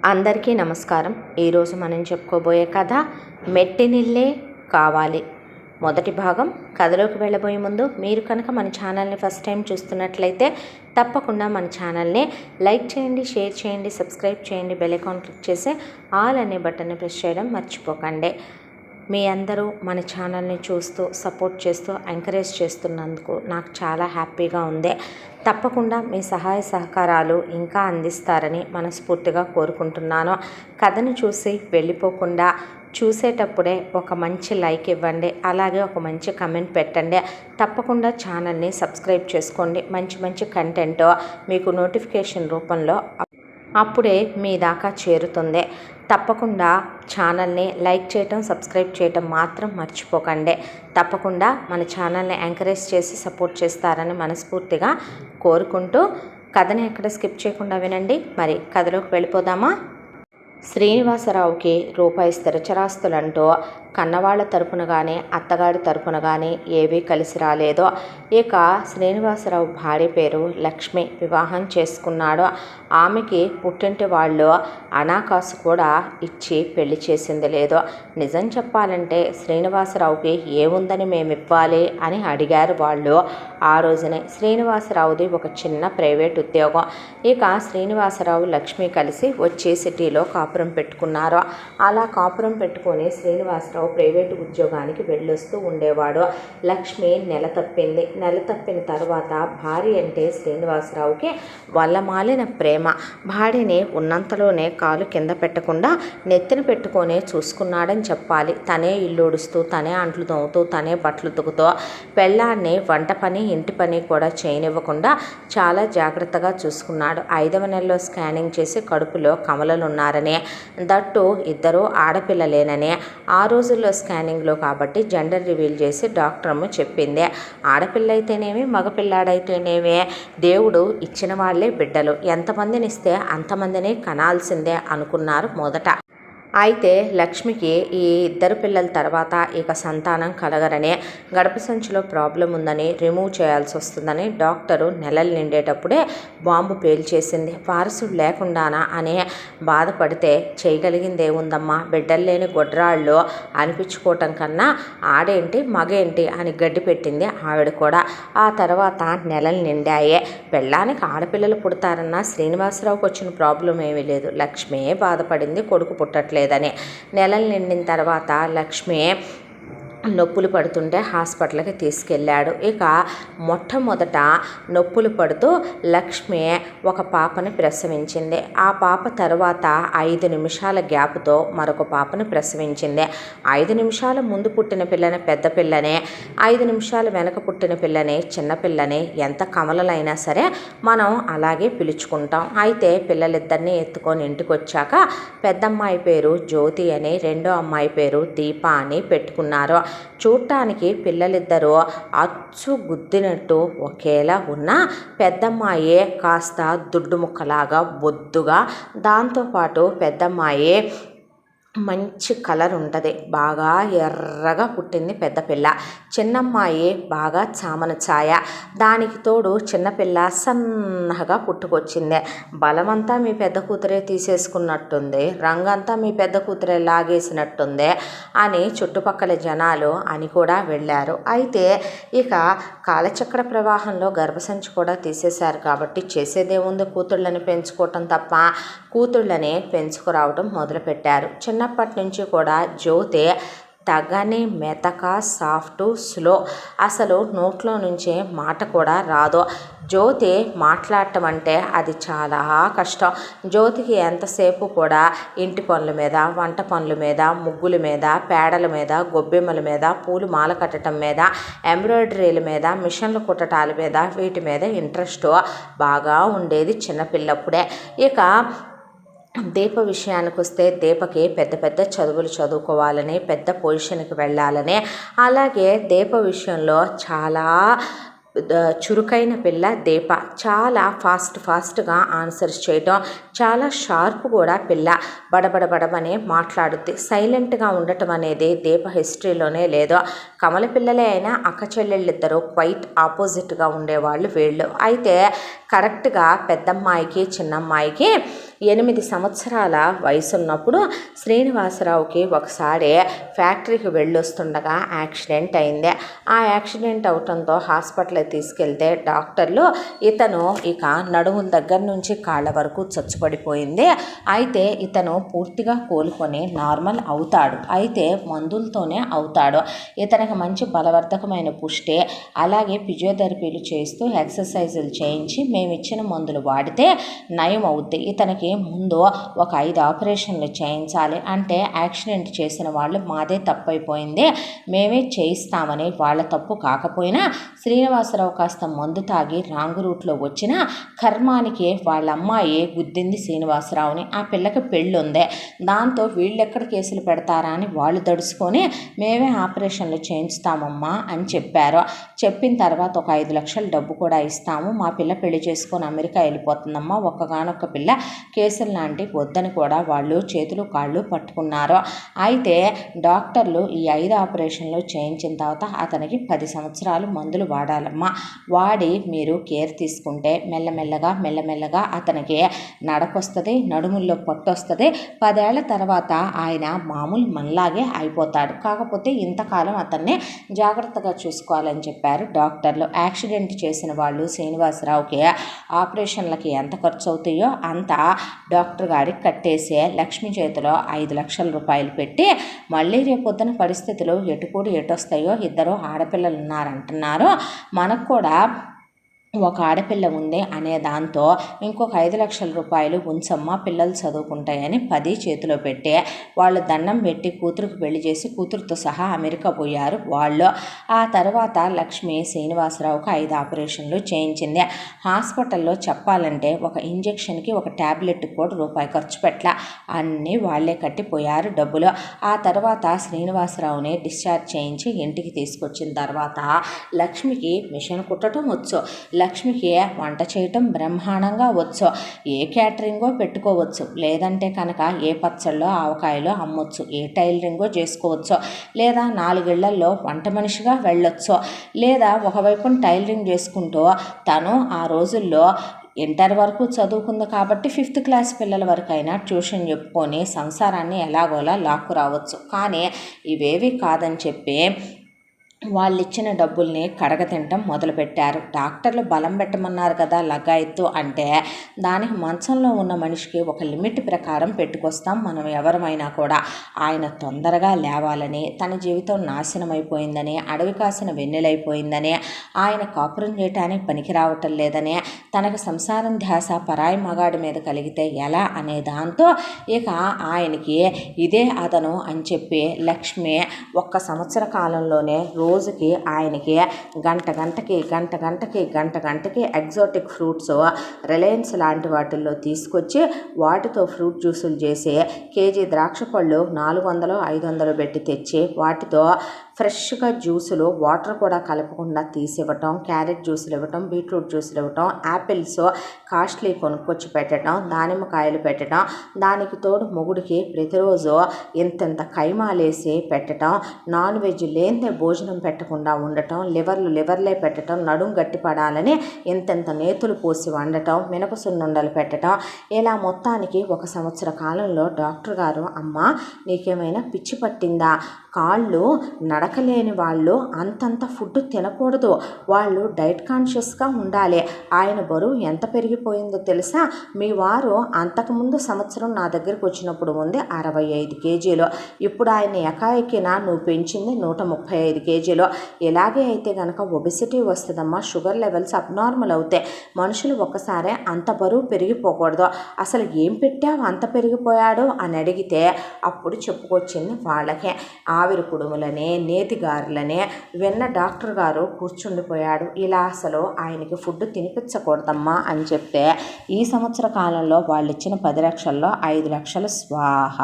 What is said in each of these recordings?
అందరికీ నమస్కారం. ఈరోజు మనం చెప్పుకోబోయే కథ మెట్టినిల్లే కావాలి. మొదటి భాగం. కథలోకి వెళ్ళబోయే ముందు మీరు కనుక మన ఛానల్ని ఫస్ట్ టైం చూస్తున్నట్లయితే తప్పకుండా మన ఛానల్ని లైక్ చేయండి, షేర్ చేయండి, సబ్స్క్రైబ్ చేయండి, బెల్ ఐకాన్ క్లిక్ చేసి ఆల్ అనే బటన్ని ప్రెస్ చేయడం మర్చిపోకండి. మీ అందరూ మన ఛానల్ని చూస్తూ సపోర్ట్ చేస్తూ ఎంకరేజ్ చేస్తున్నందుకు నాకు చాలా హ్యాపీగా ఉంది. తప్పకుండా మీ సహాయ సహకారాలు ఇంకా అందిస్తారని మనస్ఫూర్తిగా కోరుకుంటున్నాను. కథను చూసి వెళ్ళిపోకుండా చూసేటప్పుడే ఒక మంచి లైక్ ఇవ్వండి, అలాగే ఒక మంచి కమెంట్ పెట్టండి. తప్పకుండా ఛానల్ని సబ్స్క్రైబ్ చేసుకోండి. మంచి మంచి కంటెంట్ మీకు నోటిఫికేషన్ రూపంలో అప్పుడే మీ దాకా చేరుతుంది. తప్పకుండా ఛానల్ని లైక్ చేయటం, సబ్స్క్రైబ్ చేయటం మాత్రం మర్చిపోకండి. తప్పకుండా మన ఛానల్ని ఎంకరేజ్ చేసి సపోర్ట్ చేస్తారని మనస్ఫూర్తిగా కోరుకుంటూ కథని ఎక్కడ స్కిప్ చేయకుండా వినండి. మరి కథలోకి వెళ్ళిపోదామా? శ్రీనివాసరావుకి రూపాయి స్థిరచరాస్తులంటూ కన్నవాళ్ల తరపున కానీ అత్తగారి తరపున కానీ ఏవీ కలిసి రాలేదో. ఇక శ్రీనివాసరావు భార్య పేరు లక్ష్మి. వివాహం చేసుకున్నాడు. ఆమెకి పుట్టింటి వాళ్ళు అనాకాసు కూడా ఇచ్చి పెళ్లి చేసింది లేదు. నిజం చెప్పాలంటే శ్రీనివాసరావుకి ఏముందని మేము ఇవ్వాలి అని అడిగారు వాళ్ళు. ఆ రోజునే శ్రీనివాసరావుది ఒక చిన్న ప్రైవేట్ ఉద్యోగం. ఇక శ్రీనివాసరావు లక్ష్మి కలిసి వచ్చి సిటీలో కాపురం పెట్టుకున్నారు. అలా కాపురం పెట్టుకొని శ్రీనివాసరావు ప్రైవేటు ఉద్యోగానికి వెళ్ళొస్తూ ఉండేవాడు. లక్ష్మి నెల తప్పిన తర్వాత భార్య అంటే శ్రీనివాసరావుకి వల్లమాలిన ప్రేమ. భార్యని ఉన్నంతలోనే కాలు కింద పెట్టకుండా నెత్తిన పెట్టుకొని చూసుకున్నాడని చెప్పాలి. తనే ఇల్లు ఉడుస్తూ, తనే అంట్లు తోముతూ, తనే బట్టలు ఉతుకుతూ, పెళ్ళాన్ని వంట పని ఇంటి పని కూడా చేయనివ్వకుండా చాలా జాగ్రత్తగా చూసుకున్నాడు. 5వ నెలలో స్కానింగ్ చేసి కడుపులో కమలలున్నారని, దట్టు ఇద్దరు ఆడపిల్లలేనని, ఆ రోజుల్లో స్కానింగ్లో కాబట్టి జెండర్ రివీల్ చేసి డాక్టరమ్మ చెప్పింది. ఆడపిల్ల అయితేనేమి మగపిల్లాడైతేనేమి దేవుడు ఇచ్చిన వాళ్ళే బిడ్డలు, ఎంతమందిని ఇస్తే అంతమందిని కనాల్సిందే అనుకున్నారు మొదట. అయితే లక్ష్మికి ఈ ఇద్దరు పిల్లల తర్వాత ఇక సంతానం కలగరని, గర్భ సంచిలో ప్రాబ్లం ఉందని, రిమూవ్ చేయాల్సి వస్తుందని డాక్టరు నెలలు నిండేటప్పుడే బాంబు పేల్చేసింది. వారసుడు లేకుండానా అని బాధపడితే చేయగలిగింది ఏముందమ్మా? బిడ్డలు లేని గొడ్రాళ్ళు అనిపించుకోవటం కన్నా ఆడేంటి మగేంటి అని గడ్డి పెట్టింది ఆవిడ కూడా. ఆ తర్వాత నెలలు నిండాయే. పెళ్ళానికి ఆడపిల్లలు పుడతారన్న శ్రీనివాసరావుకి వచ్చిన ప్రాబ్లం ఏమీ లేదు. లక్ష్మే బాధపడింది కొడుకు పుట్టట్లేదు. నెలలు నిండిన తర్వాత లక్ష్మి నొప్పులు పడుతుంటే హాస్పిటల్కి తీసుకెళ్ళాడు. ఇక మొట్టమొదట నొప్పులు పడుతూ లక్ష్మి ఒక పాపని ప్రసవించింది. ఆ పాప తర్వాత 5 నిమిషాల గ్యాప్తో మరొక పాపని ప్రసవించింది. 5 నిమిషాల ముందు పుట్టిన పిల్లని పెద్ద పిల్లని, 5 నిమిషాల వెనక పుట్టిన పిల్లని చిన్నపిల్లని ఎంత కమలలైనా సరే మనం అలాగే పిలుచుకుంటాం. అయితే పిల్లలిద్దరినీ ఎత్తుకొని ఇంటికి వచ్చాక పెద్దమ్మాయి పేరు జ్యోతి అని, రెండో అమ్మాయి పేరు దీప అని పెట్టుకున్నారు. చూడటానికి పిల్లలిద్దరూ అచ్చు గుద్దినట్టు ఒకేలా ఉన్న పెద్దమ్మాయి కాస్త దుడ్డు ముక్కలాగా బొద్దుగా, దాంతోపాటు పెద్దమ్మాయి మంచి కలర్ ఉంటుంది, బాగా ఎర్రగా పుట్టింది పెద్ద పిల్ల. చిన్నమ్మాయి బాగా చామన ఛాయ, దానికి తోడు చిన్నపిల్ల సన్నగా పుట్టుకొచ్చింది. బలమంతా మీ పెద్ద కూతురే తీసేసుకున్నట్టుంది, రంగంతా మీ పెద్ద కూతురే లాగేసినట్టుంది అని చుట్టుపక్కల జనాలు అని కూడా వెళ్ళారు. అయితే ఇక కాలచక్ర ప్రవాహంలో గర్భసంచి కూడా తీసేశారు కాబట్టి చేసేదేముంది, కూతుళ్ళని పెంచుకోవటం తప్ప కూతుళ్ళని పెంచుకురావడం మొదలుపెట్టారు. చిన్నప్పటి నుంచి కూడా జ్యోతి తగని మెతక, సాఫ్ట్, స్లో, అసలు నోట్లో నుంచే మాట కూడా రాదు. జ్యోతి మాట్లాడటం అంటే అది చాలా కష్టం. జ్యోతికి ఎంతసేపు కూడా ఇంటి పనుల మీద, వంట పనుల మీద, ముగ్గుల మీద, పేడల మీద, గొబ్బెమ్మల మీద, పూలు మాల కట్టడం మీద, ఎంబ్రాయిడరీల మీద, మిషన్లు కుట్టటాల మీద, వీటి మీద ఇంట్రెస్ట్ బాగా ఉండేది చిన్నపిల్లప్పుడే. ఇక దీప విషయానికి వస్తే దీపకి పెద్ద పెద్ద చదువులు చదువుకోవాలని, పెద్ద పొజిషన్కి వెళ్ళాలని, అలాగే దీప విషయంలో చాలా చురుకైన పిల్ల దీప. చాలా ఫాస్ట్గా ఆన్సర్స్ చేయటం, చాలా షార్ప్ కూడా పిల్ల. బడబడబడమని మాట్లాడుద్ది. సైలెంట్గా ఉండటం అనేది దీప హిస్టరీలోనే లేదు. కమల పిల్లలే అయినా అక్క చెల్లెళ్ళిద్దరూ క్వైట్ ఆపోజిట్గా ఉండేవాళ్ళు వీళ్ళు. అయితే కరెక్ట్గా పెద్దమ్మాయికి చిన్నమ్మాయికి 8 సంవత్సరాల వయసున్నప్పుడు శ్రీనివాసరావుకి ఒకసారి ఫ్యాక్టరీకి వెళ్ళొస్తుండగా యాక్సిడెంట్ అయింది. ఆ యాక్సిడెంట్ అవటంతో హాస్పిటల్కి తీసుకెళ్తే డాక్టర్లు ఇతను ఇక నడుముల దగ్గర నుంచి కాళ్ళ వరకు చచ్చుపడిపోయింది, అయితే ఇతను పూర్తిగా కోలుకొని నార్మల్ అవుతాడు, అయితే మందులతోనే అవుతాడు, ఇతనికి మంచి బలవర్ధకమైన పుష్టి అలాగే ఫిజియోథెరపీలు చేస్తూ ఎక్సర్సైజులు చేయించి మేమిచ్చిన మందులు వాడితే నయం అవుద్ది, ఇతనికి ముందు ఒక 5 ఆపరేషన్లు చేయించాలి అంటే యాక్సిడెంట్ చేసిన వాళ్ళు మాదే తప్పైపోయింది, మేమే చేయిస్తామని వాళ్ళ తప్పు కాకపోయినా శ్రీనివాసరావు కాస్త మందు తాగి రాంగ్ రూట్లో వచ్చిన కర్మానికి వాళ్ళ అమ్మాయి గుద్దింది శ్రీనివాసరావుని. ఆ పిల్లకి పెళ్ళి ఉంది, దాంతో వీళ్ళెక్కడ కేసులు పెడతారా అని వాళ్ళు దడుచుకొని మేమే ఆపరేషన్లు చేయించుతామమ్మా అని చెప్పారు. చెప్పిన తర్వాత ఒక 5 లక్షల డబ్బు కూడా ఇస్తాము, మా పిల్ల పెళ్లి చేసుకొని అమెరికా వెళ్ళిపోతుందమ్మా, ఒక్కగానొక్క పిల్ల, కేసులు లాంటి వద్దని కూడా వాళ్ళు చేతులు కాళ్ళు పట్టుకున్నారు. అయితే డాక్టర్లు ఈ 5 ఆపరేషన్లు చేయించిన తర్వాత అతనికి 10 సంవత్సరాలు మందులు వాడాలమ్మా, వాడి మీరు కేర్ తీసుకుంటే మెల్లమెల్లగా అతనికి నడకొస్తుంది, నడుముల్లో పట్టు వస్తుంది, 10 ఏళ్ల తర్వాత ఆయన మామూలు మనలాగే అయిపోతాడు, కాకపోతే ఇంతకాలం అతన్ని జాగ్రత్తగా చూసుకోవాలని చెప్పారు డాక్టర్లు. యాక్సిడెంట్ చేసిన వాళ్ళు శ్రీనివాసరావుకి ఆపరేషన్లకి ఎంత ఖర్చు అవుతాయో అంత డాక్టర్ గారికి కట్టేసే లక్ష్మి చేతిలో 5 లక్షల రూపాయలు పెట్టి మళ్ళీ రేపొద్దున పరిస్థితులు ఎటుకూడి ఎటొస్తాయో, ఇద్దరు ఆడపిల్లలు ఉన్నారంటున్నారు, మనకు కూడా ఒక ఆడపిల్ల ఉంది అనే దాంతో ఇంకొక 5 లక్షల రూపాయలు ఉంచమ్మ పిల్లలు చదువుకుంటాయని 10 చేతిలో పెట్టి వాళ్ళు దండం పెట్టి కూతురుకు పెళ్లి చేసి కూతురుతో సహా అమెరికా పోయారు వాళ్ళు. ఆ తర్వాత లక్ష్మి శ్రీనివాసరావుకు 5 ఆపరేషన్లు చేయించింది. హాస్పిటల్లో చెప్పాలంటే ఒక ఇంజెక్షన్కి ఒక ట్యాబ్లెట్కి కూడా రూపాయి ఖర్చు పెట్టలా, అన్నీ వాళ్ళే కట్టిపోయారు డబ్బులు. ఆ తర్వాత శ్రీనివాసరావుని డిశ్చార్జ్ చేయించి ఇంటికి తీసుకొచ్చిన తర్వాత లక్ష్మికి మిషన్ కుట్టడం వచ్చు, లక్ష్మికి వంట చేయటం బ్రహ్మాండంగా వచ్చు, ఏ క్యాటరింగో పెట్టుకోవచ్చు, లేదంటే కనుక ఏ పచ్చళ్ళో ఆవకాయలో అమ్మొచ్చు, ఏ టైలరింగో చేసుకోవచ్చు, లేదా 4 ఇళ్లల్లో వంట మనిషిగా వెళ్ళొచ్చు, లేదా ఒకవైపున టైలరింగ్ చేసుకుంటూ తను ఆ రోజుల్లో ఇంటర్ వరకు చదువుకుంది కాబట్టి 5th క్లాస్ పిల్లల వరకైనా ట్యూషన్ చెప్పుకొని సంసారాన్ని ఎలాగోలా లాక్కు రావచ్చు. కానీ ఇవేవి కాదని చెప్పి వాళ్ళు ఇచ్చిన డబ్బుల్ని కడగతింటం మొదలుపెట్టారు. డాక్టర్లు బలం పెట్టమన్నారు కదా లగాయత్తు అంటే దానికి మంచంలో ఉన్న మనిషికి ఒక లిమిట్ ప్రకారం పెట్టుకొస్తాం మనం ఎవరమైనా కూడా. ఆయన తొందరగా లేవాలని, తన జీవితం నాశనం అయిపోయిందని, అడవి కాసిన వెన్నెలైపోయిందని, ఆయన కాపురం చేయటానికి పనికి రావటం లేదని, తనకు సంసారం ధ్యాస పరాయి మగాడి మీద కలిగితే ఎలా అనే దాంతో ఇక ఆయనకి ఇదే అదను అని చెప్పి లక్ష్మి 1 సంవత్సర కాలంలోనే రోజుకి ఆయనకి గంటకి ఎగ్జాటిక్ ఫ్రూట్స్ రిలయన్స్ లాంటి వాటిల్లో తీసుకొచ్చి వాటితో ఫ్రూట్ జ్యూసులు చేసి కేజీ ద్రాక్ష పళ్ళు 400-500 పెట్టి తెచ్చి వాటితో ఫ్రెష్గా జ్యూసులు వాటర్ కూడా కలపకుండా తీసివ్వటం, క్యారెట్ జ్యూసులు ఇవ్వటం, బీట్రూట్ జ్యూసులు ఇవ్వటం, యాపిల్స్ కాస్ట్లీ కొనుక్కొచ్చి పెట్టడం, దానిమ్మకాయలు పెట్టడం, దానికి తోడు మొగుడికి ప్రతిరోజు ఇంతంత కైమాలేసి పెట్టడం, నాన్ వెజ్ లేనిదే భోజనం పెట్టకుండా ఉండటం, లివర్లే పెట్టడం, నడుం గట్టిపడాలని ఇంతంత నేతులు పోసి వండటం, మినప సున్నుండలు పెట్టడం, ఇలా మొత్తానికి 1 సంవత్సర కాలంలో డాక్టర్ గారు అమ్మ నీకేమైనా పిచ్చి పట్టిందా, కాళ్ళు నడకలేని వాళ్ళు అంతంత ఫుడ్ తినకూడదు, వాళ్ళు డైట్ కాన్షియస్గా ఉండాలి, ఆయన బరువు ఎంత పెరిగిపోయిందో తెలుసా, మీ వారు అంతకుముందు సంవత్సరం నా దగ్గరికి వచ్చినప్పుడు ఉంది 65 కేజీలు, ఇప్పుడు ఆయన ఎకాఎకిన నువ్వు పెంచింది 135 కేజీలు, ఇలాగే అయితే కనుక ఒబెసిటీ వస్తుందమ్మా, షుగర్ లెవెల్స్ అబ్నార్మల్ అవుతాయి, మనుషులు ఒక్కసారే అంత బరువు పెరిగిపోకూడదు, అసలు ఏం పెట్టావు అంత పెరిగిపోయాడు అని అడిగితే అప్పుడు చెప్పుకొచ్చింది వాళ్ళకే. ఆ ఆవిరి కుడుములని, నేతిగారులని వెన్న డాక్టర్ గారు కూర్చుండిపోయాడు. ఇలా అసలు ఆయనకి ఫుడ్ తినిపించకూడదమ్మా అని చెప్తే ఈ సంవత్సర కాలంలో వాళ్ళు ఇచ్చిన 10 లక్షల్లో 5 లక్షలు స్వాహ.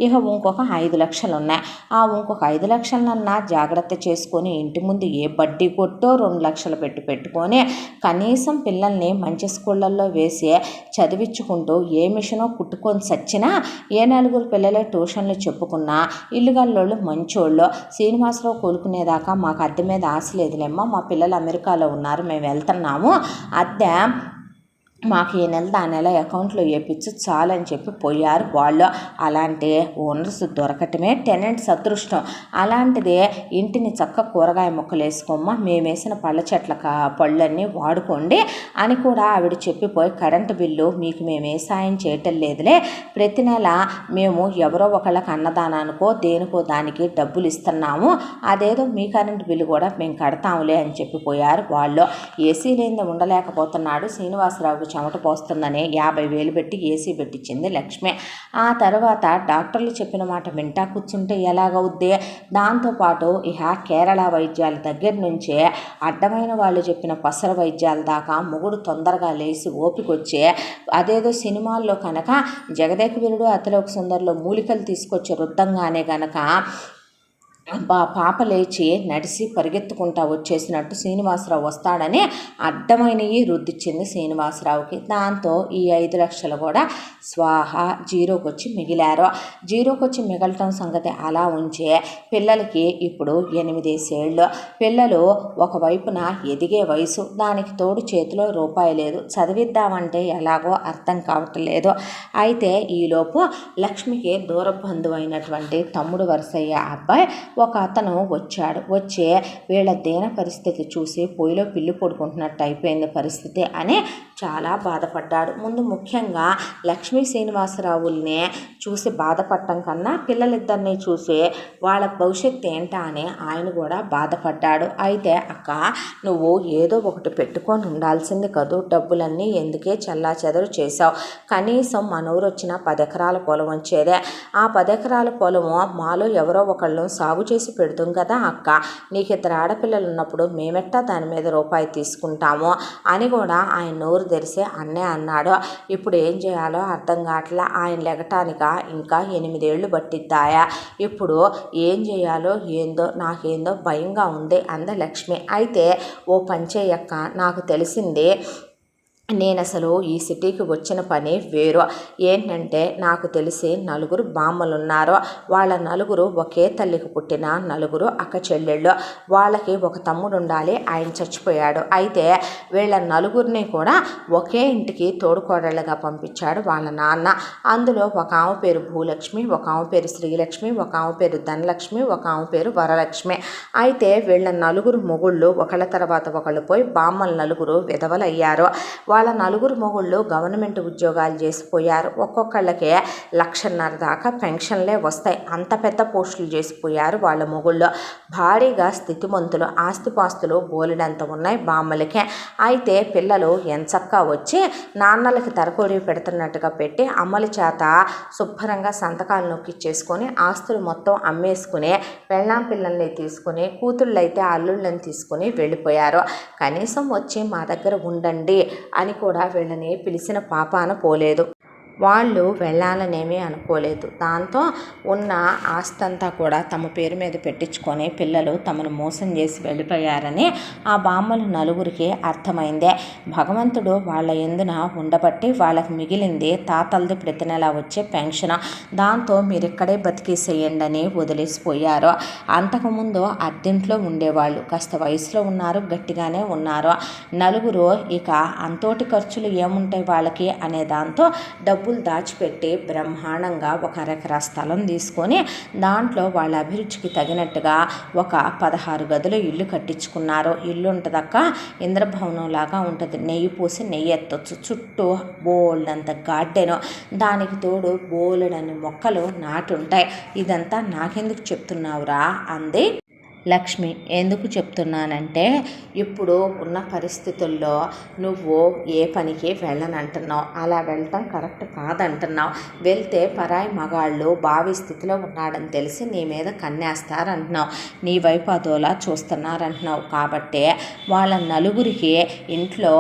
ఇక ఇంకొక 5 లక్షలు ఉన్నాయి. ఆ ఇంకొక 5 లక్షలనన్నా జాగ్రత్త చేసుకొని ఇంటి ముందు ఏ బడ్డీ కొట్టో 2 లక్షలు పెట్టుకొని కనీసం పిల్లల్ని మంచి స్కూళ్ళల్లో వేసి చదివించుకుంటూ ఏ మిషనో కుట్టుకొని చచ్చినా ఏ 4 పిల్లలే ట్యూషన్లు చెప్పుకున్నా ఇల్లుగల్లోళ్ళు మంచోళ్ళు. శ్రీనివాసరావు కోలుకునేదాకా మాకు అద్దె మీద ఆశ లేదులేమ్మా, మా పిల్లలు అమెరికాలో ఉన్నారు, మేము వెళ్తున్నాము, అద్దె మాకు ఈ నెల ఆ నెల అకౌంట్లో వేయించు చాలని చెప్పి పోయారు వాళ్ళు. అలాంటి ఓనర్స్ దొరకటమే టెనెంట్స్ అదృష్టం. అలాంటిది ఇంటిని చక్క కూరగాయ మొక్కలు వేసుకోమ్మా, మేము వేసిన పళ్ళ చెట్ల పళ్ళన్నీ వాడుకోండి అని కూడా ఆవిడ చెప్పిపోయి కరెంటు బిల్లు మీకు మేము ఏ సాయం చేయటం లేదులే, ప్రతి నెల మేము ఎవరో ఒకళ్ళకి అన్నదానానికో దేనికో దానికి డబ్బులు ఇస్తున్నాము, అదేదో మీ కరెంటు బిల్లు కూడా మేము కడతాములే అని చెప్పిపోయారు వాళ్ళు. ఏసీ లేనిది ఉండలేకపోతున్నాడు. శ్రీనివాసరావుకి చెమట పోస్తుందని 50,000 పెట్టి ఏసీ పెట్టించింది లక్ష్మి. ఆ తర్వాత డాక్టర్లు చెప్పిన మాట వింటా కూర్చుంటే ఎలాగవుద్ది? దాంతోపాటు ఇక కేరళ వైద్యాల దగ్గర నుంచే అడ్డమైన వాళ్ళు చెప్పిన పసర వైద్యాల దాకా మొగుడు తొందరగా లేచి ఓపికొచ్చే అదేదో సినిమాల్లో కనుక జగదేక వీరుడు అతిలోక సుందరిలో మూలికలు తీసుకొచ్చి రుద్దంగానే గనక పాప లేచి నడిచి పరిగెత్తుకుంటా వచ్చేసినట్టు శ్రీనివాసరావు వస్తాడని అడ్డమైనవి రుద్దిచ్చింది శ్రీనివాసరావుకి. దాంతో ఈ 5 లక్షలు కూడా స్వాహ జీరోకి వచ్చి మిగిలారు. జీరోకి వచ్చి మిగలటం సంగతి అలా ఉంచే పిల్లలకి ఇప్పుడు 8 ఏళ్ళు. పిల్లలు ఒకవైపున ఎదిగే వయసు, దానికి తోడు చేతిలో రూపాయి లేదు, చదివిద్దామంటే ఎలాగో అర్థం కావట్లేదు. అయితే ఈలోపు లక్ష్మికి దూర బంధువు అయినటువంటి తమ్ముడు వరసయ్య అబ్బాయి ఒక అతను వచ్చాడు. వచ్చి వీళ్ళ దీన పరిస్థితి చూసి పొయ్యిలో పిల్లి పడుకుంటున్నట్టు అయిపోయింది పరిస్థితి అని చాలా బాధపడ్డాడు. ముందు ముఖ్యంగా లక్ష్మీ శ్రీనివాసరావుల్ని చూసి బాధపడటం కన్నా పిల్లలిద్దరినీ చూసి వాళ్ళ భవిష్యత్తు ఏంటా అని ఆయన కూడా బాధపడ్డాడు. అయితే అక్క నువ్వు ఏదో ఒకటి పెట్టుకొని ఉండాల్సింది కదూ, డబ్బులన్నీ ఎందుకే చల్లా చెదరు చేసావు, కనీసం మనూరు వచ్చిన 10 ఎకరాల పొలం వచ్చేదే, ఆ 10 ఎకరాల పొలము మాలో ఎవరో ఒకళ్ళు సాగు చేసి పెడుతాం కదా అక్క, నీకు 2 ఆడపిల్లలు ఉన్నప్పుడు మేమెట్టా దాని మీద రూపాయి తీసుకుంటాము అని కూడా ఆయన నోరు తెరిసే అన్నే అన్నాడు. ఇప్పుడు ఏం చేయాలో అర్థం కావట్లా, ఆయన లెగటానిక ఇంకా 8 ఏళ్ళు పట్టిద్దాయా, ఇప్పుడు ఏం చేయాలో ఏందో నాకేందో భయంగా ఉంది అంద లక్ష్మి. అయితే ఓ పంచేయక్క, నాకు తెలిసింది నేను అసలు ఈ సిటీకి వచ్చిన పని వేరు. ఏంటంటే నాకు తెలిసి 4 బామ్మలు ఉన్నారు. వాళ్ళ 4 ఒకే తల్లికి పుట్టిన 4 అక్క చెల్లెళ్ళు. వాళ్ళకి ఒక తమ్ముడు ఉండాలి, ఆయన చచ్చిపోయాడు. అయితే వీళ్ళ 4 కూడా ఒకే ఇంటికి తోడుకోడళ్ళగా పంపించాడు వాళ్ళ నాన్న. అందులో ఒక ఆమె పేరు భూలక్ష్మి, ఒక ఆమె పేరు శ్రీలక్ష్మి, ఒక ఆమె పేరు ధనలక్ష్మి, ఒక ఆమె పేరు వరలక్ష్మి. అయితే వీళ్ళ 4 మొగుళ్ళు ఒకళ్ళ తర్వాత ఒకళ్ళు పోయి బామ్మలు 4 విధవలయ్యారు. వాళ్ళ 4 మొగుళ్ళు గవర్నమెంట్ ఉద్యోగాలు చేసిపోయారు. ఒక్కొక్కళ్ళకి 1,50,000 దాకా పెన్షన్లే వస్తాయి. అంత పెద్ద పోస్టులు చేసిపోయారు వాళ్ళ మొగుళ్ళు. భారీగా స్థితిమంతులు, ఆస్తిపాస్తులు బోలెడంత ఉన్నాయి బామ్మలకే. అయితే పిల్లలు ఎంచక్కా వచ్చి నాన్నలకి తరకోడి పెడుతున్నట్టుగా పెట్టి అమ్మల చేత శుభ్రంగా సంతకాలు నొక్కిచ్చేసుకొని ఆస్తులు మొత్తం అమ్మేసుకుని పెళ్ళాం పిల్లల్ని తీసుకుని కూతుళ్ళైతే అల్లుళ్ళని తీసుకుని వెళ్ళిపోయారు. కనీసం వచ్చి మా దగ్గర ఉండండి అని కూడా వీళ్ళని పిలిచిన పాపాన పోలేదు. వాళ్ళు వెళ్ళాలనేమీ అనుకోలేదు. దాంతో ఉన్న ఆస్తంతా కూడా తమ పేరు మీద పెట్టించుకొని పిల్లలు తమను మోసం చేసి వెళ్ళిపోయారని ఆ బామ్మలు 4 అర్థమైందే. భగవంతుడు వాళ్ళ ఎందున ఉండబట్టి వాళ్ళకి మిగిలింది తాతలది ప్రతి నెల వచ్చే పెన్షన్. దాంతో మీరు ఇక్కడే బతికేసేయండి అని వదిలేసిపోయారు. అంతకుముందు అద్దెంట్లో ఉండేవాళ్ళు, కాస్త వయసులో ఉన్నారు, గట్టిగానే ఉన్నారు. 4 ఇక అంతోటి ఖర్చులు ఏముంటాయి వాళ్ళకి అనే దాంతో డబ్బులు దాచిపెట్టి బ్రహ్మాండంగా ఒక 1 ఎకరా స్థలం తీసుకొని దాంట్లో వాళ్ళ అభిరుచికి తగినట్టుగా ఒక 16 గదులు ఇల్లు కట్టించుకున్నారు. ఇల్లు ఉంటుందక్క, ఇంద్రభవనం లాగా ఉంటుంది, నెయ్యి పూసి నెయ్యి ఎత్తొచ్చు, చుట్టూ బోల్డంత గార్డెను, దానికి తోడు బోలెడని మొక్కలు నాటుంటాయి. ఇదంతా నాకెందుకు చెప్తున్నావురా అంది లక్ష్మి, ఎందుకు చెప్తున్నానంటే ఇప్పుడు ఉన్న పరిస్థితుల్లో నువ్వు ఏ పనికి వెళ్ళనంటున్నావు, అలా వెళ్ళటం కరెక్ట్ కాదంటున్నావు. వెళ్తే పరాయి మగాళ్ళు బావి స్థితిలో ఉన్నాడని తెలిసి నీ మీద కన్నేస్తారంటున్నావు, నీ వైపు అదోలా చూస్తున్నారంటున్నావు. కాబట్టే వాళ్ళ నలుగురికి ఇంట్లో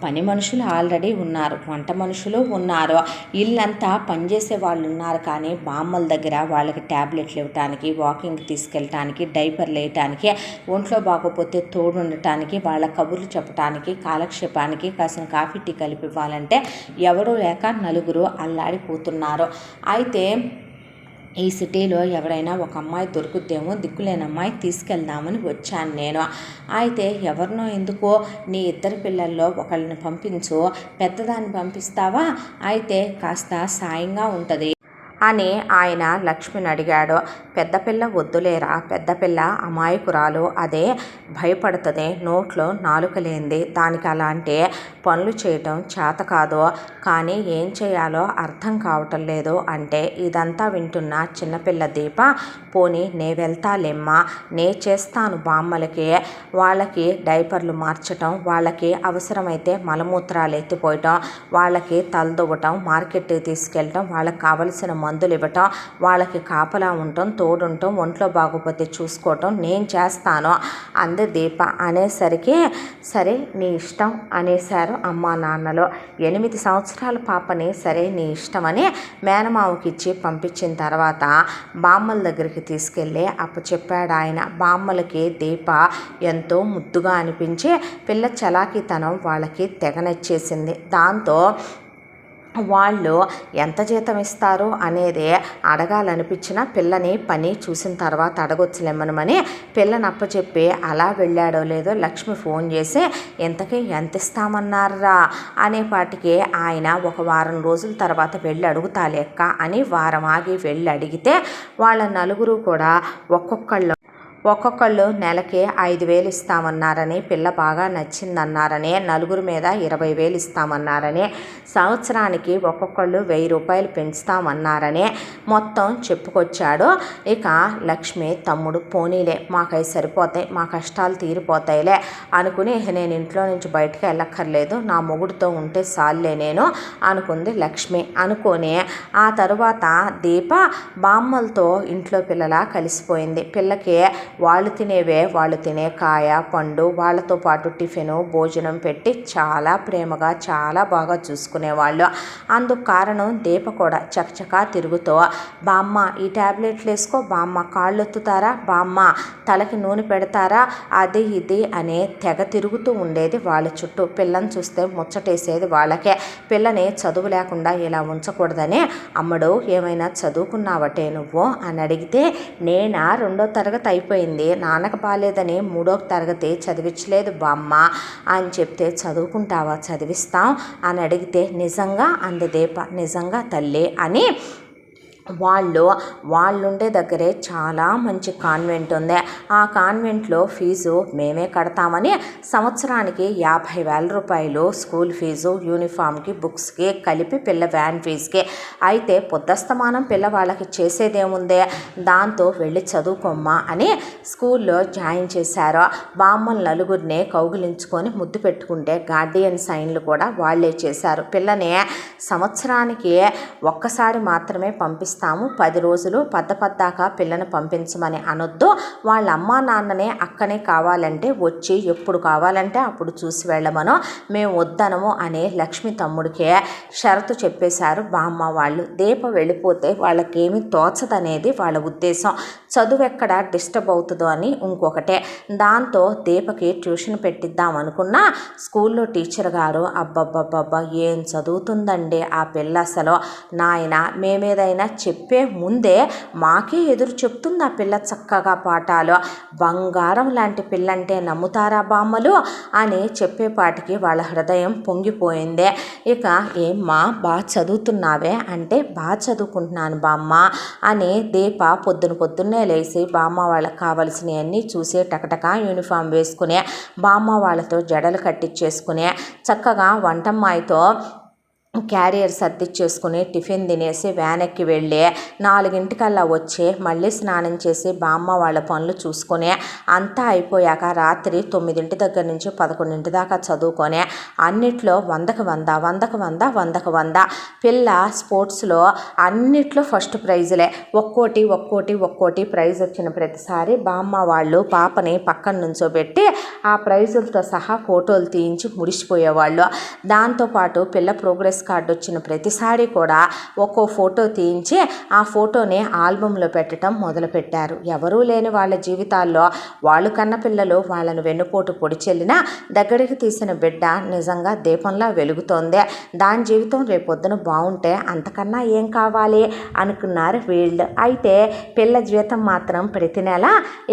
పని మనుషులు ఆల్రెడీ ఉన్నారు, వంట మనుషులు ఉన్నారు, ఇల్లంతా పనిచేసే వాళ్ళు ఉన్నారు. కానీ బామ్మల దగ్గర వాళ్ళకి ట్యాబ్లెట్లు ఇవ్వటానికి, వాకింగ్ తీసుకెళ్ళటానికి, డైపర్లు వేయటానికి, ఒంట్లో బాగోపోతే తోడు ఉండటానికి, వాళ్ళ కబుర్లు చెప్పటానికి, కాలక్షేపానికి కాసిన కాఫీ టీ కలిపి ఇవ్వాలంటే ఎవరూ లేక నలుగురు అల్లాడిపోతున్నారు. అయితే ఈ సిటీలో ఎవరైనా ఒక అమ్మాయి దొరుకుద్దేమో, దిక్కులేని అమ్మాయి తీసుకెళ్దామని వచ్చాను నేను. అయితే ఎవరినో ఎందుకో నీ ఇద్దరు పిల్లల్లో ఒకళ్ళని పంపించు, పెద్దదాన్ని పంపిస్తావా, అయితే కాస్త సాయంగా ఉంటుంది అని ఆయన లక్ష్మిని అడిగాడు. పెద్దపిల్ల వద్దులేరా, పెద్దపిల్ల అమాయకురాలు, అదే భయపడుతుంది, నోట్లో నాలుక లేనిది, దానికి అలాంటి పనులు చేయటం చేత కాదు, కానీ ఏం చేయాలో అర్థం కావటం లేదు అంటే ఇదంతా వింటున్న చిన్నపిల్ల దీప, పోనీ నే వెళ్తాలేమ్మా, నే చేస్తాను బామ్మలకి, వాళ్ళకి డైపర్లు మార్చటం, వాళ్ళకి అవసరమైతే మలమూత్రాలు ఎత్తిపోయటం, వాళ్ళకి తలదువ్వటం, మార్కెట్కి తీసుకెళ్ళటం, వాళ్ళకి కావలసిన మందులు ఇవ్వటం, వాళ్ళకి కాపలా ఉండటం, తోడుంటాం, ఒంట్లో బాగోపోతే చూసుకోవటం నేను చేస్తాను అంది దీప. అనేసరికి సరే నీ ఇష్టం అనేశారు అమ్మా నాన్నలు. 8 సంవత్సరాల పాపని సరే నీ ఇష్టమని మేనమావకి ఇచ్చి పంపించిన తర్వాత బామ్మల దగ్గరికి తీసుకెళ్ళి అప్పచెప్పాడు ఆయన. బామ్మలకి దీప ఎంతో ముద్దుగా అనిపించి పిల్ల చలాకీతనం వాళ్ళకి తెగ నచ్చేసింది. దాంతో వాళ్ళు ఎంత జీతం ఇస్తారు అనేది అడగాలనిపించిన పిల్లని పని చూసిన తర్వాత అడగొచ్చులేమనమని పిల్లని అప్పచెప్పి అలా వెళ్ళాడో లేదో లక్ష్మి ఫోన్ చేసి ఇంతకీ ఎంత ఇస్తామన్నారా అనేపాటికి ఆయన ఒక వారం రోజుల తర్వాత వెళ్ళి అడుగుతా లెక్క అని వారం ఆగి వెళ్ళి అడిగితే వాళ్ళ నలుగురు కూడా ఒక్కొక్కళ్ళు నెలకి 5,000 ఇస్తామన్నారని, పిల్ల బాగా నచ్చిందన్నారని, నలుగురు మీద 20,000 ఇస్తామన్నారని, సంవత్సరానికి ఒక్కొక్కళ్ళు 1,000 రూపాయలు పెంచుతామన్నారని మొత్తం చెప్పుకొచ్చాడు. ఇక లక్ష్మి తమ్ముడు పోనీలే మాకై సరిపోతాయి, మా కష్టాలు తీరిపోతాయిలే అనుకుని నేను ఇంట్లో నుంచి బయటకు వెళ్ళక్కర్లేదు, నా మొగుడితో ఉంటే సాల్లే నేను అనుకుంది లక్ష్మి. అనుకొని ఆ తరువాత దీప బామ్మలతో ఇంట్లో పిల్లలా కలిసిపోయింది. పిల్లకి వాళ్ళు తినేవే, వాళ్ళు తినే కాయ పండు, వాళ్ళతో పాటు టిఫిను భోజనం పెట్టి చాలా ప్రేమగా చాలా బాగా చూసుకునేవాళ్ళు. అందుకు కారణం దీప కూడా చకచకా తిరుగుతూ బామ్మ ఈ ట్యాబ్లెట్లు వేసుకో, బామ్మ కాళ్ళు ఎత్తుతారా, బామ్మ తలకి నూనె పెడతారా, అది ఇది అనే తెగ తిరుగుతూ ఉండేది వాళ్ళ చుట్టూ. పిల్లని చూస్తే ముచ్చటేసేది వాళ్ళకే. పిల్లని చదువు లేకుండా ఇలా ఉంచకూడదని, అమ్మడు ఏమైనా చదువుకున్నావటే నువ్వు అని అడిగితే నేనా 2వ తరగతి అయిపోయింది, నాన్నకు బాలేదని 3వ తరగతి చదివించలేదు బామ్మ అని చెప్తే చదువుకుంటావా, చదివిస్తాం అని అడిగితే నిజంగా అంది దీప. నిజంగా తల్లి అని వాళ్ళుండే దగ్గరే చాలా మంచి కాన్వెంట్ ఉంది, ఆ కాన్వెంట్లో ఫీజు మేమే కడతామని సంవత్సరానికి 50,000 రూపాయలు స్కూల్ ఫీజు, యూనిఫామ్కి, బుక్స్కి కలిపి పిల్ల వ్యాన్ ఫీజుకి. అయితే పొద్దస్తమానం పిల్ల వాళ్ళకి చేసేదేముందే, దాంతో వెళ్ళి చదువుకోమ్మా అని స్కూల్లో జాయిన్ చేశారు. బామ్మల నలుగురిని కౌగిలించుకొని ముద్దు పెట్టుకుంటే గార్డియన్ సైన్లు కూడా వాళ్ళే చేశారు. పిల్లని సంవత్సరానికి ఒక్కసారి మాత్రమే పంపిస్తాము, 10 రోజులు పద్దాకా పిల్లని పంపించమని అనొద్దు, వాళ్ళ అమ్మా నాన్ననే అక్కనే కావాలంటే వచ్చి ఎప్పుడు కావాలంటే అప్పుడు చూసి వెళ్ళమనో, మేము వద్దనము అనే లక్ష్మి తమ్ముడికి షరతు చెప్పేశారు బామ్మ వాళ్ళు. దీప వెళ్ళిపోతే వాళ్ళకేమీ తోచదనేది వాళ్ళ ఉద్దేశం. చదువు ఎక్కడ డిస్టర్బ్ అవుతుందో అని ఇంకొకటే. దాంతో దీపకి ట్యూషన్ పెట్టిద్దాం అనుకున్నా స్కూల్లో టీచర్ గారు అబ్బబ్బబ్బబ్బా ఏం చదువుతుందండి ఆ పిల్ల, అసలు నాయన మేమేదైనా చెప్పే ముందే మాకే ఎదురు చెప్తుంది ఆ పిల్ల చక్కగా పాఠాలు, బంగారం లాంటి పిల్లంటే నమ్ముతారా బామ్మలు అని చెప్పేపాటికి వాళ్ళ హృదయం పొంగిపోయింది. ఇక ఏమ్మా బాగా చదువుతున్నావే అంటే బాగా చదువుకుంటున్నాను బామ్మ అని దీప పొద్దున్నే లేచి బామ్మ వాళ్ళకి కావలసినవన్నీ చూసి టకటకా యూనిఫామ్ వేసుకునే, బామ్మ వాళ్ళతో జడలు కట్టించేసుకునే, చక్కగా వంటమ్మాయితో క్యారియర్ సర్దిచ్చేసుకుని టిఫిన్ తినేసి వ్యాన్ ఎక్కి వెళ్ళి 4 వచ్చి మళ్ళీ స్నానం చేసి బామ్మ వాళ్ళ పనులు చూసుకొని అంతా అయిపోయాక రాత్రి 9 దగ్గర నుంచి 11 దాకా చదువుకొని అన్నిట్లో 100కి 100 పిల్ల స్పోర్ట్స్లో అన్నిట్లో ఫస్ట్ ప్రైజులే. ఒక్కోటి ప్రైజ్ వచ్చిన ప్రతిసారి బామ్మ వాళ్ళు పాపని పక్కన నుంచోబెట్టి ఆ ప్రైజులతో సహా ఫోటోలు తీయించి మురిసిపోయేవాళ్ళు. దాంతోపాటు పిల్ల ప్రోగ్రెస్ కార్డు వచ్చిన ప్రతిసారి కూడా ఒక్కో ఫోటో తీయించి ఆ ఫోటోని ఆల్బంలో పెట్టడం మొదలుపెట్టారు. ఎవరూ లేని వాళ్ళ జీవితాల్లో వాళ్ళు కన్న పిల్లలు వాళ్ళను వెన్నుపోటు పొడిచెల్లినా దగ్గరికి తీసిన బిడ్డ నిజంగా దీపంలా వెలుగుతోంది. దాని జీవితం రేపొద్దున బాగుంటే అంతకన్నా ఏం కావాలి అనుకున్నారు వీళ్ళు. అయితే పిల్ల జీవితం మాత్రం ప్రతి నెల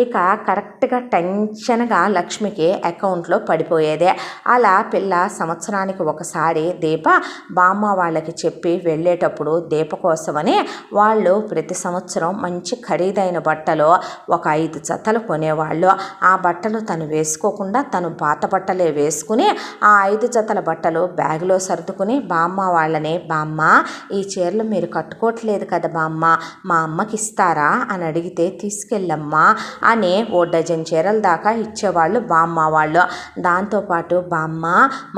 ఇక కరెక్ట్గా టెన్షన్గా లక్ష్మికి అకౌంట్లో పడిపోయేదే. అలా పిల్ల సంవత్సరానికి ఒకసారి దీప బామ్మ వాళ్ళకి చెప్పి వెళ్ళేటప్పుడు దీప కోసమని వాళ్ళు ప్రతి సంవత్సరం మంచి ఖరీదైన బట్టలు ఒక 5 జతలు కొనేవాళ్ళు. ఆ బట్టలు తను వేసుకోకుండా తను పాత బట్టలే వేసుకుని ఆ 5 జతల బట్టలు బ్యాగులో సర్దుకుని బామ్మ వాళ్ళని, బామ్మ ఈ చీరలు మీరు కట్టుకోవట్లేదు కదా బామ్మ, మా అమ్మకి ఇస్తారా అని అడిగితే తీసుకెళ్ళమ్మా అని 1 డజన్ చీరల దాకా ఇచ్చేవాళ్ళు బామ్మ వాళ్ళు. దాంతోపాటు బామ్మ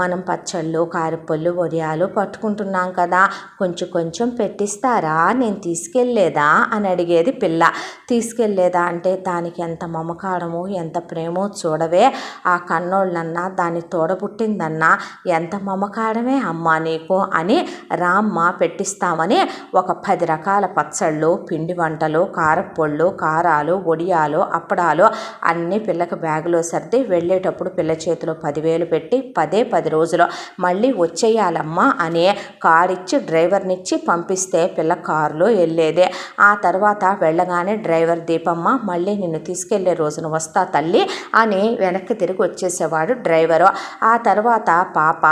మనం పచ్చళ్ళు, కారపళ్ళు, వడియాలు పట్టుకుంటున్నాం కదా, కొంచెం పెట్టిస్తారా, నేను తీసుకెళ్ళలేదా అని అడిగేది పిల్ల. తీసుకెళ్ళలేదా అంటే దానికి ఎంత మమకారమో ఎంత ప్రేమో చూడవే, ఆ కన్నోళ్ళన్నా దాన్ని తోడబుట్టిందన్నా ఎంత మమకారమే అమ్మా నీకు అని రామ్మ పెట్టిస్తామని ఒక 10 రకాల పచ్చళ్ళు, పిండి వంటలు, కారపొళ్ళు, కారాలు, వడియాలు, అప్పడాలు అన్నీ పిల్లకి బ్యాగులో సర్ది వెళ్ళేటప్పుడు పిల్ల చేతిలో 10,000 పెట్టి 10 రోజులు మళ్ళీ వచ్చేయాలమ్మా అని కారిచ్చి డ్రైవర్నిచ్చి పంపిస్తే పిల్ల కారులో వెళ్ళేదే. ఆ తర్వాత వెళ్ళగానే డ్రైవర్ దీపమ్మ మళ్ళీ నిన్ను తీసుకెళ్లే రోజున వస్తా తల్లి అని వెనక్కి తిరిగి వచ్చేసేవాడు డ్రైవరు. ఆ తర్వాత పాప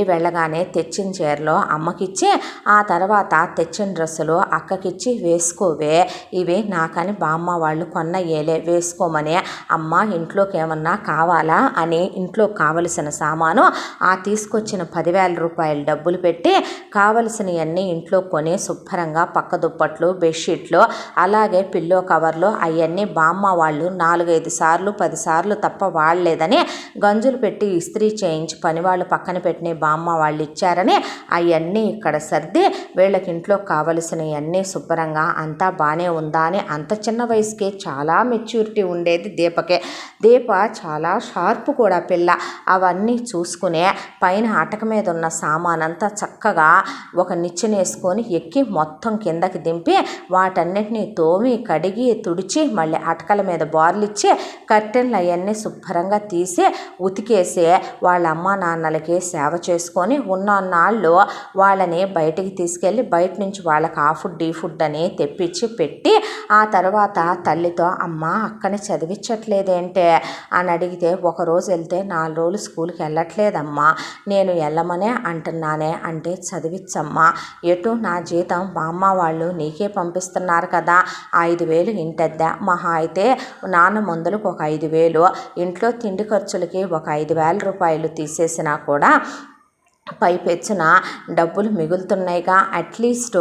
వెళ్ళగానే తెచ్చిన చీరలో అమ్మకిచ్చి ఆ తర్వాత తెచ్చిన డ్రెస్సులు అక్కకిచ్చి వేసుకోవే, ఇవి నాకని బామ్మ వాళ్ళు కొన్నయ్యేలే వేసుకోమని. అమ్మ ఇంట్లోకి ఏమన్నా కావాలా అని ఇంట్లో కావలసిన సామాను ఆ తీసుకొచ్చిన 10,000 రూపాయలు డబ్బులు పెట్టి కావలసినవన్నీ ఇంట్లో కొని శుభ్రంగా పక్క దుప్పట్లు, బెడ్షీట్లు, అలాగే పిల్లో కవర్లు అవన్నీ బామ్మ వాళ్ళు 4-5 సార్లు 10 సార్లు తప్ప వాడలేదని గంజులు పెట్టి ఇస్త్రీ చేయించి పనివాళ్ళు పక్కన పెట్టిన బామ్మ వాళ్ళు ఇచ్చారని అవన్నీ ఇక్కడ సర్ది వీళ్ళకి ఇంట్లో కావలసినవన్నీ శుభ్రంగా అంతా బాగానే ఉందా అని. అంత చిన్న వయసుకే చాలా మెచ్యూరిటీ ఉండేది దీపకే. దీప చాలా షార్ప్ కూడా పిల్ల. అవన్నీ చూసుకునే పైన అటక మీద ఉన్న సామానంతా చక్కగా ఒక నిచ్చెన వేసుకొని ఎక్కి మొత్తం కిందకి దింపి వాటన్నిటిని తోమి కడిగి తుడిచి మళ్ళీ అటకల మీద బార్లిచ్చి కర్టెన్లు అవన్నీ శుభ్రంగా తీసి ఉతికేసి వాళ్ళ అమ్మ నాన్నలకి సేవ చేసుకొని ఉన్నన్నాళ్ళు వాళ్ళని బయటికి తీసుకెళ్ళి బయట నుంచి వాళ్ళకి ఆ ఫుడ్ ఈ ఫుడ్ అని తెప్పించి పెట్టి ఆ తర్వాత తల్లితో అమ్మ అక్కని చదివించట్లేదేంటే అని అడిగితే ఒకరోజు వెళ్తే 4 రోజులు స్కూల్కి వెళ్ళట్లేదమ్మా, నేను వెళ్ళమనే అంటున్నానే అంటే చదివించమ్మా, ఎటు నా జీతం బామ్మ వాళ్ళు నీకే పంపిస్తున్నారు కదా, 5,000 ఇంటద్దా, మహా అయితే నాన్న మందులకు ఒక 5,000, ఇంట్లో తిండి ఖర్చులకి ఒక 5,000 రూపాయలు తీసేసినా కూడా పైపెచ్చిన డబ్బులు మిగులుతున్నాయిగా, అట్లీస్ట్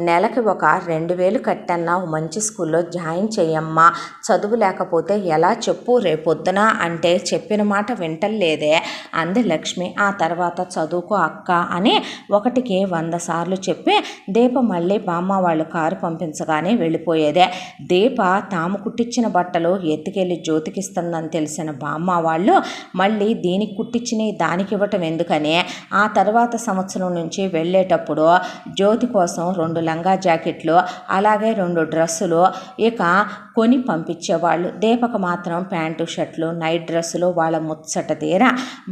నెలకి ఒక 2,000 కట్టన్నా మంచి స్కూల్లో జాయిన్ చేయమ్మా, చదువు లేకపోతే ఎలా చెప్పు రేపొద్దున అంటే చెప్పిన మాట వింటలేదే అంది లక్ష్మి. ఆ తర్వాత చదువుకో అక్క అని 1కి 100 సార్లు చెప్పి దీప మళ్ళీ బామ్మ వాళ్ళు కారు పంపించగానే వెళ్ళిపోయేదే. దీప తాము కుట్టించిన బట్టలు ఎత్తుకెళ్ళి జ్యోతికిస్తుందని తెలిసిన బామ్మ వాళ్ళు మళ్ళీ దీనికి కుట్టించినవి దానికి ఇవ్వటం ఎందుకని ఆ తర్వాత సంవత్సరం నుంచి వెళ్ళేటప్పుడు జ్యోతి కోసం 2 లంగా జాకెట్లు అలాగే 2 డ్రెస్సులు ఇక కొని పంపించేవాళ్ళు. దీపకు మాత్రం ప్యాంటు షర్ట్లు నైట్ డ్రెస్సులు వాళ్ళ ముచ్చట తీర.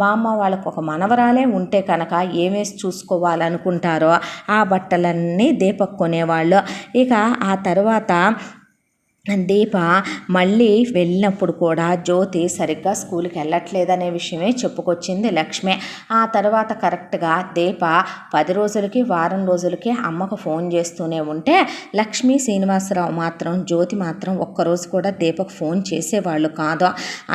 బామ్మ వాళ్ళకు ఒక మనవరాలే ఉంటే కనుక ఏమేసి చూసుకోవాలనుకుంటారో ఆ బట్టలన్నీ దీపకు కొనేవాళ్ళు. ఇక ఆ తర్వాత దీప మళ్ళీ వెళ్ళినప్పుడు కూడా జ్యోతి సరిగ్గా స్కూల్కి వెళ్ళట్లేదనే విషయమే చెప్పుకొచ్చింది లక్ష్మి. ఆ తర్వాత కరెక్ట్గా దీప 10 రోజులకి వారం రోజులకి అమ్మకు ఫోన్ చేస్తూనే ఉంటే లక్ష్మి శ్రీనివాసరావు మాత్రం జ్యోతి మాత్రం ఒక్కరోజు కూడా దీపకు ఫోన్ చేసేవాళ్ళు కాదు.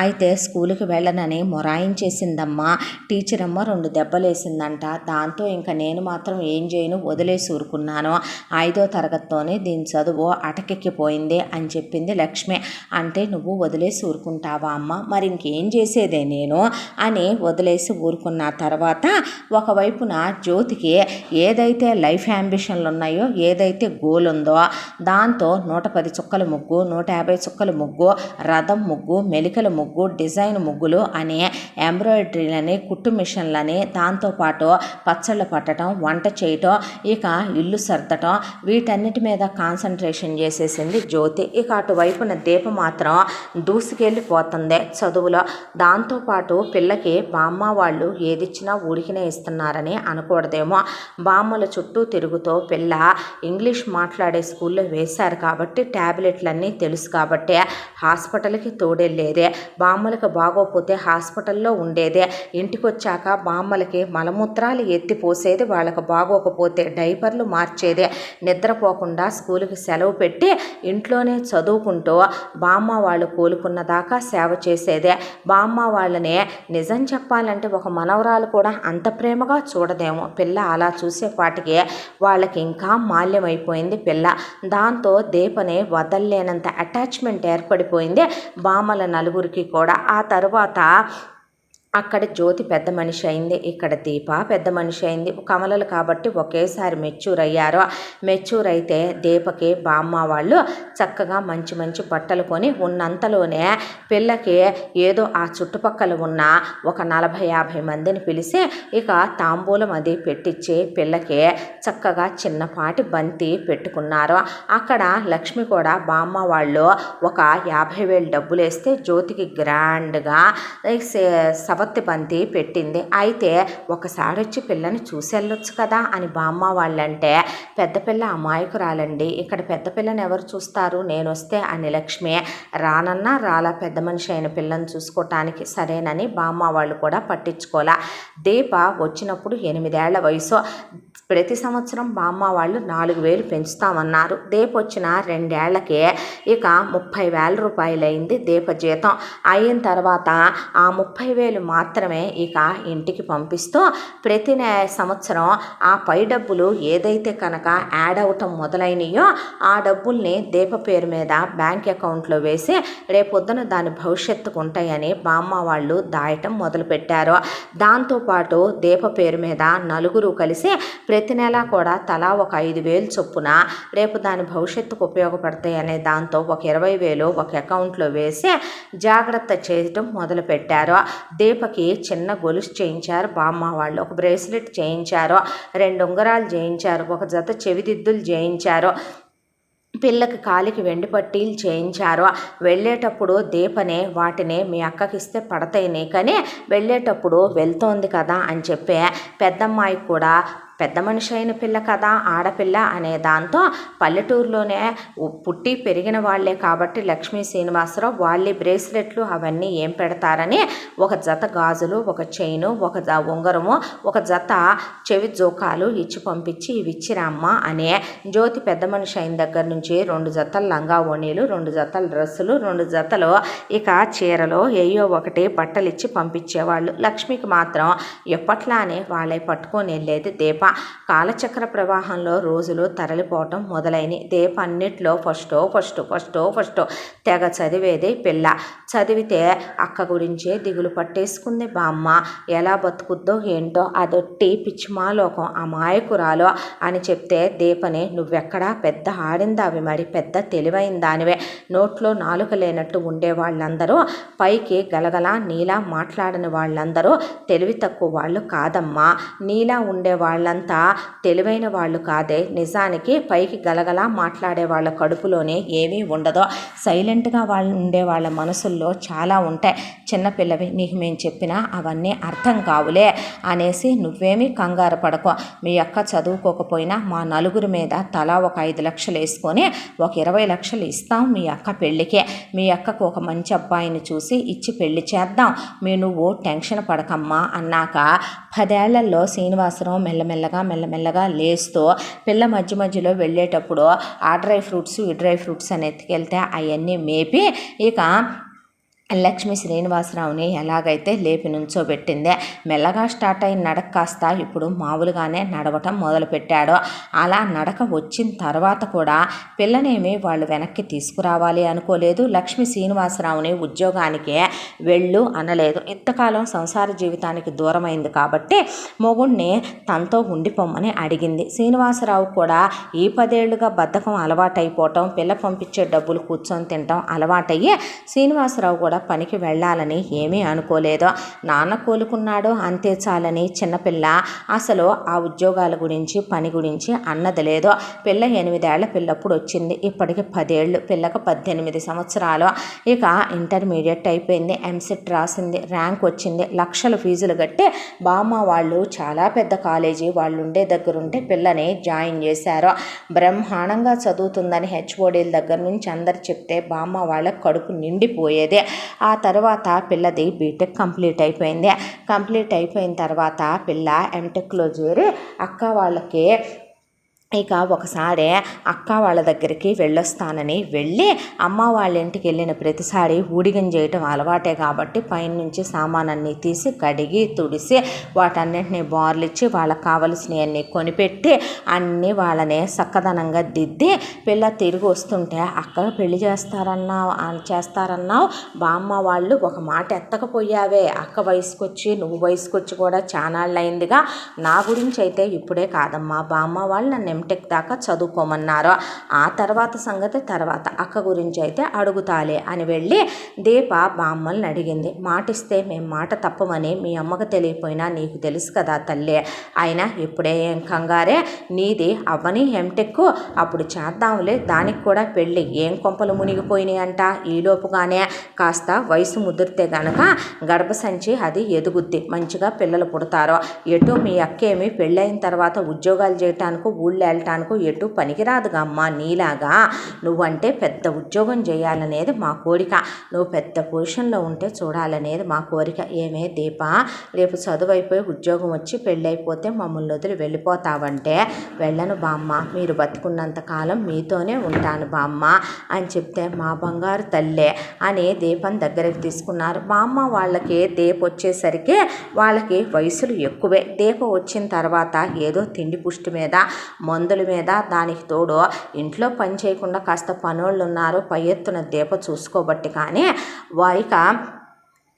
అయితే స్కూల్కి వెళ్ళనని మొరాయించేసిందమ్మా. టీచర్ అమ్మ 2 దెబ్బలేసిందంట. దాంతో ఇంకా నేను మాత్రం ఏం చేయను, వదిలేసి ఊరుకున్నాను. 5వ తరగతితోనే దీని చదువు అటకెక్కిపోయింది అని చెప్పింది లక్ష్మి. అంటే నువ్వు వదిలేసి ఊరుకుంటావా అమ్మ, మరి ఇంకేం చేసేదే నేను అని వదిలేసి ఊరుకున్న తర్వాత ఒకవైపున జ్యోతికి ఏదైతే లైఫ్ యాంబిషన్లు ఉన్నాయో, ఏదైతే గోల్ ఉందో దాంతో 110 చుక్కల ముగ్గు, 150 చుక్కల ముగ్గు, రథం ముగ్గు, మెలికల ముగ్గు, డిజైన్ ముగ్గులు అని ఎంబ్రాయిడరీలని, కుట్టు మిషన్లని, దాంతోపాటు పచ్చళ్ళు పట్టడం, వంట చేయటం, ఇక ఇల్లు సర్దటం, వీటన్నిటి మీద కాన్సన్ట్రేషన్ చేసేసింది జ్యోతి. ఇక అటువైపున దీప మాత్రం దూసుకెళ్ళిపోతుంది చదువులో. దాంతోపాటు పిల్లకి బామ్మ వాళ్ళు ఏదిచ్చినా ఊరికినే ఇస్తున్నారని అనకూడదేమో. బామ్మల చుట్టూ తిరుగుతూ పిల్ల ఇంగ్లీష్ మాట్లాడే స్కూల్లో వేశారు కాబట్టి ట్యాబ్లెట్లన్నీ తెలుసు కాబట్టి హాస్పిటల్కి తోడెళ్ళేదే, బామ్మలకు బాగోపోతే హాస్పిటల్లో ఉండేదే, ఇంటికి వచ్చాక బామ్మలకి మలమూత్రాలు ఎత్తిపోసేది, వాళ్ళకు బాగోకపోతే డైపర్లు మార్చేదే, నిద్రపోకుండా స్కూల్కి సెలవు పెట్టి ఇంట్లోనే చదువుకుంటూ బామ్మ వాళ్ళు కోలుకున్న దాకా సేవ చేసేదే. బామ్మ వాళ్ళనే నిజం చెప్పాలంటే ఒక మనవరాలు కూడా అంత ప్రేమగా చూడదేమో. పిల్ల అలా చూసేపాటికి వాళ్ళకి ఇంకా మాల్యమైపోయింది పిల్ల. దాంతో దీపని వదల్లేనంత అటాచ్మెంట్ ఏర్పడిపోయింది బామ్మల నలుగురికి కూడా. ఆ తరువాత అక్కడ జ్యోతి పెద్ద మనిషి అయింది, ఇక్కడ దీప పెద్ద మనిషి అయింది. కమలలు కాబట్టి ఒకేసారి మెచ్యూర్ అయ్యారు. మెచ్యూర్ అయితే దీపకి బామ్మ వాళ్ళు చక్కగా మంచి మంచి బట్టలు కొని ఉన్నంతలోనే పిల్లకి ఏదో ఆ చుట్టుపక్కల ఉన్న ఒక 40-50 మందిని పిలిచి ఇక తాంబూలం అది పెట్టించి పిల్లకి చక్కగా చిన్నపాటి బంతి పెట్టుకున్నారు. అక్కడ లక్ష్మి కూడా బామ్మ వాళ్ళు ఒక 50,000 డబ్బులు వేస్తే జ్యోతికి గ్రాండ్గా సవత్తి బంతి పెట్టింది. అయితే ఒకసారి వచ్చి పిల్లని చూసి వెళ్ళొచ్చు కదా అని బామ్మ వాళ్ళంటే పెద్ద పిల్ల అమాయకురాలండి, ఇక్కడ పెద్ద పిల్లని ఎవరు చూస్తారు, నేను వస్తే అని లక్ష్మి రానన్నా రాలా పెద్ద మనిషి అయిన పిల్లని చూసుకోవటానికి. సరేనని బామ్మ వాళ్ళు కూడా పట్టించుకోలే. దీప వచ్చినప్పుడు 8 ఏళ్ల వయసు. ప్రతి సంవత్సరం బామ్మ వాళ్ళు 4,000 పెంచుతామన్నారు. దీప వచ్చిన 2 ఏళ్లకే ఇక 30,000 రూపాయలు అయింది దీప జీతం. అయిన తర్వాత ఆ 30,000 మాత్రమే ఇక ఇంటికి పంపిస్తూ ప్రతి సంవత్సరం ఆ పై డబ్బులు ఏదైతే కనుక యాడ్ అవటం మొదలైనయో ఆ డబ్బుల్ని దీప పేరు మీద బ్యాంక్ అకౌంట్లో వేసి రేపొద్దున దాని భవిష్యత్తుకు ఉంటాయని బామ్మ వాళ్ళు దాయటం మొదలుపెట్టారు. దాంతోపాటు దీప పేరు మీద నలుగురు కలిసి ప్రతి నెల కూడా తలా ఒక 5,000 చొప్పున రేపు దాని భవిష్యత్తుకు ఉపయోగపడతాయి అనే దాంతో ఒక 20,000 ఒక అకౌంట్లో వేసి జాగ్రత్త చేయటం మొదలుపెట్టారు. దీపకి చిన్న గొలుసు చేయించారు బామ్మ వాళ్ళు, ఒక బ్రేస్లెట్ చేయించారు, 2 ఉంగరాలు చేయించారు, ఒక జత చెవిదిద్దులు చేయించారు, పిల్లకి కాలికి వెండి పట్టీలు చేయించారు. వెళ్ళేటప్పుడు దీపనే వాటిని మీ అక్కకిస్తే పడతాయి నీకని వెళ్ళేటప్పుడు వెళ్తోంది కదా అని చెప్పి పెద్దమ్మాయికి కూడా పెద్ద మనిషి అయిన పిల్ల కదా ఆడపిల్ల అనే దాంతో పల్లెటూరులోనే పుట్టి పెరిగిన వాళ్లే కాబట్టి లక్ష్మీ శ్రీనివాసరావు వాళ్ళే బ్రేస్లెట్లు అవన్నీ ఏం పెడతారని ఒక జత గాజులు, ఒక చైను, ఒక ఉంగరము, ఒక జత చెవి జోకాలు ఇచ్చి పంపించి ఇవి ఇచ్చిరమ్మ అనే. జ్యోతి పెద్ద మనిషి అయిన దగ్గర నుంచి 2 జతలు లంగా ఓణీలు, 2 జతల డ్రెస్సులు, 2 జతలు ఇక చీరలు ఏయో ఒకటి బట్టలు ఇచ్చి పంపించేవాళ్ళు. లక్ష్మికి మాత్రం ఎప్పట్లానే వాళ్ళే పట్టుకొని వెళ్ళేది దీప. కాలచక్ర ప్రవాహంలో రోజులు తరలిపోవటం మొదలైన దీప అన్నిట్లో ఫస్ట్ తెగ చదివేది పిల్ల. చదివితే అక్క గురించే దిగులు పట్టేసుకుంది బామ్మ. ఎలా బతుకుద్దో ఏంటో, అదొట్టి పిచ్చిమాలోకం, అమాయకురాలో అని చెప్తే దీపని నువ్వెక్కడా పెద్ద ఆడిందావి, మరి పెద్ద తెలివైన దానివే, నోట్లో నాలుక లేనట్టు ఉండే వాళ్ళందరూ పైకి గలగలా నీలా మాట్లాడని వాళ్ళందరూ తెలివి తక్కువ వాళ్ళు కాదమ్మా, నీలా ఉండే వాళ్ళందరూ వీళ్ళంతా తెలివైన వాళ్ళు కాదే, నిజానికి పైకి గలగలా మాట్లాడే వాళ్ళ కడుపులోనే ఏమీ ఉండదో, సైలెంట్గా వాళ్ళు ఉండే వాళ్ళ మనసుల్లో చాలా ఉంటాయి. చిన్నపిల్లవి, నీకు మేము చెప్పినా అవన్నీ అర్థం కావులే అనేసి నువ్వేమీ కంగారు పడకు. మీ అక్క చదువుకోకపోయినా మా నలుగురి మీద తలా ఒక 5 లక్షలు వేసుకొని ఒక 20 లక్షలు ఇస్తాం మీ అక్క పెళ్ళికే. మీ అక్కకు ఒక మంచి అబ్బాయిని చూసి ఇచ్చి పెళ్లి చేద్దాం, నువ్వు టెన్షన్ పడకమ్మా అన్నాక 10 ఏళ్లలో శ్రీనివాసరావు మెల్లమెల్లగా లేస్తూ పిల్ల మధ్య మధ్యలో వెళ్ళేటప్పుడు ఆ డ్రై ఫ్రూట్స్ ఈ డ్రై ఫ్రూట్స్ అని ఎత్తుకెళ్తే అవన్నీ మేపి ఇక లక్ష్మి శ్రీనివాసరావుని ఎలాగైతే లేపి నుంచోబెట్టిందే. మెల్లగా స్టార్ట్ అయిన నడక కాస్త ఇప్పుడు మామూలుగానే నడవటం మొదలుపెట్టాడు. అలా నడక వచ్చిన తర్వాత కూడా పిల్లనేమి వాళ్ళు వెనక్కి తీసుకురావాలి అనుకోలేదు. లక్ష్మి శ్రీనివాసరావుని ఉద్యోగానికే వెళ్ళు అనలేదు. ఇంతకాలం సంసార జీవితానికి దూరమైంది కాబట్టి మొగుణ్ణి తనతో ఉండిపోమ్మని అడిగింది. శ్రీనివాసరావు కూడా ఈ 10 ఏళ్లుగా బద్ధకం అలవాటైపోవటం, పిల్ల పంపించే డబ్బులు కూర్చొని తినటం అలవాటయ్యి శ్రీనివాసరావు కూడా పనికి వెళ్ళాలని ఏమీ అనుకోలేదు. నాన్న కోలుకున్నాడో అంతే చాలని చిన్నపిల్ల అసలు ఆ ఉద్యోగాల గురించి పని గురించి అన్నది లేదు. పిల్ల 8 ఏళ్ల పిల్లప్పుడు వచ్చింది, ఇప్పటికి 10 ఏళ్ళు, పిల్లకు 18 సంవత్సరాలు. ఇక ఇంటర్మీడియట్ అయిపోయింది, ఎంసెట్ రాసింది, ర్యాంక్ వచ్చింది, లక్షల ఫీజులు కట్టి బామ్మ వాళ్ళు చాలా పెద్ద కాలేజీ వాళ్ళు ఉండే దగ్గరుంటే పిల్లని జాయిన్ చేశారు. బ్రహ్మాండంగా చదువుతుందని హెచ్ఓడీల దగ్గర నుంచి అందరు చెప్తే బామ్మ వాళ్ళ కడుపు నిండిపోయేది. ఆ తర్వాత పిల్లది బీటెక్ కంప్లీట్ అయిపోయింది. కంప్లీట్ అయిపోయిన తర్వాత పిల్ల ఎంటెక్లో చేరి అక్క వాళ్ళకి ఇక ఒకసారి అక్క వాళ్ళ దగ్గరికి వెళ్ళొస్తానని వెళ్ళి అమ్మ వాళ్ళ ఇంటికి వెళ్ళిన ప్రతిసారి ఊడిగం చేయటం అలవాటే కాబట్టి పైనుంచి సామానన్నీ తీసి కడిగి తుడిసి వాటన్నింటినీ బార్లిచ్చి వాళ్ళకి కావలసినవన్నీ కొనిపెట్టి అన్నీ వాళ్ళని చక్కదనంగా దిద్ది పిల్ల తిరిగి వస్తుంటే అక్క పెళ్లి చేస్తారన్నావు బామ్మ వాళ్ళు ఒక మాట ఎత్తకపోయావే, అక్క వయసుకొచ్చి నువ్వు వయసుకొచ్చి కూడా చానాళ్ళయిందిగా, నా గురించి అయితే ఇప్పుడే కాదమ్మా, బామ్మ వాళ్ళు నన్ను ఎంటెక్ దాకా చదువుకోమన్నారు, ఆ తర్వాత సంగతి తర్వాత, అక్క గురించి అయితే అడుగుతాలే అని వెళ్ళి దీప బామ్మల్ని అడిగింది. మాటిస్తే మేము మాట తప్పమని మీ అమ్మకు తెలియపోయినా నీకు తెలుసు కదా తల్లి, అయినా ఇప్పుడే ఏం కంగారే, నీది అవ్వని ఎంటెక్, అప్పుడు చేద్దాంలే దానికి కూడా పెళ్ళి, ఏం కొంపలు మునిగిపోయినాయి అంట, ఈలోపుగానే కాస్త వయసు ముదిరితే గనక గర్భసంచి అది ఎదుగుద్ది, మంచిగా పిల్లలు పుడతారు, ఎటు మీ అక్కేమి పెళ్ళైన తర్వాత ఉద్యోగాలు చేయటానికి ఊళ్ళో వెళ్ళటానికి ఎటు పనికిరాదుగా అమ్మ, నీలాగా నువ్వంటే పెద్ద ఉద్యోగం చేయాలనేది మా కోరిక, నువ్వు పెద్ద పొజిషన్లో ఉంటే చూడాలనేది మా కోరిక. ఏమే దీప, రేపు చదువు అయిపోయి ఉద్యోగం వచ్చి పెళ్ళైపోతే మమ్మల్ని వదిలి వెళ్ళిపోతావంటే వెళ్ళను బామ్మ, మీరు బతుకున్నంత కాలం మీతోనే ఉంటాను బామ్మ అని చెప్తే మా బంగారు తల్లే అని దీపం దగ్గరికి తీసుకున్నారు. బామ్మ వాళ్ళకి దీప వచ్చేసరికి వాళ్ళకి వయసులు ఎక్కువే. దీప వచ్చిన తర్వాత ఏదో తిండి పుష్టి మీద మందుల మీద, దానికి తోడు ఇంట్లో పని చేయకుండా కాస్త పనోళ్ళు ఉన్నారు, పై ఎత్తున దీప చూసుకోబట్టి కానీ వారిక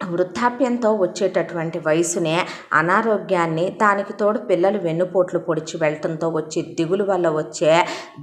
వృద్ధాప్యంతో వచ్చేటటువంటి వయసునే అనారోగ్యాన్ని, దానికి తోడు పిల్లలు వెన్నుపోట్లు పొడిచి వెళ్ళటంతో వచ్చే దిగులు వల్ల వచ్చే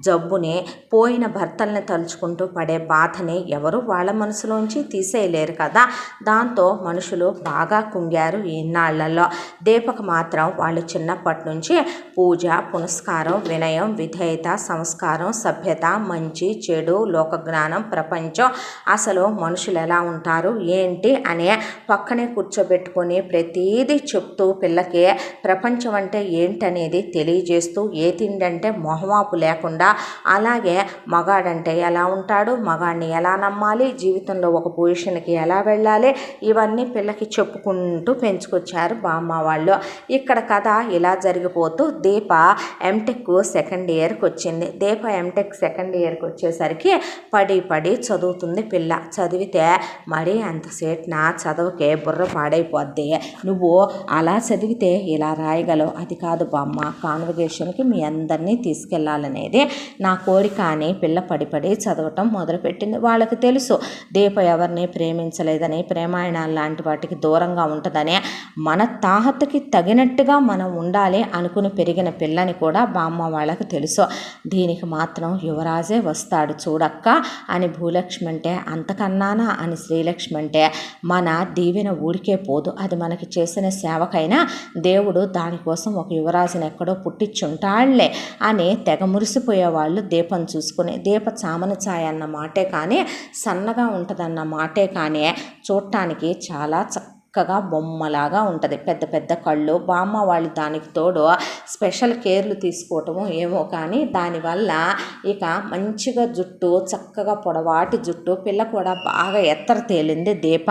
జబ్బుని, పోయిన భర్తల్ని తలుచుకుంటూ పడే బాధని ఎవరు వాళ్ళ మనసులోంచి తీసేయలేరు కదా, దాంతో మనుషులు బాగా కుంగారు ఈనాళ్లలో. దీపకు మాత్రం వాళ్ళు చిన్నప్పటి నుంచి పూజ పునస్కారం, వినయం, విధేయత, సంస్కారం, సభ్యత, మంచి చెడు, లోకజ్ఞానం, ప్రపంచం, అసలు మనుషులు ఎలా ఉంటారు ఏంటి అనే పక్కనే కూర్చోబెట్టుకొని ప్రతీది చెప్తూ పిల్లకి ప్రపంచం అంటే ఏంటనేది తెలియజేస్తూ, ఏ తిండంటే మొహమాపు లేకుండా, అలాగే మగాడంటే ఎలా ఉంటాడు, మగాడిని ఎలా నమ్మాలి, జీవితంలో ఒక పొజిషన్కి ఎలా వెళ్ళాలి, ఇవన్నీ పిల్లకి చెప్పుకుంటూ పెంచుకొచ్చారు బామ్మ వాళ్ళు. ఇక్కడ కథ ఇలా జరిగిపోతూ దీప ఎంటెక్ సెకండ్ ఇయర్కి వచ్చింది. దీప ఎంటెక్ సెకండ్ ఇయర్కి వచ్చేసరికి పడి చదువుతుంది పిల్ల. చదివితే మరీ అంతసేపు నా చదువుకే బుర్ర పాడైపోద్ది, నువ్వు అలా చదివితే ఇలా రాయగలవు, అది కాదు బామ్మ, కాన్వకేషన్కి మీ అందరినీ తీసుకెళ్లాలనేది నా కోరిక అని పిల్ల పడి చదవటం మొదలుపెట్టింది. వాళ్ళకి తెలుసు దీప ఎవరిని ప్రేమించలేదని, ప్రేమాయణాలు లాంటి వాటికి దూరంగా ఉంటుందని. మన తాహతుకి తగినట్టుగా మనం ఉండాలి అనుకుని పెరిగిన పిల్లని కూడా బామ్మ వాళ్ళకి తెలుసు. దీనికి మాత్రం యువరాజే వస్తాడు చూడక్క అని భూలక్ష్మి అంటే, అంతకన్నానా అని శ్రీలక్ష్మి అంటే, మన దీవెన ఊరికే పోదు, అది మనకి చేసిన సేవకైనా దేవుడు దానికోసం ఒక యువరాజుని ఎక్కడో పుట్టించుంటాళ్లే అని తెగ మురిసిపోయేవాళ్ళు. దీపం చూసుకుని దీప చామన ఛాయ అన్న మాటే కానీ, సన్నగా ఉంటుందన్న మాటే కానీ, చూడటానికి చాలా చక్కగా బొమ్మలాగా ఉంటుంది. పెద్ద పెద్ద కళ్ళు. బామ్మ వాళ్ళు దానికి తోడు స్పెషల్ కేర్లు తీసుకోవటము ఏమో కానీ, దానివల్ల ఇక మంచిగా జుట్టు, చక్కగా పొడవాటి జుట్టు. పిల్ల కూడా బాగా ఎత్తర తేలింది దీప.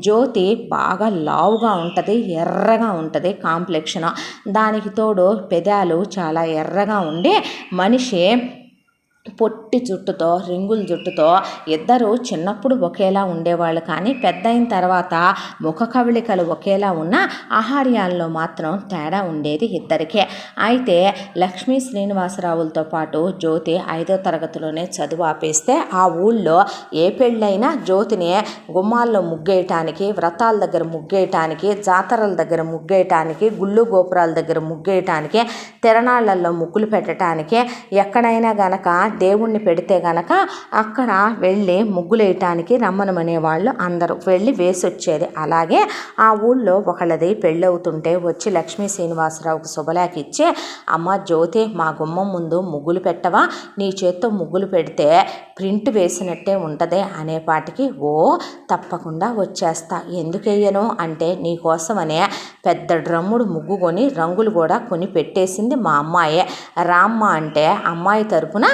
జ్యోతి బాగా లావుగా ఉంటుంది, ఎర్రగా ఉంటుంది కాంప్లెక్షన్. దానికి తోడు పెదాలు చాలా ఎర్రగా ఉండి, మనిషి పొట్టి జుట్టుతో, రింగుల జుట్టుతో. ఇద్దరు చిన్నప్పుడు ఒకేలా ఉండేవాళ్ళు కానీ పెద్ద అయిన తర్వాత ముఖ కవళికలు ఒకేలా ఉన్న ఆహార్యాల్లో మాత్రం తేడా ఉండేది ఇద్దరికే. అయితే లక్ష్మీ శ్రీనివాసరావులతో పాటు జ్యోతి 5వ తరగతిలోనే చదువు ఆపేస్తే, ఆ ఊళ్ళో ఏ పెళ్ళైనా జ్యోతిని గుమ్మాల్లో ముగ్గేయటానికి, వ్రతాల దగ్గర ముగ్గేయటానికి, జాతరల దగ్గర ముగ్గేయటానికి, గుళ్ళు గోపురాల దగ్గర ముగ్గేయటానికి, తిరణాళ్లలో ముగ్గులు పెట్టడానికి, ఎక్కడైనా గనక దేవుణ్ణి పెడితే గనక అక్కడ వెళ్ళి ముగ్గులేయటానికి రమ్మనమనేవాళ్ళు. అందరూ వెళ్ళి వేసొచ్చేది. అలాగే ఆ ఊళ్ళో ఒకళ్ళది పెళ్ళవుతుంటే వచ్చి లక్ష్మీ శ్రీనివాసరావుకి శుభలేఖ ఇచ్చి, అమ్మ జ్యోతి, మా గుమ్మం ముందు ముగ్గులు పెట్టవా, నీ చేత్తో ముగ్గులు పెడితే ప్రింట్ వేసినట్టే ఉంటుంది అనేపాటికి, ఓ తప్పకుండా వచ్చేస్తా, ఎందుకెయ్యను అంటే నీకోసమనే పెద్ద డ్రమ్ముడు ముగ్గు కొని రంగులు కూడా కొని పెట్టేసింది మా అమ్మాయే. రామ్మ అంటే అమ్మాయి తరపున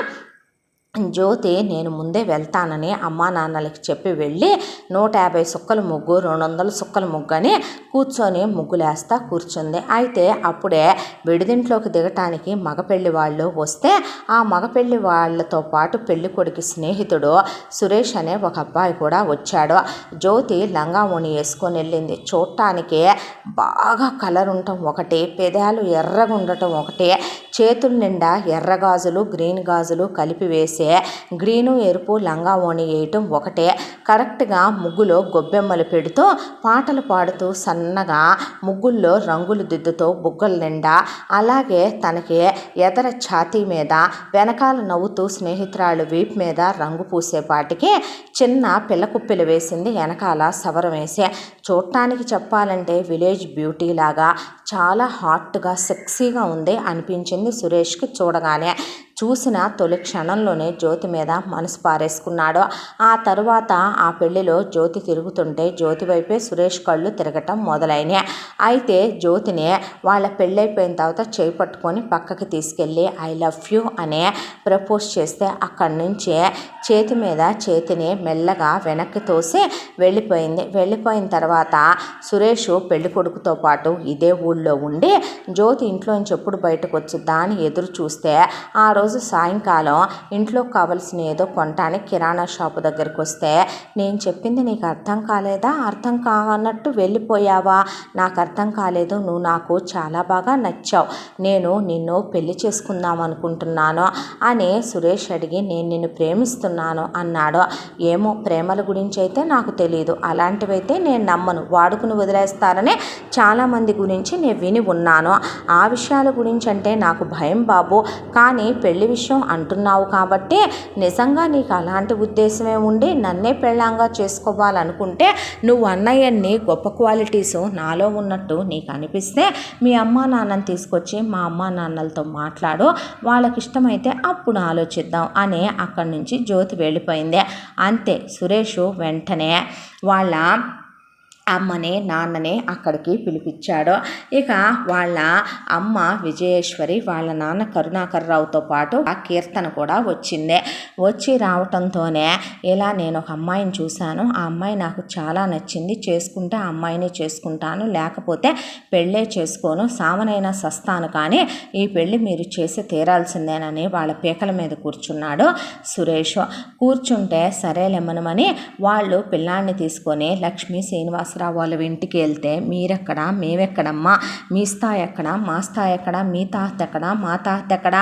జ్యోతి నేను ముందే వెళ్తానని అమ్మా నాన్నలకి చెప్పి వెళ్ళి 150 సుక్కల ముగ్గు, 200 సుక్కల ముగ్గు అని కూర్చొని ముగ్గులేస్తా కూర్చుంది. అయితే అప్పుడే విడిదింట్లోకి దిగటానికి మగపెళ్లి వాళ్ళు వస్తే, ఆ మగపెళ్లి వాళ్ళతో పాటు పెళ్లి కొడుకు స్నేహితుడు సురేష్ అనే ఒక అబ్బాయి కూడా వచ్చాడు. జ్యోతి లంగా ఓణి వేసుకొని వెళ్ళింది. చూడటానికి బాగా కలర్ ఉండటం ఒకటి, పెదాలు ఎర్రగా ఉండటం ఒకటి, చేతుల నిండా ఎర్ర గాజులు, గ్రీన్ గాజులు కలిపి వేసి గ్రీను ఎరుపు లంగా ఓణి వేయటం ఒకటే. కరెక్ట్గా ముగ్గులో గొబ్బెమ్మలు పెడుతూ పాటలు పాడుతూ సన్నగా ముగ్గుల్లో రంగులు దిద్దుతూ బుగ్గల నిండా, అలాగే తనకి ఎదర ఛాతీ మీద వెనకాల నవ్వుతూ స్నేహితురాళ్ళు వీపు మీద రంగు పూసేపాటికి చిన్న పిల్లకుప్పిలు వేసింది వెనకాల సవరం వేసి. చూడటానికి చెప్పాలంటే విలేజ్ బ్యూటీ లాగా చాలా హాట్గా సెక్సీగా ఉంది అనిపించింది సురేష్కి చూడగానే. చూసిన తొలి క్షణంలోనే జ్యోతి మీద మనసు పారేసుకున్నాడు. ఆ తరువాత ఆ పెళ్లిలో జ్యోతి తిరుగుతుంటే జ్యోతి వైపే సురేష్ కళ్ళు తిరగటం మొదలైనాయి. అయితే జ్యోతిని వాళ్ళ పెళ్ళైపోయిన తర్వాత చేయి పట్టుకొని పక్కకి తీసుకెళ్ళి ఐ లవ్ యూ అనే ప్రపోజ్ చేస్తే, అక్కడి నుంచి చేతి మీద చేతిని మెల్లగా వెనక్కి తోసి వెళ్ళిపోయింది. వెళ్ళిపోయిన తర్వాత సురేష్ పెళ్లి కొడుకుతో పాటు ఇదే ఊళ్ళో ఉండి జ్యోతి ఇంట్లోంచి ఎప్పుడు బయటకు వచ్చిద్దా అని ఎదురు చూస్తే, ఆ రోజు సాయంకాలం ఇంట్లో కావలసిన ఏదో కొనటానికి కిరాణా షాపు దగ్గరికి వస్తే, నేను చెప్పింది నీకు అర్థం కాలేదా, అర్థం కానట్టు వెళ్ళిపోయావా, నాకు అర్థం కాలేదు, నువ్వు నాకు చాలా బాగా నచ్చావు, నేను నిన్ను పెళ్లి చేసుకుందాం అనుకుంటున్నాను అని సురేష్ అడిగి, నేను నిన్ను ప్రేమిస్తున్నాను అన్నాడు. ఏమో ప్రేమల గురించి అయితే నాకు తెలియదు, అలాంటివైతే నేను నమ్మను, వాడుకుని వదిలేస్తారని చాలామంది గురించి నేను విని ఉన్నాను, ఆ విషయాల గురించి అంటే నాకు భయం బాబు, కానీ పెళ్లి విషయం అంటున్నావు కాబట్టి నిజంగా నీకు అలాంటి ఉద్దేశమే ఉండి నన్నే పెళ్ళాంగా చేసుకోవాలనుకుంటే, నువ్వు అన్నయ్యన్ని గొప్ప క్వాలిటీసు నాలో ఉన్నట్టు నీకు అనిపిస్తే మీ అమ్మా నాన్నని తీసుకొచ్చి మా అమ్మా నాన్నలతో మాట్లాడు, వాళ్ళకి ఇష్టమైతే అప్పుడు ఆలోచిద్దాం అని అక్కడి నుంచి జ్యోతి వెళ్ళిపోయింది. అంతే. సురేష్ వెంటనే వాళ్ళ అమ్మని నాన్నని అక్కడికి పిలిపించాడు. ఇక వాళ్ళ అమ్మ విజయేశ్వరి, వాళ్ళ నాన్న కరుణాకర్రావుతో పాటు ఆ కీర్తన కూడా వచ్చింది. వచ్చి రావటంతోనే, ఇలా నేను ఒక అమ్మాయిని చూశాను, ఆ అమ్మాయి నాకు చాలా నచ్చింది, చేసుకుంటే ఆ అమ్మాయిని చేసుకుంటాను, లేకపోతే పెళ్ళే చేసుకోను, సావనైనా సస్తాను, కానీ ఈ పెళ్ళి మీరు చేసి తీరాల్సిందేనని వాళ్ళ పీకల మీద కూర్చున్నాడు సురేష్. కూర్చుంటే సరేలేమనమని వాళ్ళు పిల్లాన్ని తీసుకొని లక్ష్మీ శ్రీనివాస శ్రీనివాసరావు వాళ్ళ ఇంటికి వెళ్తే మీరెక్కడ మేమెక్కడమ్మా, మీ స్థాయి ఎక్కడ మా స్థాయి ఎక్కడ, మీ తాత ఎక్కడ మా తాత ఎక్కడ,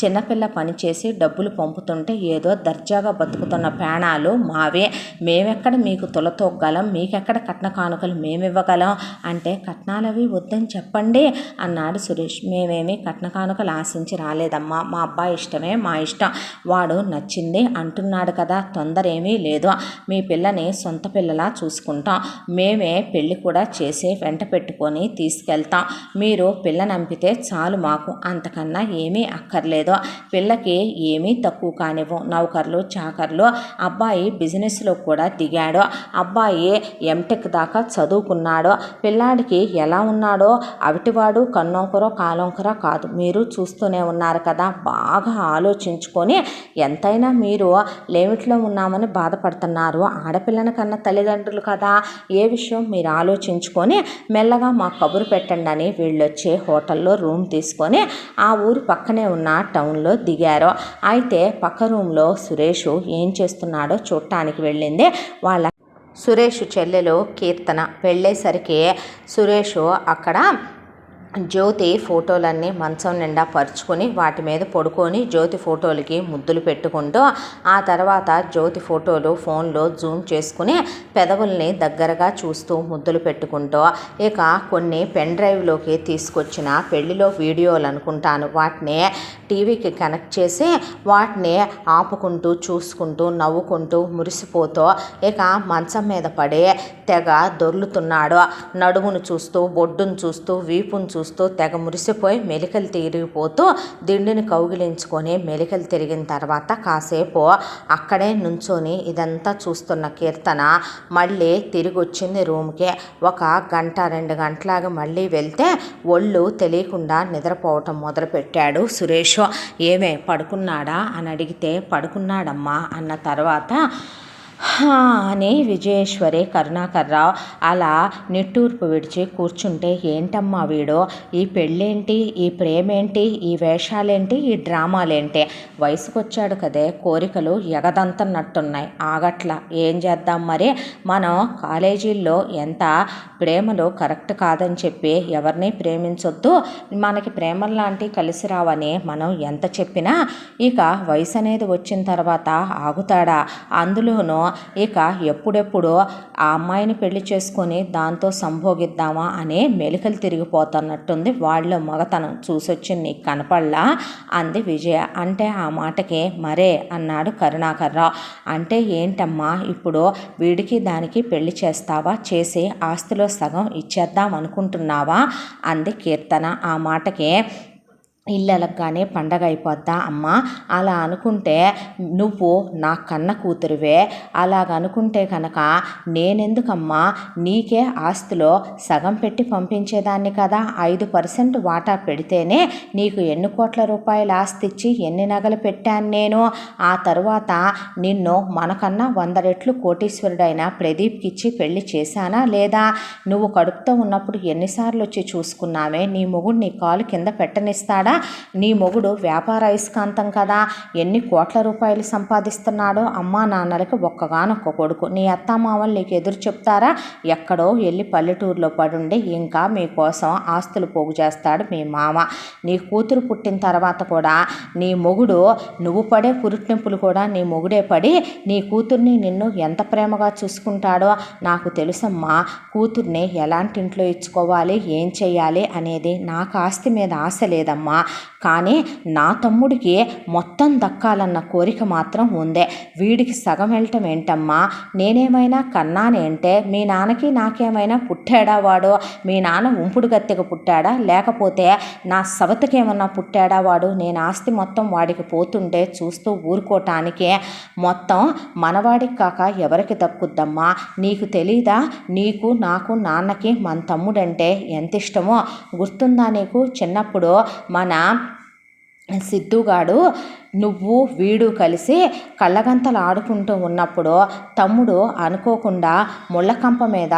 చిన్నపిల్ల పనిచేసి డబ్బులు పంపుతుంటే ఏదో దర్జాగా బతుకుతున్న ప్రాణాలు మావే, మేమెక్కడ మీకు తొలతొగ్గలం, మీకెక్కడ కట్న కానుకలు మేమివ్వగలం అంటే కట్నాలవి వద్దని చెప్పండి అన్నాడు సురేష్. మేమేమి కట్న కానుకలు ఆశించి రాలేదమ్మా, మా అబ్బాయి ఇష్టమే మా ఇష్టం, వాడు నచ్చింది అంటున్నాడు కదా, తొందర ఏమీ లేదు, మీ పిల్లని సొంత పిల్లలా చూసుకుంటాం, మేమే పెళ్ళి కూడా చేసి వెంట పెట్టుకొని తీసుకెళ్తాం, మీరు పిల్ల నంపితే చాలు మాకు, అంతకన్నా ఏమీ అక్కర్లేదు, పిల్లకి ఏమీ తక్కువ కానివ్వం, నౌకర్లు చాకర్లు, అబ్బాయి బిజినెస్లో కూడా దిగాడు, అబ్బాయి ఎంటెక్ దాకా చదువుకున్నాడు, పిల్లాడికి ఎలా ఉన్నాడో అవిటివాడు కన్నొంకరో కాలొంకరో కాదు, మీరు చూస్తూనే ఉన్నారు కదా, బాగా ఆలోచించుకొని ఎంతైనా మీరు లేమిట్లో ఉన్నామని బాధపడుతున్నారు, ఆడపిల్లని కన్నా తల్లిదండ్రులు కదా, ఏ విషయం మీరు ఆలోచించుకొని మెల్లగా మా కబురు పెట్టండి అని వీళ్ళొచ్చి హోటల్లో రూమ్ తీసుకొని ఆ ఊరు పక్కనే ఉన్న టౌన్లో దిగారు. అయితే పక్క రూమ్లో సురేష్ ఏం చేస్తున్నాడో చూడటానికి వెళ్ళింది వాళ్ళ సురేష్ చెల్లెలు కీర్తన. వెళ్ళేసరికి సురేష్ అక్కడ జ్యోతి ఫోటోలన్నీ మంచం నిండా పరుచుకొని వాటి మీద పడుకొని జ్యోతి ఫోటోలకి ముద్దులు పెట్టుకుంటూ ఆ తర్వాత జ్యోతి ఫోటోలు ఫోన్లో జూమ్ చేసుకుని పెదవుల్ని దగ్గరగా చూస్తూ ముద్దులు పెట్టుకుంటూ ఇక కొన్ని పెన్ డ్రైవ్లోకి తీసుకొచ్చిన పెళ్లిలో వీడియోలు అనుకుంటాను వాటిని టీవీకి కనెక్ట్ చేసి వాటిని ఆపుకుంటూ చూసుకుంటూ నవ్వుకుంటూ మురిసిపోతూ ఇక మంచం మీద పడి తెగ దొర్లుతున్నాడు. నడుమును చూస్తూ బొడ్డును చూస్తూ వీపును చూస్తూ తెగ మురిసిపోయి మెలికలు తిరిగిపోతూ దిండుని కౌగిలించుకొని మెలికలు తిరిగిన తర్వాత కాసేపు అక్కడే నుంచొని ఇదంతా చూస్తున్న కీర్తన మళ్ళీ తిరిగి వచ్చింది రూమ్కి. 1 గంట 2 గంటలాగా మళ్ళీ వెళ్తే ఒళ్ళు తెలియకుండా నిద్రపోవటం మొదలుపెట్టాడు సురేష్. ఏమే పడుకున్నాడా అని అడిగితే పడుకున్నాడమ్మా అన్న తర్వాత అని విజయేశ్వరి కరుణాకర్రావు అలా నిట్టూర్పు విడిచి కూర్చుంటే ఏంటమ్మా వీడు, ఈ పెళ్ళేంటి, ఈ ప్రేమేంటి, ఈ వేషాలేంటి, ఈ డ్రామాలేంటి, వయసుకొచ్చాడు కదే కోరికలు ఎగదంతన్నట్టున్నాయి, ఆగట్ల ఏం చేద్దాం మరి, మనం కాలేజీల్లో ఎంత ప్రేమలు కరెక్ట్ కాదని చెప్పి ఎవరిని ప్రేమించొద్దు, మనకి ప్రేమలు లాంటివి కలిసి రావని మనం ఎంత చెప్పినా ఇక వయసు అనేది వచ్చిన తర్వాత ఆగుతాడా, అందులోనూ ఇక ఎప్పుడెప్పుడు ఆ అమ్మాయిని పెళ్లి చేసుకొని దాంతో సంభోగిద్దామా అనే మెలికలు తిరిగిపోతున్నట్టుంది, వాళ్ళ మగతనం చూసొచ్చి నీకు కనపడలా అంది విజయ. అంటే ఆ మాటకి మరే అన్నాడు కరుణాకర్రావు. అంటే ఏంటమ్మా ఇప్పుడు వీడికి దానికి పెళ్లి చేస్తావా, చేసి ఆస్తిలో సగం ఇచ్చేద్దాం అనుకుంటున్నావా అంది కీర్తన. ఆ మాటకి ఇల్లెలగానే పండగ అయిపోద్దా అమ్మా, అలా అనుకుంటే నువ్వు నా కన్న కూతురువే, అలాగనుకుంటే కనుక నేనెందుకమ్మా నీకే ఆస్తిలో సగం పెట్టి పంపించేదాన్ని కదా, 5% వాటా పెడితేనే నీకు ఎన్ని కోట్ల రూపాయల ఆస్తి ఇచ్చి ఎన్ని నగలు పెట్టాను నేను, ఆ తరువాత నిన్ను మనకన్నా 100 రెట్లు కోటీశ్వరుడైన ప్రదీప్కి ఇచ్చి పెళ్లి చేశానా లేదా, నువ్వు కడుపుతో ఉన్నప్పుడు ఎన్నిసార్లు వచ్చి చూసుకున్నామే, నీ మొగుడు నీ కాలు కింద పెట్టనిస్తాడా, నీ మొగుడు వ్యాపార అయస్కాంతం కదా, ఎన్ని కోట్ల రూపాయలు సంపాదిస్తున్నాడో, అమ్మా నాన్నలకి ఒక్కగానొక్క కొడుకు, నీ అత్తామామలు నీకు ఎదురు చెప్తారా, ఎక్కడో వెళ్ళి పల్లెటూరులో పడుండి ఇంకా మీకోసం ఆస్తులు పోగు చేస్తాడు మీ మామ, నీ కూతురు పుట్టిన తర్వాత కూడా నీ మొగుడు నువ్వు పడే పురుటింపులు కూడా నీ మొగుడే పడి నీ కూతుర్ని నిన్ను ఎంత ప్రేమగా చూసుకుంటాడో నాకు తెలుసమ్మా, కూతుర్ని ఎలాంటి ఇంట్లో ఇచ్చుకోవాలి ఏం చెయ్యాలి అనేది నాకు ఆస్తి మీద ఆశ లేదమ్మా, కానీ నా తమ్ముడికి మొత్తం దక్కాలన్న కోరిక మాత్రం ఉందే, వీడికి సగం వెళ్ళటం ఏంటమ్మా, నేనేమైనా కన్నానేంటే, మీ నాన్నకి నాకేమైనా పుట్టాడా వాడు, మీ నాన్న ఉంపుడు గత్తెగా పుట్టాడా లేకపోతే నా సవతకేమన్నా పుట్టాడా వాడు, నేను ఆస్తి మొత్తం వాడికి పోతుంటే చూస్తూ ఊరుకోవటానికే, మొత్తం మనవాడికి కాక ఎవరికి దక్కుద్దమ్మా, నీకు తెలీదా, నీకు నాకు నాన్నకి మన తమ్ముడంటే ఎంత ఇష్టమో గుర్తుందా నీకు, చిన్నప్పుడు మన సిద్ధుగాడు నువ్వు వీడు కలిసి కళ్ళగంతలు ఆడుకుంటూ ఉన్నప్పుడు తమ్ముడు అనుకోకుండా ముళ్ళకంప మీద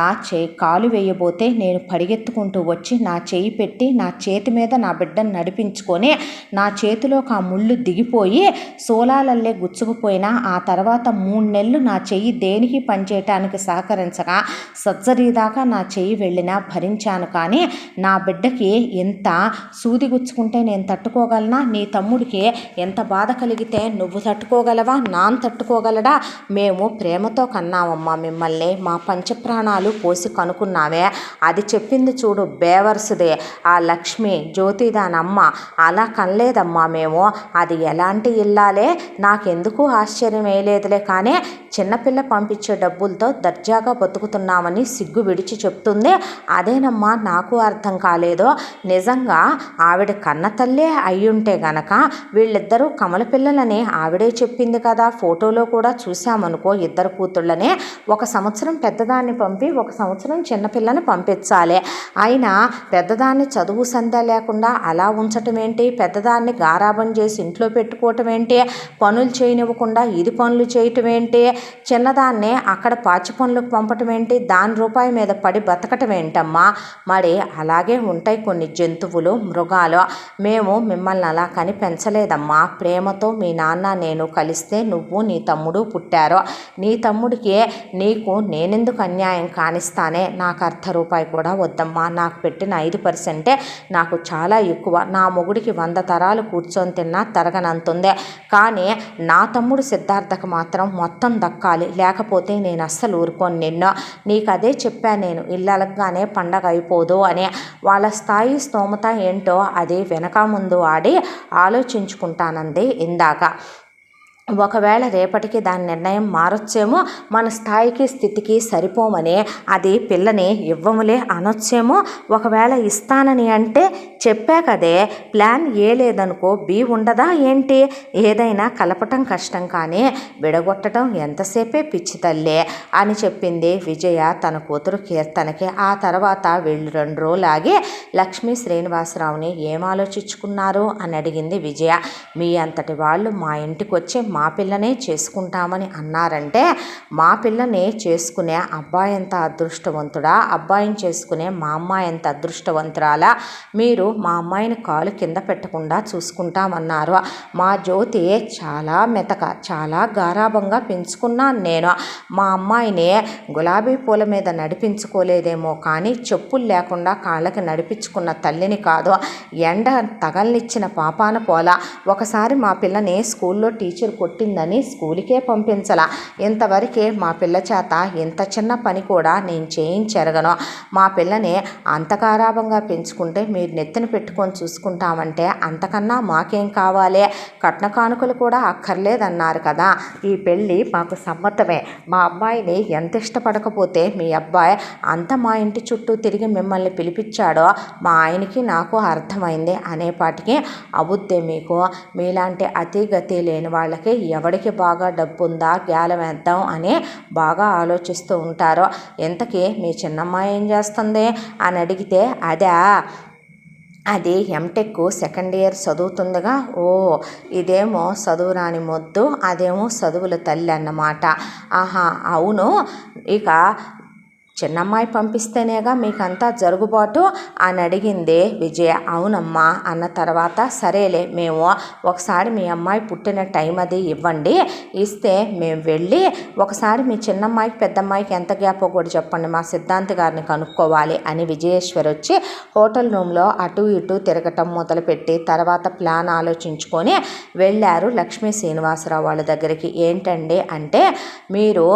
కాలు వేయబోతే నేను పరిగెత్తుకుంటూ వచ్చి నా చేయి పెట్టి నా చేతి మీద నా బిడ్డను నడిపించుకొని నా చేతిలోకి ఆ ముళ్ళు దిగిపోయి సోలాలల్లే గుచ్చుకుపోయినా ఆ తర్వాత 3 నెలలు నా చెయ్యి దేనికి పనిచేయటానికి సహకరించగా సర్జరీ దాకా నా చెయ్యి వెళ్ళినా భరించాను. కానీ నా బిడ్డకి ఎంత సూది గుచ్చుకుంటే నేను తట్టుకోగలనా? నీ తమ్ముడికి ఎంత బాధ కలిగితే నువ్వు తట్టుకోగలవా? నాన్న తట్టుకోగలడా? మేము ప్రేమతో కన్నామమ్మా మిమ్మల్ని, మా పంచప్రాణాలు పోసి కనుక్కున్నామే. అది చెప్పింది చూడు బేవర్సుదే ఆ లక్ష్మి జ్యోతి దానమ్మ. అలా కనలేదమ్మా మేము. అది ఎలాంటి ఇల్లాలే నాకెందుకు ఆశ్చర్యం వేయలేదులే. కానీ చిన్నపిల్ల పంపించే డబ్బులతో దర్జాగా బతుకుతున్నామని సిగ్గు విడిచి చెప్తుంది. అదేనమ్మా నాకు అర్థం కాలేదో. నిజంగా ఆవిడ కన్న తల్లే అయ్యుంటే గనక వీళ్ళిద్దరూ కమల పిల్లలని ఆవిడే చెప్పింది కదా. ఫోటోలో కూడా చూసామనుకో ఇద్దరు కూతుళ్ళనే. 1 సంవత్సరం పెద్దదాన్ని పంపి 1 సంవత్సరం చిన్నపిల్లని పంపించాలి. అయినా పెద్దదాన్ని చదువు సంధ్య లేకుండా అలా ఉంచటం ఏంటి? పెద్దదాన్ని గారాబం చేసి ఇంట్లో పెట్టుకోవటం ఏంటి? పనులు చేయనివ్వకుండా ఇది పనులు చేయటం ఏంటి? చిన్నదాన్నే అక్కడ పాచి పనులకు పంపటం ఏంటి? దాని రూపాయి మీద పడి బతకటం ఏంటమ్మా? మరి అలాగే ఉంటాయి కొన్ని జంతువులు, మృగాలు. మేము మిమ్మల్ని అలా కని పెంచలేదమ్మా. ప్రేమతో మీ నాన్న నేను కలిస్తే నువ్వు నీ తమ్ముడు పుట్టారు. నీ తమ్ముడికి నీకు నేనెందుకు అన్యాయం కానిస్తానే? నాకు ₹1 కూడా వద్దమ్మా. నాకు పెట్టిన 5% నాకు చాలా ఎక్కువ. నా మొగుడికి 100 తరాలు కూర్చొని తిన్నా తరగనంతుంది. కానీ నా తమ్ముడు సిద్ధార్థకు మాత్రం మొత్తం దక్కాలి. లేకపోతే నేను అస్సలు ఊరుకోను నిన్ను. నీకు అదే చెప్పాను నేను, ఇల్లలగానే పండగ అయిపోదు అని. వాళ్ళ స్థాయి స్తోమత ఏంటో అది వెనక ముందు ఆడి ఆలోచించుకుంటానంది ఇందాక. ఒకవేళ రేపటికి దాని నిర్ణయం మారొచ్చేమో. మన స్థాయికి స్థితికి సరిపోమని అది పిల్లని ఇవ్వములే అనొచ్చేమో. ఒకవేళ ఇస్తానని అంటే చెప్పా కదే, ప్లాన్ ఏ లేదనుకో బి ఉండదా ఏంటి? ఏదైనా కలపటం కష్టం కానీ విడగొట్టడం ఎంతసేపే పిచ్చి తల్లే అని చెప్పింది విజయ తన కూతురు కీర్తనకి. ఆ తర్వాత వీళ్ళు 2 రోజులాగి లక్ష్మీ శ్రీనివాసరావుని ఏం ఆలోచించుకున్నారు అని అడిగింది విజయ. మీ అంతటి వాళ్ళు మా ఇంటికి వచ్చి మా పిల్లనే చేసుకుంటామని అన్నారంటే మా పిల్లని చేసుకునే అబ్బాయి ఎంత అదృష్టవంతుడా, అబ్బాయిని చేసుకునే మా అమ్మాయి ఎంత అదృష్టవంతురాలా? మీరు మా అమ్మాయిని కాలు కింద పెట్టకుండా చూసుకుంటామన్నారు. మా జ్యోతి చాలా మెతక, చాలా గారాబంగా పెంచుకున్నాను నేను. మా అమ్మాయిని గులాబీ పూల మీద నడిపించుకోలేదేమో కానీ చెప్పులు లేకుండా కాళ్ళకి నడిపించుకున్న తల్లిని కాదు. ఎండ తగలనిచ్చిన పాపాన పోలా. ఒకసారి మా పిల్లని స్కూల్లో టీచర్ కొట్టిందని స్కూల్కే పంపించలా. ఇంతవరకే మా పిల్ల చేత ఇంత చిన్న పని కూడా నేను చేయించెరగను. మా పిల్లని అంత గారాబంగా పెంచుకుంటే మీరు నెత్తిన పెట్టుకొని చూసుకుంటామంటే అంతకన్నా మాకేం కావాలి? కట్న కానుకలు కూడా అక్కర్లేదన్నారు కదా. ఈ పెళ్ళి మాకు సమ్మతమే. మా అబ్బాయిని ఎంత ఇష్టపడకపోతే మీ అబ్బాయి అంత మా ఇంటి చుట్టూ తిరిగి మిమ్మల్ని పిలిపించాడో మా ఆయనకి నాకు అర్థమైంది అనేపాటికి అబుద్దే మీకు. మీలాంటి అతి గతి లేని వాళ్ళకి ఎవడికి బాగా డబ్బు ఉందా గేలం వేద్దాం అని బాగా ఆలోచిస్తూ ఉంటారు. ఇంతకీ మీ చిన్నమ్మాయి ఏం చేస్తుంది అని అడిగితే అది ఎంటెక్ 2nd ఇయర్ చదువుతుందిగా. ఓ ఇదేమో చదువురాని మొద్దు, అదేమో చదువుల తల్లి అన్నమాట. ఆహా అవును. ఇక చిన్నమ్మాయి పంపిస్తేనేగా మీకంతా జరుగుబాటు అని అడిగింది విజయ. అవునమ్మా అన్న తర్వాత సరేలే, మేము ఒకసారి మీ అమ్మాయి పుట్టిన టైం అది ఇవ్వండి, ఇస్తే మేము వెళ్ళి ఒకసారి మీ చిన్నమ్మాయికి పెద్దమ్మాయికి ఎంత గ్యాపో కూడా చెప్పండి, మా సిద్ధాంతి గారిని కనుక్కోవాలి అని విజయేశ్వర్ వచ్చి హోటల్ రూమ్లో అటు ఇటు తిరగటం మొదలుపెట్టి తర్వాత ప్లాన్ ఆలోచించుకొని వెళ్ళారు లక్ష్మీ శ్రీనివాసరావు వాళ్ళ దగ్గరికి. ఏంటండి అంటే, మీరు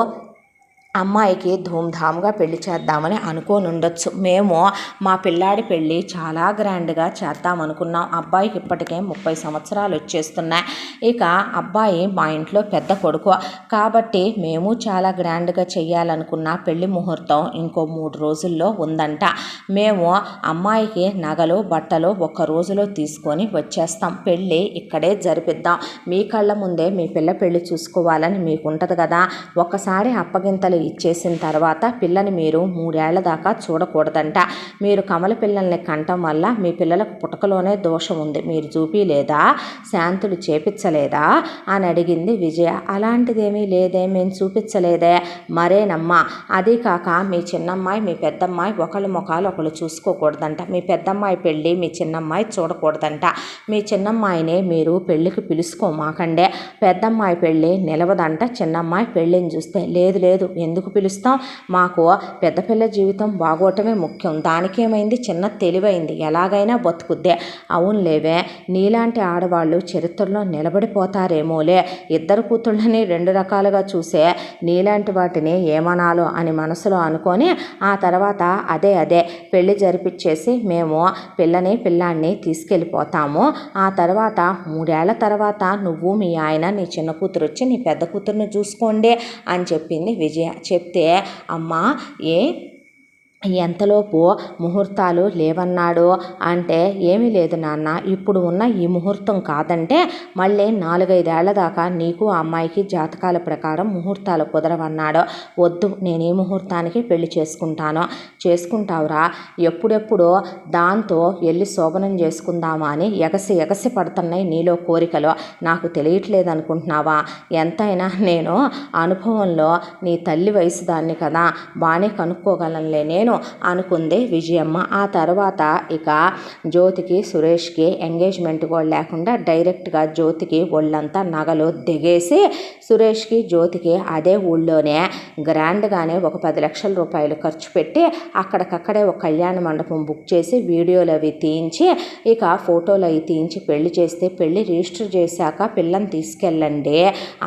అమ్మాయికి ధూమ్ధామ్గా పెళ్లి చేద్దామని అనుకోని ఉండొచ్చు. మేము మా పిల్లాడి పెళ్ళి చాలా గ్రాండ్గా చేద్దాం అనుకున్నాం. అబ్బాయికి ఇప్పటికే 30 సంవత్సరాలు వచ్చేస్తున్నాయి. ఇక అబ్బాయి మా ఇంట్లో పెద్ద కొడుకు కాబట్టి మేము చాలా గ్రాండ్గా చెయ్యాలనుకున్న పెళ్లి ముహూర్తం ఇంకో 3 రోజుల్లో ఉందంట. మేము అమ్మాయికి నగలు బట్టలు 1 రోజులో తీసుకొని వచ్చేస్తాం. పెళ్ళి ఇక్కడే జరిపిద్దాం. మీ కళ్ళ ముందే మీ పిల్ల పెళ్లి చూసుకోవాలని మీకు ఉంటుంది కదా. ఒక్కసారి అప్పగింతలు ఇచ్చేసిన తర్వాత పిల్లని మీరు 3 ఏళ్ల దాకా చూడకూడదంట. మీరు కమల పిల్లల్ని కంటం వల్ల మీ పిల్లలకు పుటకలోనే దోషం ఉంది, మీరు చూపిలేదా, శాంతులు చేపించలేదా అని అడిగింది విజయ. అలాంటిదేమీ లేదే, మేము చూపించలేదే. మరేనమ్మా, అదీ కాక మీ చిన్నమ్మాయి మీ పెద్దమ్మాయి ఒకళ్ళ ముఖాలు ఒకళ్ళు చూసుకోకూడదంట. మీ పెద్దమ్మాయి పెళ్ళి మీ చిన్నమ్మాయి చూడకూడదంట. మీ చిన్నమ్మాయిని మీరు పెళ్ళికి పిలుచుకోమాకండే, పెద్దమ్మాయి పెళ్ళి నిలవదంట చిన్నమ్మాయి పెళ్ళిని చూస్తే. లేదు లేదు, ఎందుకు పిలుస్తాం, మాకు పెద్ద పిల్ల జీవితం బాగోటమే ముఖ్యం, దానికేమైంది, చిన్న తెలివైంది, ఎలాగైనా బతుకుద్దే. అవునులేవే, నీలాంటి ఆడవాళ్ళు చరిత్రలో నిలబడిపోతారేమోలే, ఇద్దరు కూతుళ్ళని 2 రకాలుగా చూసే నీలాంటి వాటిని ఏమనాలో అని మనసులో అనుకొని ఆ తర్వాత అదే పెళ్ళి జరిపించేసి మేము పిల్లాన్ని తీసుకెళ్ళిపోతాము. ఆ తర్వాత 3 ఏళ్ల తర్వాత నువ్వు మీ ఆయన నీ చిన్న కూతురు వచ్చి నీ పెద్ద కూతురుని చూసుకోండి అని చెప్పింది విజయ. చెప్తే అమ్మా ఎంతలోపు ముహూర్తాలు లేవన్నాడు అంటే, ఏమీ లేదు నాన్న, ఇప్పుడు ఉన్న ఈ ముహూర్తం కాదంటే మళ్ళీ 4-5 ఏళ్ల దాకా నీకు ఆ అమ్మాయికి జాతకాల ప్రకారం ముహూర్తాలు కుదరవన్నాడు. వద్దు, నేను ఈ ముహూర్తానికి పెళ్లి చేసుకుంటావురా, ఎప్పుడెప్పుడు దాంతో వెళ్ళి శోభనం చేసుకుందామా అని ఎగసి పడుతున్నాయి నీలో కోరికలు, నాకు తెలియట్లేదు అనుకుంటున్నావా? ఎంతైనా నేను అనుభవంలో నీ తల్లి వయసు దాన్ని కదా, బాగానే కనుక్కోగలనులే నేను అనుకుంది విజయమ్మ. ఆ తర్వాత ఇక జ్యోతికి సురేష్కి ఎంగేజ్మెంట్ కూడా లేకుండా డైరెక్ట్గా జ్యోతికి ఒళ్ళంతా నగలు దిగేసి సురేష్కి జ్యోతికి అదే ఊళ్ళోనే గ్రాండ్గానే ఒక 10 లక్షల రూపాయలు ఖర్చు పెట్టి అక్కడికక్కడే ఒక కళ్యాణ మండపం బుక్ చేసి వీడియోలు అవి తీయించి ఇక ఫోటోలు అవి తీయించి పెళ్లి చేస్తే, పెళ్లి రిజిస్టర్ చేశాక పిల్లని తీసుకెళ్ళండి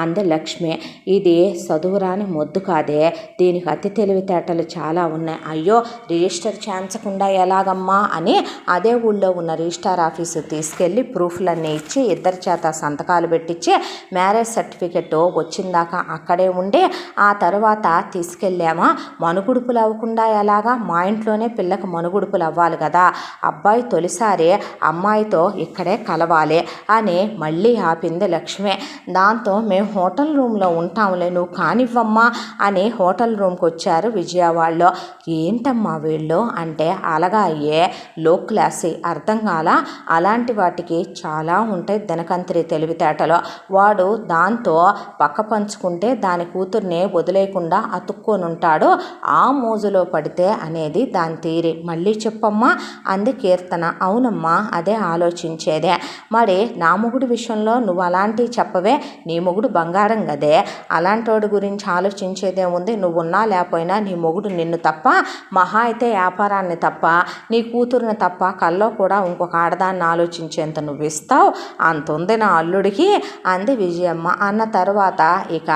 అంది లక్ష్మి. ఇది చదువురాని మొద్దు కాదే, దీనికి అతి తెలివితేటలు చాలా ఉన్నాయి. అయ్యో, రిజిస్టర్ చేయించకుండా ఎలాగమ్మా అని అదే ఊళ్ళో ఉన్న రిజిస్టార్ ఆఫీసు తీసుకెళ్ళి ప్రూఫ్లన్నీ ఇచ్చి ఇద్దరి చేత సంతకాలు పెట్టించి మ్యారేజ్ సర్టిఫికెట్ వచ్చిందాకా అక్కడే ఉండి ఆ తర్వాత తీసుకెళ్ళామా. మనుగుడుపులు అవ్వకుండా ఎలాగా, మా ఇంట్లోనే పిల్లకు మనుగుడుపులు అవ్వాలి కదా, అబ్బాయి తొలిసారి అమ్మాయితో ఇక్కడే కలవాలి అని మళ్ళీ ఆపింది లక్ష్మి. దాంతో మేము హోటల్ రూమ్లో ఉంటాంలే, నువ్వు కానివ్వమ్మా అని హోటల్ రూమ్కి వచ్చారు విజయవాడలో. ఏంటమ్మా వీళ్ళు అంటే, అలాగా అయ్యే లో క్లాసీ, అర్థం కాల, అలాంటి వాటికి చాలా ఉంటాయి దినకంత్రి తెలివితేటలో. వాడు దాంతో పక్క పంచుకుంటే దాని కూతుర్ని వదిలేయకుండా అతుక్కొని ఉంటాడు, ఆ మోజులో పడితే అనేది దాని తీరి. మళ్ళీ చెప్పమ్మా అంది కీర్తన. అవునమ్మా, అదే ఆలోచించేదే. మరి నా మొగుడు విషయంలో నువ్వు అలాంటివి చెప్పవే, నీ మొగుడు బంగారం గదే, అలాంటోడి గురించి ఆలోచించేదేముంది, నువ్వున్నా లేకపోయినా నీ మొగుడు నిన్ను తప్ప, మహా అయితే వ్యాపారాన్ని తప్ప, నీ కూతురుని తప్ప కల్లో కూడా ఇంకొక ఆడదాన్ని ఆలోచించేంత నువ్వు ఇస్తావు, అంత ఉంది నా అల్లుడికి అంది విజయమ్మ. అన్న తర్వాత ఇక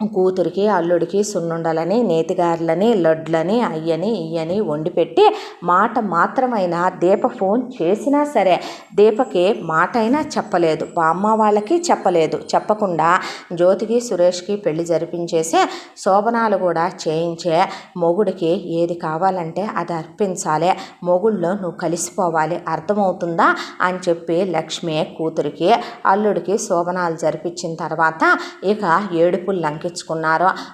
కూతురికి అల్లుడికి సున్నుండలని నేతిగారులని లడ్లని అయ్యని ఇయ్యని వండిపెట్టి మాట మాత్రమైనా దీప ఫోన్ చేసినా సరే దీపకి మాట అయినా చెప్పలేదు, బామ్మ వాళ్ళకి చెప్పలేదు. చెప్పకుండా జ్యోతికి సురేష్కి పెళ్లి జరిపించేసి శోభనాలు కూడా చేయించే మొగుడికి ఏది కావాలంటే అది అర్పించాలి, మొగుళ్ళో నువ్వు కలిసిపోవాలి, అర్థమవుతుందా అని చెప్పి లక్ష్మి కూతురికి అల్లుడికి శోభనాలు జరిపించిన తర్వాత ఇక ఏడుపులు లంకించుకున్నారు.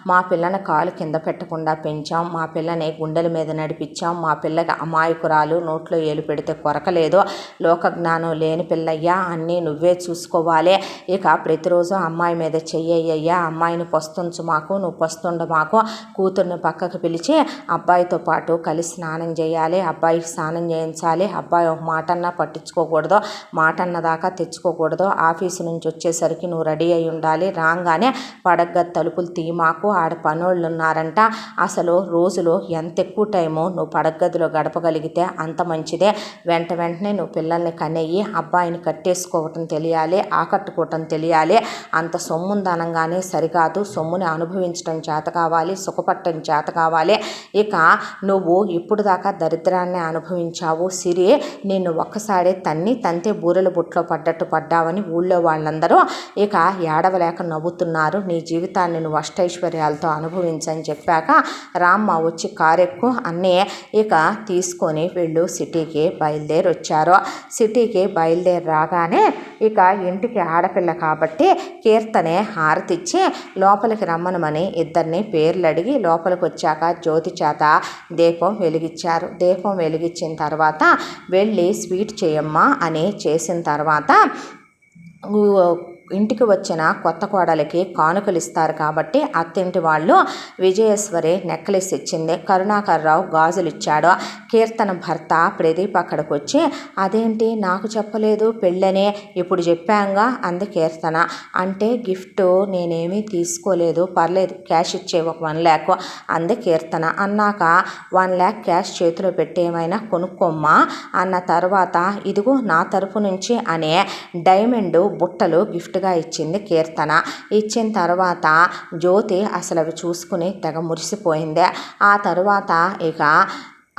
మా పిల్లని కాలు కింద పెట్టకుండా పెంచాం, మా పిల్లని గుండెల మీద నడిపించాం, మా పిల్లకి అమాయకురాలు, నోట్లో ఏలు పెడితే కొరకలేదు, లోక జ్ఞానం లేని పిల్లయ్యా, అన్నీ నువ్వే చూసుకోవాలి, ఇక ప్రతిరోజు అమ్మాయి మీద చెయ్యయ్యా, అమ్మాయిని పస్తుంచు మాకు, నువ్వు పస్తుండ మాకు, కూతుర్ని పక్కకు పిలిచి అబ్బాయితో పాటు కలిసి స్నానం చేయాలి, అబ్బాయికి స్నానం చేయించాలి, అబ్బాయి ఒక మాటన్నా పట్టించుకోకూడదు, మాటన్న దాకా తెచ్చుకోకూడదు, ఆఫీసు నుంచి వచ్చేసరికి నువ్వు రెడీ అయి ఉండాలి, రాగానే పడగ్గ తలుపులు తీమాకు, ఆడ పనోళ్ళు ఉన్నారంట, అసలు రోజులో ఎంత ఎక్కువ టైము నువ్వు పడగదిలో గడపగలిగితే అంత మంచిదే, వెంటనే నువ్వు పిల్లల్ని కనెయ్యి అబ్బాయిని కట్టేసుకోవటం తెలియాలి, ఆకట్టుకోవటం తెలియాలి, అంత సొమ్ముందనంగానే సరికాదు, సొమ్ముని అనుభవించడం చేత కావాలి, సుఖపట్టడం చేత కావాలి, ఇక నువ్వు ఇప్పుడు దాకా దరిద్రాన్ని అనుభవించావు, సిరి నిన్ను ఒక్కసారి తంతే బూరెల బుట్లో పడ్డట్టు పడ్డావని ఊళ్ళో వాళ్ళందరూ ఇక ఏడవలేక నవ్వుతున్నారు, నీ జీవితాన్ని జీవితాన్ని నువ్వు అష్టైశ్వర్యాలతో అనుభవించని చెప్పాక రామ్మ వచ్చి కారెక్కు అన్నీ ఇక తీసుకొని వీళ్ళు సిటీకి బయలుదేరి వచ్చారు. సిటీకి బయలుదేరి రాగానే ఇక ఇంటికి ఆడపిల్ల కాబట్టి కీర్తనే హారతిచ్చి లోపలికి రమ్మనమని ఇద్దరిని పేర్లు అడిగి లోపలికి వచ్చాక జ్యోతి చేత దీపం వెలిగించారు. దీపం వెలిగించిన తర్వాత వెళ్ళి స్వీట్ చేయమ్మా అని చేసిన తర్వాత ఇంటికి వచ్చిన కొత్త కోడలికి కానుకలు ఇస్తారు కాబట్టి అత్తింటి వాళ్ళు విజయేశ్వరి నెక్లెస్ ఇచ్చింది. కరుణాకర్రావు గాజులు ఇచ్చాడు. కీర్తన భర్త ప్రదీప్ అక్కడికి వచ్చి అదేంటి నాకు చెప్పలేదు పెళ్ళనే ఇప్పుడు చెప్పాంగా అంది కీర్తన. అంటే గిఫ్ట్ నేనేమీ తీసుకోలేదు, పర్లేదు క్యాష్ ఇచ్చే ఒక 1 lakh అంది కీర్తన. అన్నాక 1 lakh క్యాష్ చేతిలో పెట్టి ఏమైనా కొనుక్కోమ్మా అన్న తర్వాత ఇదిగో నా తరపు నుంచి అనే డైమండ్ బుట్టలు గిఫ్ట్గా ఇచ్చింది కీర్తన. ఇచ్చిన తర్వాత జ్యోతి అసలు అవి చూసుకుని తెగ మురిసిపోయింది. ఆ తర్వాత ఇక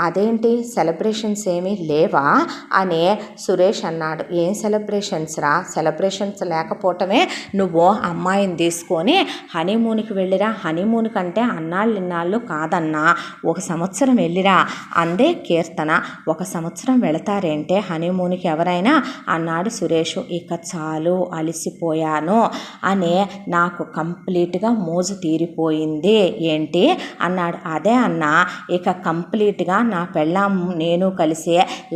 అదేంటి సెలబ్రేషన్స్ ఏమీ లేవా అని సురేష్ అన్నాడు. ఏం సెలబ్రేషన్స్ రా, సెలబ్రేషన్స్ లేకపోవటమే నువ్వు అమ్మాయిని తీసుకొని హనీమూన్కి వెళ్ళిరా. హనీమూన్ కంటే ఇన్నాళ్ళు కాదన్నా 1 సంవత్సరం వెళ్ళిరా అందే కీర్తన. 1 సంవత్సరం వెళతారేంటే హనీమూన్కి ఎవరైనా అన్నాడు సురేష్. ఇక చాలు అలసిపోయాను అని నాకు కంప్లీట్గా మోజు తీరిపోయింది ఏంటి అన్నాడు. అదే అన్న ఇక కంప్లీట్గా నా పెళ్ళాం నేను కలిసి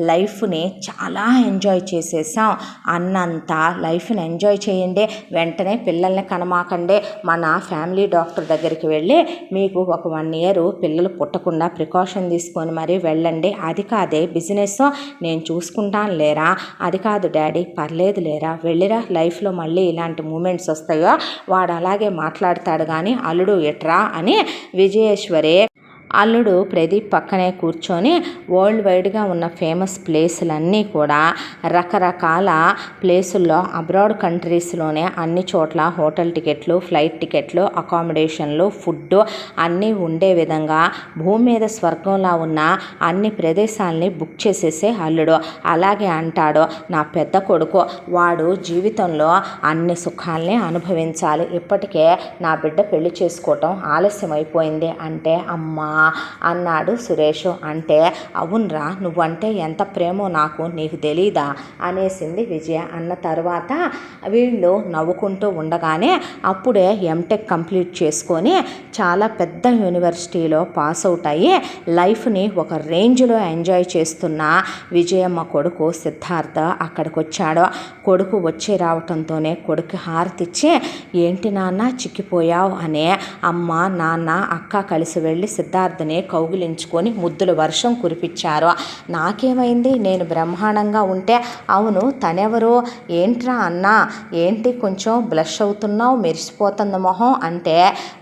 లైఫ్ని చాలా ఎంజాయ్ చేసేసాం. అన్నంత లైఫ్ని ఎంజాయ్ చేయండి, వెంటనే పిల్లల్ని కనమాకండి, మన ఫ్యామిలీ డాక్టర్ దగ్గరికి వెళ్ళి మీకు ఒక 1 year పిల్లలు పుట్టకుండా ప్రికాషన్ తీసుకొని మరీ వెళ్ళండి. అది కాదే బిజినెస్ నేను చూసుకుంటాను లేరా. అది కాదు డాడీ పర్లేదు లేరా వెళ్ళిరా, లైఫ్లో మళ్ళీ ఇలాంటి మూమెంట్స్ వస్తాయో. వాడు అలాగే మాట్లాడతాడు కానీ అల్లుడు ఎట్రా అని విజయేశ్వరి అల్లుడు ప్రదీప్ పక్కనే కూర్చొని వరల్డ్ వైడ్గా ఉన్న ఫేమస్ ప్లేసులన్నీ కూడా రకరకాల ప్లేసుల్లో అబ్రాడ్ కంట్రీస్లోనే అన్ని చోట్ల హోటల్ టికెట్లు, ఫ్లైట్ టికెట్లు, అకామిడేషన్లు, ఫుడ్ అన్నీ ఉండే విధంగా భూమి మీద స్వర్గంలా ఉన్న అన్ని ప్రదేశాలని బుక్ చేసేసే అల్లుడు. అలాగే అంటాడు నా పెద్ద కొడుకు, వాడు జీవితంలో అన్ని సుఖాలని అనుభవించాలి. ఇప్పటికే నా బిడ్డ పెళ్లి చేసుకోవటం ఆలస్యం అయిపోయింది అంటే అమ్మా అన్నాడు సురేష్. అంటే అవునరా నువ్వంటే ఎంత ప్రేమో నాకు నీకు తెలీదా అనేసింది విజయ. అన్న తర్వాత వీళ్ళు నవ్వుకుంటూ ఉండగానే అప్పుడే ఎంటెక్ కంప్లీట్ చేసుకొని చాలా పెద్ద యూనివర్సిటీలో పాస్ అవుట్ అయ్యి లైఫ్ని ఒక రేంజ్లో ఎంజాయ్ చేస్తున్న విజయమ్మ కొడుకు సిద్ధార్థ అక్కడికి వచ్చాడు. కొడుకు వచ్చి రావటంతోనే కొడుకు హారతిచ్చి ఏంటి నాన్న చిక్కిపోయావు అనే అమ్మ నాన్న అక్క కలిసి వెళ్ళి సిద్ధార్థని కౌగిలించుకొని ముద్దుల వర్షం కురిపించారు. నాకేమైంది, నేను బ్రహ్మాండంగా ఉంటే అవును తనెవరు ఏంట్రా అన్నా ఏంటి కొంచెం బ్లష్ అవుతున్నావు, మెరిసిపోతుంది మొహం అంటే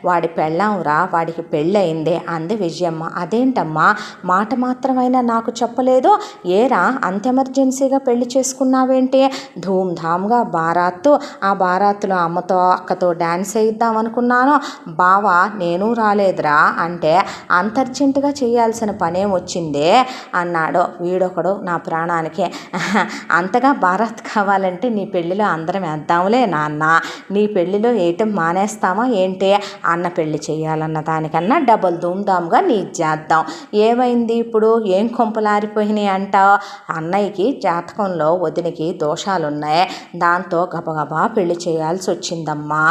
వాడి పెళ్ళాంరా, వాడికి పెళ్ళయింది అంది విజయమ్మ. అదేంటమ్మా మాట మాత్రమైనా నాకు చెప్పలేదు, ఏరా అంత ఎమర్జెన్సీగా పెళ్లి చేసుకున్నావేంటి, ధూమ్ధామ్గా బారాత్తు, ఆ బారాత్తులో అమ్మతో అక్కతో డ్యాన్స్ వేయిద్దాం అనుకున్నాను, బావా నేను రాలేదురా అంటే అంత అర్జెంటుగా చేయాల్సిన పనేం వచ్చిందే అన్నాడు. వీడొకడు నా ప్రాణానికి అంతగా భారత్ కావాలంటే నీ పెళ్ళిలో అందరం వేద్దాంలే నాన్న, నీ పెళ్ళిలో వేయటం మానేస్తామా ఏంటి, అన్న పెళ్ళి చేయాలన్న దానికన్నా డబుల్ ధూమ్ధామ్గా నీ చేద్దాం. ఏమైంది ఇప్పుడు, ఏం కొంపలారిపోయినాయి అంటావు, అన్నయ్యకి జాతకంలో వదినికి దోషాలున్నాయి, దాంతో గబగబా పెళ్లి చేయాల్సి వచ్చిందమ్మా,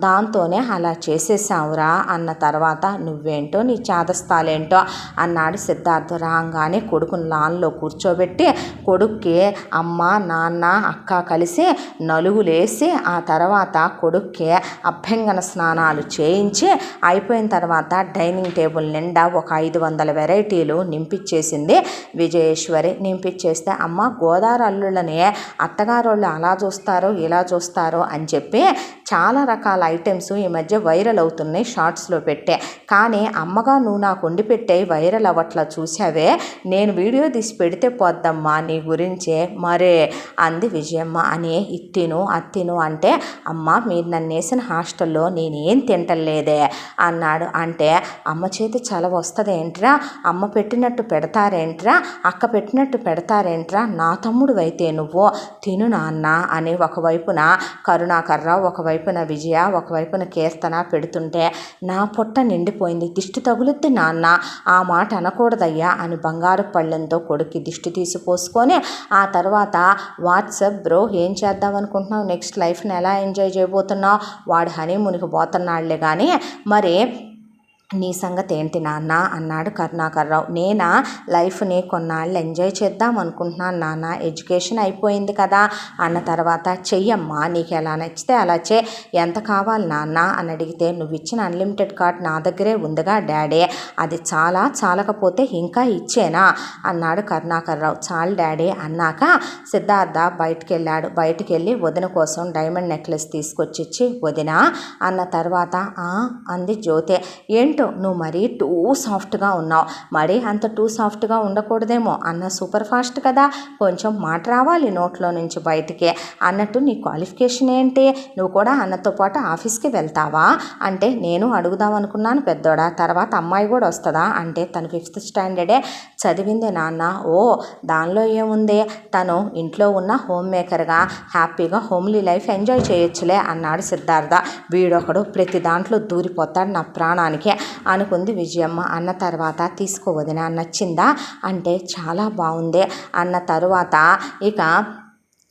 దాంతోనే అలా చేసేసావురా అన్న తర్వాత నువ్వేంటో నీ చాదస్తాలేంటో అన్నాడు సిద్ధార్థ. రాగానే కొడుకుని లాన్లో కూర్చోబెట్టి కొడుక్కి అమ్మ నాన్న అక్క కలిసి నలుగులేసి ఆ తర్వాత కొడుక్కి అభ్యంగన స్నానాలు చేయించి అయిపోయిన తర్వాత డైనింగ్ టేబుల్ నిండా ఒక 500 వెరైటీలు నింపించేసింది విజయేశ్వరి. నింపించేస్తే అమ్మ గోదావరి అల్లుళ్ళని అత్తగారోళ్ళు అలా చూస్తారు ఇలా చూస్తారు అని చెప్పి చాలా రకాల ఐటమ్స్ ఈ మధ్య వైరల్ అవుతున్నాయి షార్ట్స్లో పెట్టే, కానీ అమ్మగా నువ్వు నాకు వండి పెట్టే వైరల్ అవ్వట్లా చూసావే, నేను వీడియో తీసి పెడితే పోద్దమ్మా నీ గురించే మరే అంది విజయమ్మ. అని అత్తిను అంటే అమ్మ మీరు నన్ను వేసిన హాస్టల్లో నేనేం తింటలేదే అన్నాడు. అంటే అమ్మ చేతి చలవ వస్తుంది ఏంట్రా, అమ్మ పెట్టినట్టు పెడతారేంట్రా, అక్క పెట్టినట్టు పెడతారేంట్రా, నా తమ్ముడు అయితే నువ్వు తిను నాన్న అని ఒకవైపున కరుణాకర్రావు ఒకవైపు ఒకవైపున విజయ ఒకవైపున కీర్తన పెడుతుంటే నా పొట్ట నిండిపోయింది. దిష్టి తగులుద్ది నాన్న, ఆ మాట అనకూడదయ్యా అని బంగారు పళ్ళెంతో కొడుక్కి దిష్టి తీసి పోసుకొని ఆ తర్వాత వాట్సాప్ బ్రో ఏం చేద్దాం అనుకుంటున్నావు, నెక్స్ట్ లైఫ్ని ఎలా ఎంజాయ్ చేయబోతున్నావు, వాడు హనీమూన్కి పోతున్నాడులే కానీ మరి నీ సంగతి ఏంటి నాన్న అన్నాడు కరుణాకర్రావు. నేనా లైఫ్ని కొన్నాళ్ళు ఎంజాయ్ చేద్దాం అనుకుంటున్నాను నాన్న, ఎడ్యుకేషన్ అయిపోయింది కదా అన్న తర్వాత చెయ్యమ్మా, నీకు ఎలా నచ్చితే అలా ఎంత కావాలి నాన్న అని అడిగితే నువ్వు ఇచ్చిన అన్లిమిటెడ్ కార్డ్ నా దగ్గరే ఉందిగా డాడీ, అది చాలా చాలకపోతే ఇంకా ఇచ్చేనా అన్నాడు కరుణాకర్రావు. చాలు డాడీ అన్నాక సిద్ధార్థ బయటికి వెళ్ళాడు. బయటికి వెళ్ళి వదిన కోసం డైమండ్ నెక్లెస్ తీసుకొచ్చిచ్చి వదిన అన్న తర్వాత అంది జ్యోతి. ఏంటో నువ్వు మరీ టూ సాఫ్ట్గా ఉన్నావు, మరీ అంత టూ సాఫ్ట్గా ఉండకూడదేమో, అన్న సూపర్ ఫాస్ట్ కదా, కొంచెం మాట రావాలి నోట్లో నుంచి బయటికి. అన్నట్టు నీ క్వాలిఫికేషన్ ఏంటి, నువ్వు కూడా అన్నతో పాటు ఆఫీస్కి వెళ్తావా అంటే నేను అడుగుదాం అనుకున్నాను పెద్దోడా, తర్వాత అమ్మాయి కూడా వస్తుందా అంటే తను 5th స్టాండర్డే చదివింది నాన్న. ఓ దానిలో ఏముంది, తను ఇంట్లో ఉన్న హోమ్ మేకర్గా హ్యాపీగా హోమ్లీ లైఫ్ ఎంజాయ్ చేయొచ్చులే అన్నాడు సిద్ధార్థ. వీడొకడు ప్రతి దాంట్లో దూరిపోతాడు నా ప్రాణానికి అనుకుంది విజయమ్మ. అన్న తర్వాత తీసుకోవదినా నచ్చిందా అంటే చాలా బాగుంది అన్న తరువాత ఇక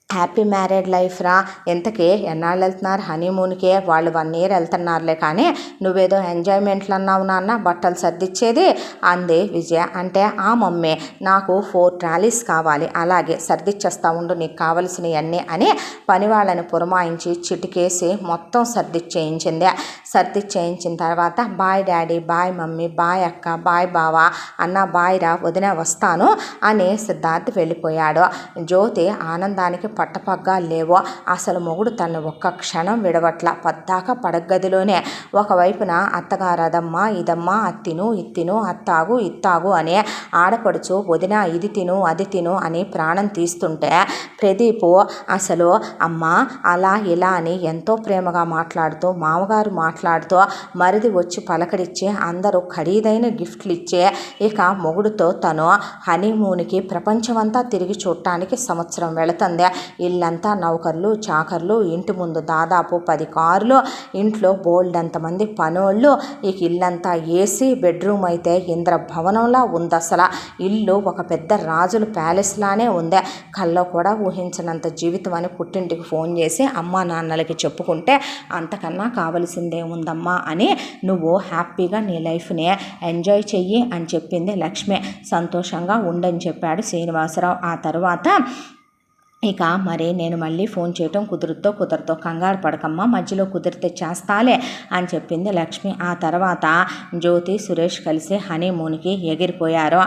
హ్యాపీ మ్యారేడ్ లైఫ్ రా, ఎంతకే ఎన్నాళ్ళు వెళ్తున్నారు హనీమూన్కే, వాళ్ళు 1 year వెళ్తున్నారులే కానీ నువ్వేదో ఎంజాయ్మెంట్లు అన్నావు నాన్న బట్టలు సర్దిచ్చేది అంది విజయ. అంటే మమ్మీ నాకు 4 ట్రాలీస్ కావాలి, అలాగే సర్దిచ్చేస్తా ఉండు నీకు కావలసినవన్నీ అని పని వాళ్ళని పురమాయించి చిటికేసి మొత్తం సర్దిచ్చేయించింది. సర్దిచ్చేయించిన తర్వాత bye daddy, bye mummy, bye అక్క, బాయ్ బావా అన్న, బాయ్ రా వదిన వస్తాను అని సిద్ధార్థ్ వెళ్ళిపోయాడు. జ్యోతి ఆనందానికి పట్టపగ్గా లేవో, అసలు మొగుడు తను ఒక్క క్షణం విడవట్ల, పద్దాక పడగదిలోనే. ఒకవైపున అత్తగారు అదమ్మా ఇదమ్మా, అత్తిను ఇత్తిను, అత్తాగు ఇత్తాగు అని ఆడపడుచు వదిన ఇది తిను అది తిను అని ప్రాణం తీస్తుంటే ప్రదీపు అసలు అమ్మ అలా ఇలా అని ఎంతో ప్రేమగా మాట్లాడుతూ మామగారు మాట్లాడుతూ మరిది వచ్చి పలకరిచ్చి అందరూ ఖరీదైన గిఫ్ట్లు ఇచ్చే ఇక మొగుడుతో తను హనీమూన్కి ప్రపంచమంతా తిరిగి చూడటానికి సంవత్సరం వెళుతుంది. ఇల్లంతా నౌకర్లు చాకర్లు, ఇంటి ముందు దాదాపు 10 కార్లు, ఇంట్లో బోల్డ్ అంతమంది పనోళ్ళు, ఇక ఇల్లంతా ఏసీ, బెడ్రూమ్ అయితే ఇంద్రభవనంలా ఉంది. అసలు ఇల్లు ఒక పెద్ద రాజుల ప్యాలెస్ లానే ఉంది. కల్లో కూడా ఊహించినంత జీవితం అని పుట్టింటికి ఫోన్ చేసి అమ్మా నాన్నలకి చెప్పుకుంటే అంతకన్నా కావలసిందేముందమ్మా అని నువ్వు హ్యాపీగా నీ లైఫ్ని ఎంజాయ్ చెయ్యి అని చెప్పింది లక్ష్మి. సంతోషంగా ఉండని చెప్పాడు శ్రీనివాసరావు. ఆ తర్వాత ఇక మరి నేను మళ్ళీ ఫోన్ చేయటం కుదరతో కంగారు పడకమ్మా, మధ్యలో కుదిరితే చేస్తాలే అని చెప్పింది లక్ష్మి. ఆ తర్వాత జ్యోతి సురేష్ కలిసి హనీమూన్కి ఎగిరిపోయారు.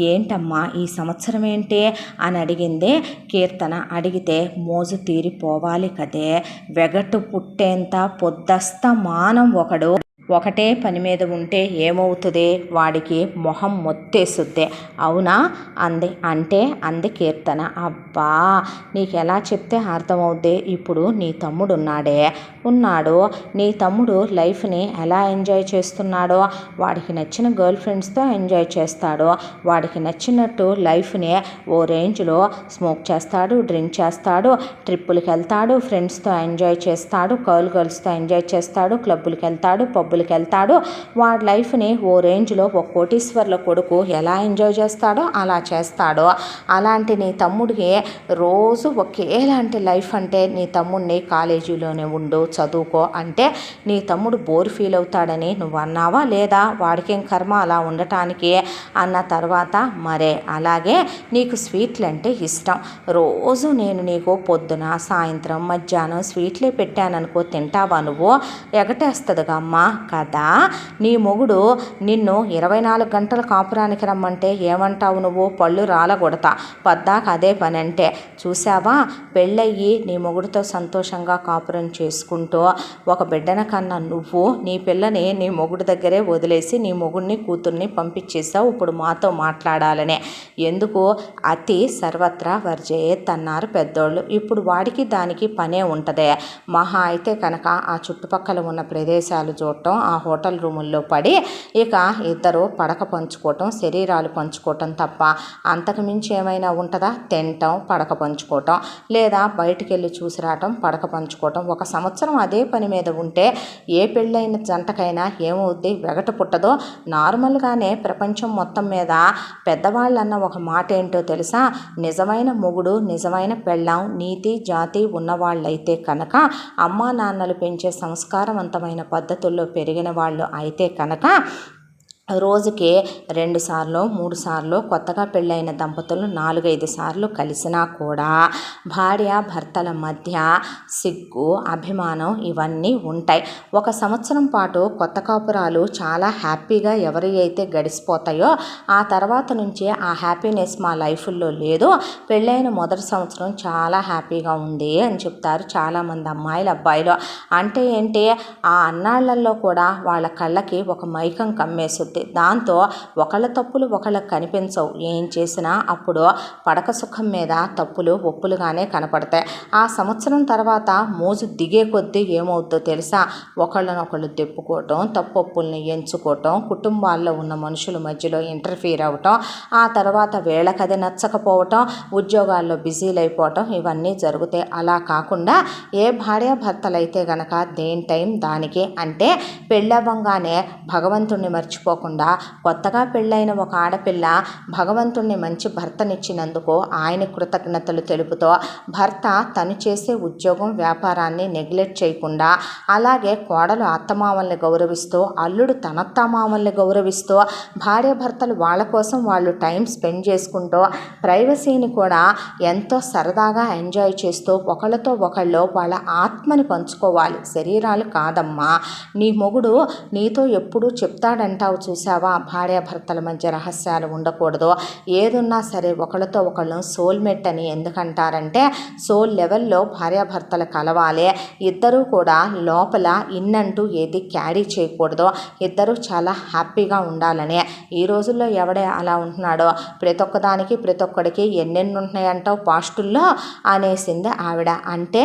ఏంటమ్మా ఈ సంవత్సరం ఏంటి అని అడిగింది కీర్తన. అడిగితే మోజు తీరిపోవాలి కదే, వెగటు పుట్టేంత పొద్దస్తమానం ఒకటే పని మీద ఉంటే ఏమవుతుంది, వాడికి మొహం మొత్తేసుద్దే అవునా అంది కీర్తన. అబ్బా నీకు ఎలా చెప్తే అర్థమవుద్ది, ఇప్పుడు నీ తమ్ముడు ఉన్నాడు, నీ తమ్ముడు లైఫ్ని ఎలా ఎంజాయ్ చేస్తున్నాడో, వాడికి నచ్చిన గర్ల్ ఫ్రెండ్స్తో ఎంజాయ్ చేస్తాడు, వాడికి నచ్చినట్టు లైఫ్ని ఓ రేంజ్లో స్మోక్ చేస్తాడు, డ్రింక్ చేస్తాడు, ట్రిప్పులకి వెళ్తాడు, ఫ్రెండ్స్తో ఎంజాయ్ చేస్తాడు, గర్ల్స్తో ఎంజాయ్ చేస్తాడు, క్లబ్బులకి వెళ్తాడు, పబ్బులకి వెళ్తాడు. వాడి లైఫ్ని ఓ రేంజ్లో ఒక కోటీశ్వర్ల కొడుకు ఎలా ఎంజాయ్ చేస్తాడో అలా చేస్తాడు. అలాంటి నీ తమ్ముడికి రోజు ఒకేలాంటి లైఫ్ అంటే నీ తమ్ముడిని కాలేజీలోనే ఉండు చదువుకో అంటే నీ తమ్ముడు బోర్ ఫీల్ అవుతాడని నువ్వు అన్నావా లేదా, వాడికేం కర్మ అలా ఉండటానికి అన్న తర్వాత మరే అలాగే నీకు స్వీట్లు అంటే ఇష్టం, రోజు నేను నీకు పొద్దున సాయంత్రం మధ్యాహ్నం స్వీట్లే పెట్టాననుకో తింటావా నువ్వు, ఎగటేస్తుందిగా అమ్మా కదా. నీ మొగుడు నిన్ను 24 గంటల కాపురానికి రమ్మంటే ఏమంటావు నువ్వు, పళ్ళు రాలగొడతా, పద్దాక అదే పని అంటే. చూసావా పెళ్ళయ్యి నీ మొగుడితో సంతోషంగా కాపురం చేసుకుంటూ ఒక బిడ్డన కన్నా నువ్వు నీ పిల్లని నీ మొగుడు దగ్గరే వదిలేసి నీ మొగుడిని కూతుర్ని పంపించేసావు ఇప్పుడు మాతో మాట్లాడాలనే. ఎందుకు అతి సర్వత్రా వర్జయేత్ అన్నారు పెద్దోళ్ళు. ఇప్పుడు వాడికి దానికి పనే ఉంటుంది, మహా అయితే కనుక ఆ చుట్టుపక్కల ఉన్న ప్రదేశాలు చూడటం, ఆ హోటల్ రూముల్లో పడి ఇక ఇద్దరు పడక పంచుకోవటం, శరీరాలు పంచుకోవటం తప్ప అంతకు మించి ఏమైనా ఉంటుందా? తినటం, పడక పంచుకోవటం, లేదా బయటికి వెళ్ళి చూసి రావటం, పడక పంచుకోవటం. 1 సంవత్సరం అదే పని మీద ఉంటే ఏ పెళ్ళైన జంటకైనా ఏమవుద్ది? వెగట పుట్టదో. నార్మల్గానే ప్రపంచం మొత్తం మీద పెద్దవాళ్ళన్న ఒక మాట ఏంటో తెలుసా? నిజమైన మొగుడు, నిజమైన పెళ్ళాం, నీతి జాతి ఉన్నవాళ్ళైతే కనుక, అమ్మా నాన్నలు పెంచే సంస్కారవంతమైన పద్ధతుల్లో పెరిగిన వాళ్ళు అయితే కనుక రోజుకి 2 సార్లు 3 సార్లు కొత్తగా పెళ్ళైన దంపతులు 4-5 సార్లు కలిసినా కూడా భార్య భర్తల మధ్య సిగ్గు, అభిమానం ఇవన్నీ ఉంటాయి. 1 సంవత్సరం పాటు కొత్త కాపురాలు చాలా హ్యాపీగా ఎవరి అయితే గడిచిపోతాయో ఆ తర్వాత నుంచి ఆ హ్యాపీనెస్ మా లైఫ్లో లేదు. పెళ్ళైన మొదటి సంవత్సరం చాలా హ్యాపీగా ఉంది అని చెప్తారు చాలామంది అమ్మాయిలు, అబ్బాయిలు. అంటే ఏంటి? ఆ అన్నాళ్లలో కూడా వాళ్ళ కళ్ళకి ఒక మైకం కమ్మేసుద్ది. దాంతో ఒకళ్ళ తప్పులు ఒకళ్ళకి కనిపించవు. ఏం చేసినా అప్పుడు పడక సుఖం మీద తప్పులు ఒప్పులుగానే కనపడతాయి. ఆ సంవత్సరం తర్వాత మోజు దిగే కొద్దీ ఏమవుద్దో తెలుసా? ఒకళ్ళనొకళ్ళు తెప్పుకోవటం, తప్పొప్పుల్ని ఎంచుకోవటం, కుటుంబాల్లో ఉన్న మనుషుల మధ్యలో ఇంటర్ఫీర్ అవ్వటం, ఆ తర్వాత వీళ్ళకది నచ్చకపోవటం, ఉద్యోగాల్లో బిజీలు అయిపోవటం, ఇవన్నీ జరుగుతాయి. అలా కాకుండా ఏ భార్యాభర్తలైతే గనక దేని టైం దానికి, అంటే పెళ్ళవ్వంగానే భగవంతుణ్ణి మర్చిపోకుండా కొత్తగా పెళ్ళైన ఒక ఆడపిల్ల భగవంతుణ్ణి మంచి భర్తనిచ్చినందుకు ఆయన కృతజ్ఞతలు తెలుపుతూ, భర్త తను చేసే ఉద్యోగం వ్యాపారాన్ని నెగ్లెక్ట్ చేయకుండా, అలాగే కోడలు అత్తమామల్ని గౌరవిస్తూ, అల్లుడు తన అత్తమామల్ని గౌరవిస్తూ, భార్య భర్తలు వాళ్ళ కోసం వాళ్ళు టైం స్పెండ్ చేసుకుంటూ, ప్రైవసీని కూడా ఎంతో సరదాగా ఎంజాయ్ చేస్తూ ఒకళ్ళతో ఒకళ్ళు వాళ్ళ ఆత్మని పంచుకోవాలి, శరీరాలు కాదమ్మా. నీ మొగుడు నీతో ఎప్పుడూ చెప్తాడంటావు చూసావా, భార్యాభర్తల మధ్య రహస్యాలు ఉండకూడదు, ఏదున్నా సరే ఒకళ్ళతో ఒకళ్ళు సోల్మేట్ అని ఎందుకంటారంటే సోల్ లెవెల్లో భార్యాభర్తలు కలవాలి. ఇద్దరూ కూడా లోపల ఇన్నంటూ ఏది క్యారీ చేయకూడదు, ఇద్దరూ చాలా హ్యాపీగా ఉండాలని. ఈ రోజుల్లో ఎవడే అలా ఉంటున్నాడో? ప్రతి ఒక్కదానికి ప్రతి ఒక్కడికి ఎన్నెన్ని ఉంటున్నాయంటావు పాస్టుల్లో అనేసింది ఆవిడ. అంటే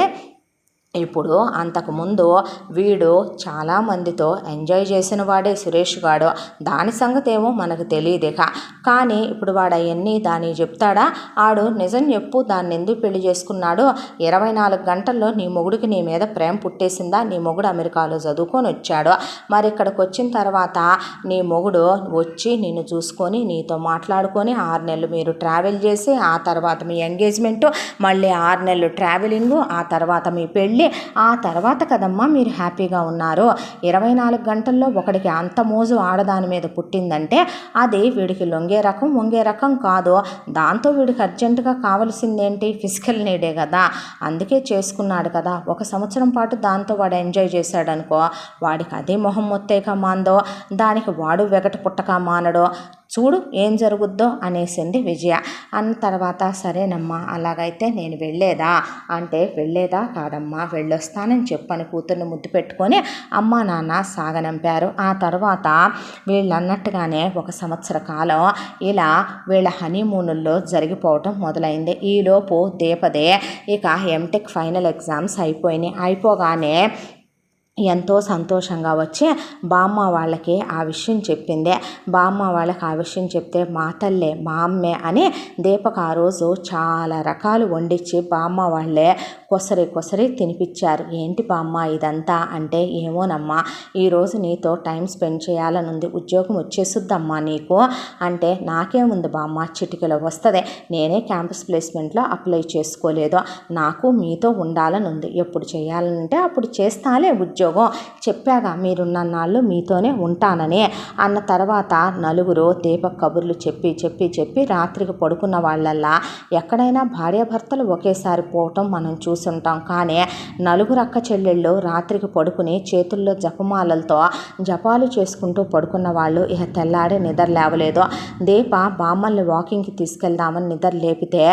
ఇప్పుడు అంతకుముందు వీడు చాలామందితో ఎంజాయ్ చేసిన వాడే సురేష్ గాడు, దాని సంగతి ఏమో మనకు తెలియదేక. కానీ ఇప్పుడు వాడు అవన్నీ దాన్ని చెప్తాడా? ఆడు నిజం చెప్పు, దాన్ని ఎందుకు పెళ్లి చేసుకున్నాడు? 24 గంటల్లో నీ మొగుడికి నీ మీద ప్రేమ పుట్టేసిందా? నీ మొగుడు అమెరికాలో చదువుకొని వచ్చాడు, మరి ఇక్కడికి వచ్చిన తర్వాత నీ మొగుడు వచ్చి నిన్ను చూసుకొని నీతో మాట్లాడుకొని 6 నెలలు మీరు ట్రావెల్ చేసి, ఆ తర్వాత మీ ఎంగేజ్మెంటు, మళ్ళీ 6 నెలలు ట్రావెలింగు, ఆ తర్వాత మీ పెళ్ళి, ఆ తర్వాత కదమ్మా మీరు హ్యాపీగా ఉన్నారు. 24 గంటల్లో ఒకడికి అంత మోజు ఆడదాని మీద పుట్టిందంటే అది వీడికి లొంగే రకం వంగే రకం కాదు. దాంతో వీడికి అర్జెంటుగా కావాల్సిందేంటి? ఫిజికల్ నీడే కదా, అందుకే చేసుకున్నాడు కదా. 1 సంవత్సరం పాటు దాంతో వాడు ఎంజాయ్ చేశాడనుకో, వాడికి అదే మొహం మొత్తేక మాందో, దానికి వాడు వెగట పుట్టక మానడో. చూడు ఏం జరుగుద్దో అనేసింది విజయ. అన్న తర్వాత సరేనమ్మా అలాగైతే నేను వెళ్ళేదా అంటే, వెళ్ళేదా కాదమ్మా వెళ్ళొస్తానని చెప్పని కూతుర్ని ముద్దు పెట్టుకొని అమ్మా నాన్న సాగనంపారు. ఆ తర్వాత వీళ్ళన్నట్టుగానే 1 సంవత్సర కాలం ఇలా వీళ్ళ హనీమూనుల్లో జరిగిపోవటం మొదలైంది. ఈలోపు దీపదే ఇక ఎంటెక్ ఫైనల్ ఎగ్జామ్స్ అయిపోయినాయి. అయిపోగానే ఎంతో సంతోషంగా వచ్చి బామ్మ వాళ్ళకి ఆ విషయం చెప్పింది. బామ్మ వాళ్ళకి ఆ విషయం చెప్తే మా తల్లే మా అమ్మే అని దీపక్ ఆ రోజు చాలా రకాలు వండించి బామ్మ వాళ్ళే కొసరి తినిపించారు. ఏంటి బామ్మ ఇదంతా అంటే, ఏమోనమ్మా ఈరోజు నీతో టైం స్పెండ్ చేయాలనుంది, ఉద్యోగం వచ్చేసుద్దమ్మా నీకు అంటే, నాకేముంది బామ్మ చిటికలో వస్తుంది, నేనే క్యాంపస్ ప్లేస్మెంట్లో అప్లై చేసుకోలేదు, నాకు మీతో ఉండాలని ఉంది, ఎప్పుడు చేయాలంటే అప్పుడు చేస్తాలే ఉద్యోగం, చెప్పాగా మీరున్న నాళ్ళు మీతోనే ఉంటానని. అన్న తర్వాత నలుగురు దీపక్ కబుర్లు చెప్పి రాత్రికి పడుకున్న వాళ్ళల్లా ఎక్కడైనా భార్యాభర్తలు ఒకేసారి పోవటం మనం చూసుంటాం. కానీ నలుగురు అక్క చెల్లెళ్ళు రాత్రికి పడుకుని చేతుల్లో జపమాలలతో జపాలు చేసుకుంటూ పడుకున్న వాళ్ళు ఇక తెల్లాడే నిద్ర లేవలేదు. దీప బామ్మల్ని వాకింగ్కి తీసుకెళ్దామని నిద్ర లేపితే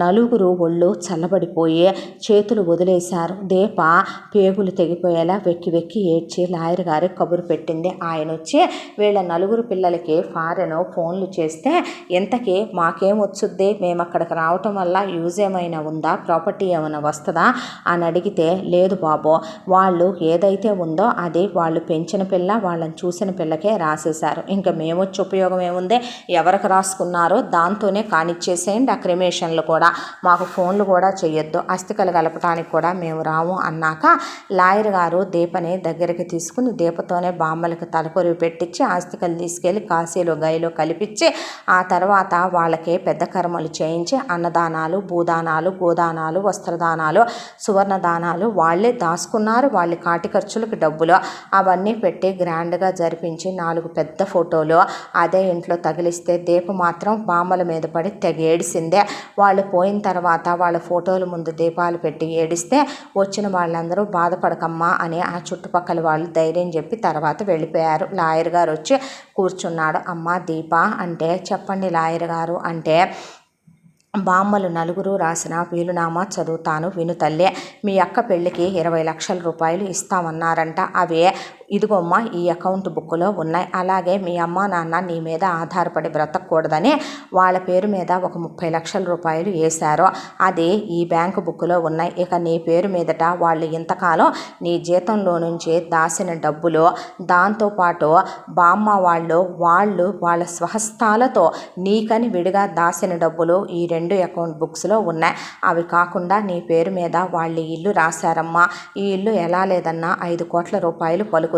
నలుగురు ఒళ్ళు చల్లబడిపోయి చేతులు వదిలేశారు. దీప పేగులు తెగిపోయేలా వెక్కి వెక్కి ఏడ్చి లాయర్ గారికి కబురు పెట్టింది. ఆయన వచ్చి వీళ్ళ నలుగురు పిల్లలకి ఫారెన్ ఫోన్లు చేస్తే ఇంతకీ మాకేం వచ్చుద్ది, మేము అక్కడికి రావటం వల్ల యూజ్ ఏమైనా ఉందా, ప్రాపర్టీ ఏమైనా వస్తుందా అని అడిగితే లేదు బాబు, వాళ్ళు ఏదైతే ఉందో అది వాళ్ళు పెంచిన పిల్ల, వాళ్ళని చూసిన పిల్లకే రాసేశారు. ఇంకా మేము వచ్చి ఉపయోగం ఏముంది, ఎవరికి రాసుకున్నారో దాంతోనే కానిచ్చేసేయండి, ఆ క్రిమేషన్లు కూడా మాకు ఫోన్లు కూడా చేయొద్దు, అస్థికలు కలపడానికి కూడా మేము రాము అన్నాక లాయర్ గారు దీపని దగ్గరికి తీసుకుని దీపతోనే బామ్మలకి తలకొరివి పెట్టించి ఆస్తికలు తీసుకెళ్ళి కాశీలో గైలో కలిపించి ఆ తర్వాత వాళ్ళకి పెద్ద కర్మలు చేయించి అన్నదానాలు, భూదానాలు, గోదానాలు, వస్త్రదానాలు, సువర్ణదానాలు వాళ్ళే దాచుకున్నారు. వాళ్ళ కాటి ఖర్చులకు డబ్బులు అవన్నీ పెట్టి గ్రాండ్గా జరిపించి 4 పెద్ద ఫోటోలు అదే ఇంట్లో తగిలిస్తే దీప మాత్రం బామ్మల మీద పడి తెగ ఏడిసిందే. వాళ్ళు పోయిన తర్వాత వాళ్ళ ఫోటోల ముందు దీపాలు పెట్టి ఏడిస్తే వచ్చిన వాళ్ళందరూ బాధపడకమ్మా అని ఆ చుట్టుపక్కల వాళ్ళు ధైర్యం చెప్పి తర్వాత వెళ్ళిపోయారు. లాయర్ గారు వచ్చి కూర్చున్నాడు. అమ్మ దీప అంటే చెప్పండి లాయర్ గారు అంటే బామ్మలు నలుగురు రాసిన వీలునామా చదువుతాను విను తల్లే. మీ అక్క పెళ్ళికి 20 లక్షల రూపాయలు ఇస్తామన్నారంట. అవే ఇదిగోమ్మ ఈ అకౌంట్ బుక్లో ఉన్నాయి. అలాగే మీ అమ్మ నాన్న నీ మీద ఆధారపడి బ్రతకూడదని వాళ్ళ పేరు మీద ఒక 30 లక్షల రూపాయలు వేశారు. అది ఈ బ్యాంకు బుక్లో ఉన్నాయి. ఇక నీ పేరు మీదట వాళ్ళు ఇంతకాలం నీ జీతంలో నుంచి దాచిన డబ్బులు, దాంతోపాటు బామ్మ వాళ్ళు వాళ్ళ స్వహస్తాలతో నీకని విడిగా దాచిన డబ్బులు ఈ 2 అకౌంట్ బుక్స్లో ఉన్నాయి. అవి కాకుండా నీ పేరు మీద వాళ్ళ ఇల్లు రాశారమ్మా. ఈ ఇల్లు ఎలా లేదన్నా 5 కోట్ల రూపాయలు పలుకుద్దే.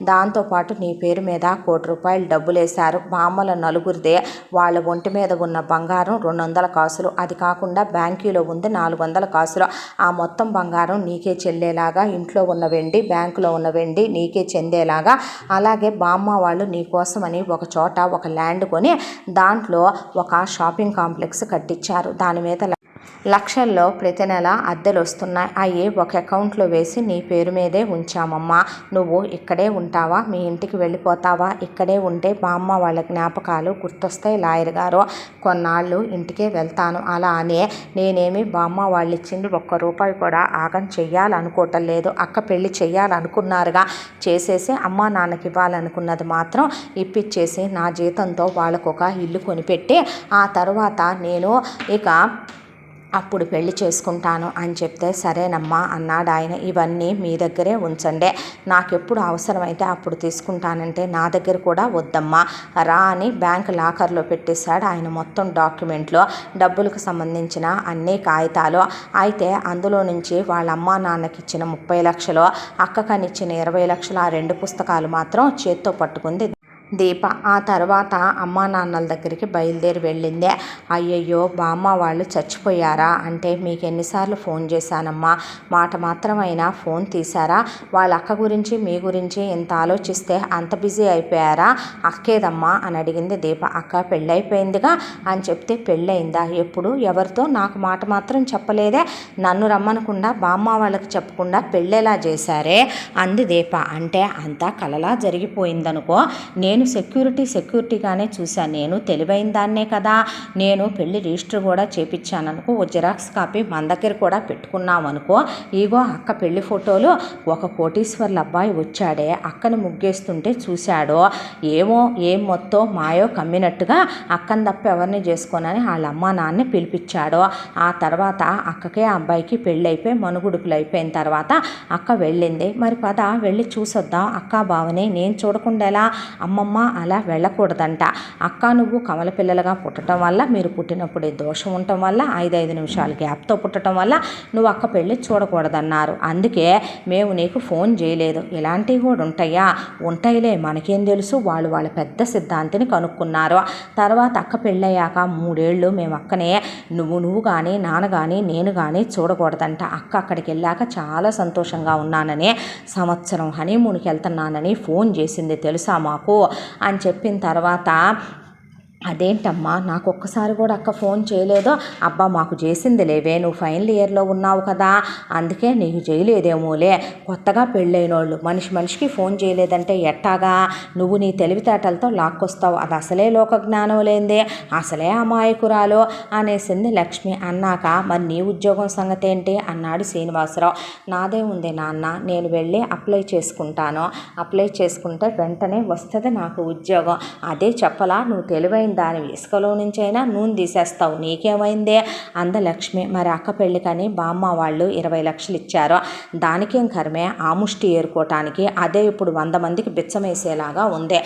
దాంతోపాటు నీ పేరు మీద 1 కోటి రూపాయలు డబ్బులు వేశారు. బామ్మల నలుగురిదే వాళ్ళ ఒంటి మీద ఉన్న బంగారం 200 కాసులు, అది కాకుండా బ్యాంకులో ఉంది 400 కాసులు. ఆ మొత్తం బంగారం నీకే చెల్లేలాగా, ఇంట్లో ఉన్న వెండి, బ్యాంకులో ఉన్న వెండి నీకే చెందేలాగా, అలాగే బామ్మ వాళ్ళు నీ కోసమని ఒక చోట ఒక ల్యాండ్ కొని దాంట్లో ఒక షాపింగ్ కాంప్లెక్స్ కట్టించారు. దాని మీద లక్షల్లో ప్రతి నెల అద్దెలు వస్తున్నాయి. అవి ఒక అకౌంట్లో వేసి నీ పేరు మీదే ఉంచామమ్మా. నువ్వు ఇక్కడే ఉంటావా, మీ ఇంటికి వెళ్ళిపోతావా? ఇక్కడే ఉంటే బామ్మ వాళ్ళ జ్ఞాపకాలు గుర్తొస్తాయి లాయర్ గారు. కొన్నాళ్ళు ఇంటికే వెళ్తాను. అలా అనే నేనేమి బామ్మ వాళ్ళు ఇచ్చింది 1 రూపాయి కూడా ఆగం చెయ్యాలనుకోవటం లేదు. అక్క పెళ్ళి చెయ్యాలనుకున్నారుగా, చేసేసి అమ్మా నాన్నకి ఇవ్వాలనుకున్నది మాత్రం ఇప్పించేసి నా జీతంతో వాళ్ళకు ఒక ఇల్లు కొనిపెట్టి ఆ తర్వాత నేను ఇక అప్పుడు పెళ్లి చేసుకుంటాను అని చెప్తే సరేనమ్మా అన్నాడు ఆయన. ఇవన్నీ మీ దగ్గరే ఉంచండి, నాకెప్పుడు అవసరమైతే అప్పుడు తీసుకుంటానంటే నా దగ్గర కూడా వద్దమ్మా రా అని బ్యాంక్ లాకర్లో పెట్టేశాడు ఆయన. మొత్తం డాక్యుమెంట్లు, డబ్బులకు సంబంధించిన అన్ని కాగితాలు. అయితే అందులో నుంచి వాళ్ళ అమ్మా నాన్నకి ఇచ్చిన 30 లక్షలు, అక్కకనిచ్చిన 20 లక్షలు, ఆ 2 పుస్తకాలు మాత్రం చేత్తో పట్టుకుంది దీప. ఆ తర్వాత అమ్మా నాన్నల దగ్గరికి బయలుదేరి వెళ్ళిందే. అయ్యయ్యో బామ్మ వాళ్ళు చచ్చిపోయారా అంటే మీకు ఎన్నిసార్లు ఫోన్ చేశానమ్మా, మాట మాత్రమైనా ఫోన్ తీశారా? వాళ్ళ అక్క గురించి మీ గురించి ఇంత ఆలోచిస్తే అంత బిజీ అయిపోయారా? అక్కేదమ్మా అని అడిగింది దీప. అక్క పెళ్ళైపోయిందిగా అని చెప్తే పెళ్ళయిందా, ఎప్పుడు, ఎవరితో? నాకు మాట మాత్రం చెప్పలేదే, నన్ను రమ్మనకుండా బామ్మ వాళ్ళకి చెప్పకుండా పెళ్ళేలా చేశారే అంది దీప. అంటే అంతా కలలా జరిగిపోయిందనుకో, నేను సెక్యూరిటీగానే చూశాను, నేను తెలివైన దాన్నే కదా, నేను పెళ్లి రిజిస్టర్ కూడా చేపించాననుకో, ఓ జిరాక్స్ కాపీ మన దగ్గర కూడా పెట్టుకున్నామనుకో, ఇగో అక్క పెళ్లి ఫోటోలు, ఒక కోటీశ్వర్ల అబ్బాయి వచ్చాడే అక్కని ముగ్గేస్తుంటే చూశాడో, ఏం మొత్తం మాయో కమ్మినట్టుగా అక్కని తప్ప ఎవరిని చేసుకోనని వాళ్ళ అమ్మ నాన్నని పిలిపించాడో. ఆ తర్వాత అక్కకే అబ్బాయికి పెళ్ళైపోయి మనుగుడుపులు అయిపోయిన తర్వాత అక్క వెళ్ళింది. మరి పద వెళ్ళి చూసొద్దాం అక్క బావని, నేను చూడకుండా ఎలా? అమ్మమ్మ అలా వెళ్ళకూడదంట. అక్క నువ్వు కమల పిల్లలుగా పుట్టడం వల్ల, మీరు పుట్టినప్పుడే దోషం ఉండటం వల్ల, 5 నిమిషాలు గ్యాప్తో పుట్టడం వల్ల నువ్వు అక్క పెళ్ళి చూడకూడదన్నారు. అందుకే మేము నీకు ఫోన్ చేయలేదు. ఇలాంటివి కూడా ఉంటాయా? ఉంటాయిలే, మనకేం తెలుసు. వాళ్ళ పెద్ద సిద్ధాంతిని కనుక్కున్నారు. తర్వాత అక్క పెళ్ళయ్యాక 3 ఏళ్ళు మేము అక్కనే నువ్వు కానీ నాన్న కానీ నేను కానీ చూడకూడదంట. అక్క అక్కడికి వెళ్ళాక చాలా సంతోషంగా ఉన్నానని, సంవత్సరం హనీమూన్కి వెళ్తున్నానని ఫోన్ చేసింది తెలుసా మాకు అని చెప్పిన తర్వాత అదేంటమ్మా నాకు ఒక్కసారి కూడా అక్క ఫోన్ చేయలేదో? అబ్బా మాకు చేసింది లేవే, నువ్వు ఫైనల్ ఇయర్లో ఉన్నావు కదా అందుకే నీకు చేయలేదేమోలే. కొత్తగా పెళ్ళైనోళ్ళు మనిషికి ఫోన్ చేయలేదంటే ఎట్టాగా? నువ్వు నీ తెలివితేటలతో లాక్కొస్తావు, అది అసలే లోక జ్ఞానం లేదే, అసలే అమాయకురాలు అనేసింది లక్ష్మి. అన్నాక మరి నీ ఉద్యోగం సంగతి ఏంటి అన్నాడు శ్రీనివాసరావు. నాదే ఉంది నాన్న, నేను వెళ్ళి అప్లై చేసుకుంటాను, అప్లై చేసుకుంటే వెంటనే వస్తుంది నాకు ఉద్యోగం. అదే చెప్పలా, నువ్వు తెలివైన దాని ఇసుకలో నుంచైనా నూనె తీసేస్తావు, నీకేమైందే అంద లక్ష్మి. మరి అక్క పెళ్ళికని బామ్మ వాళ్ళు 20 లక్షలు ఇచ్చారు, దానికేం కర్మే ఆ ముష్టి ఏరుకోవటానికి? అదే ఇప్పుడు 100 మందికి బిచ్చమేసేలాగా ఉంది.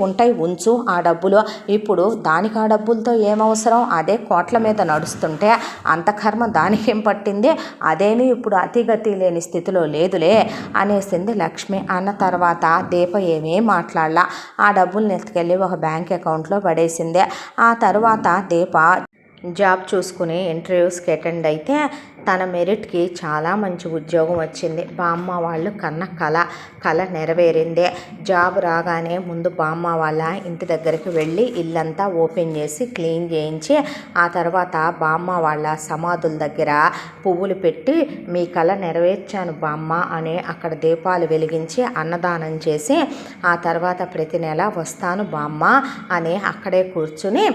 ఉంటాయి ఉంచు ఆ డబ్బులు, ఇప్పుడు దానికి ఆ డబ్బులతో ఏమవసరం? అదే కోట్ల మీద నడుస్తుంటే అంత కర్మ దానికేం పట్టింది? అదేమీ ఇప్పుడు అతిగతి లేని స్థితిలో లేదులే అనేసింది లక్ష్మి. అన్న తర్వాత దీప ఏమీ మాట్లాడలా, ఆ డబ్బుల్ని ఎత్తుకెళ్ళి ఒక బ్యాంక్ అకౌంట్లో పడేసింది. ఆ తర్వాత దీప జాబ్ చూసుకుని ఇంటర్వ్యూస్కి అటెండ్ అయితే తన మెరిట్కి చాలా మంచి ఉద్యోగం వచ్చింది. బామ్మ వాళ్ళు కన్న కళ నెరవేరింది. జాబ్ రాగానే ముందు బామ్మ వాళ్ళ ఇంటి దగ్గరికి వెళ్ళి ఇల్లంతా ఓపెన్ చేసి క్లీన్ చేయించి, ఆ తర్వాత బామ్మ వాళ్ళ సమాధుల దగ్గర పువ్వులు పెట్టి మీ కళ నెరవేర్చాను బామ్మ అని అక్కడ దీపాలు వెలిగించి అన్నదానం చేసి, ఆ తర్వాత ప్రతి నెల వస్తాను బామ్మ అని అక్కడే కూర్చుని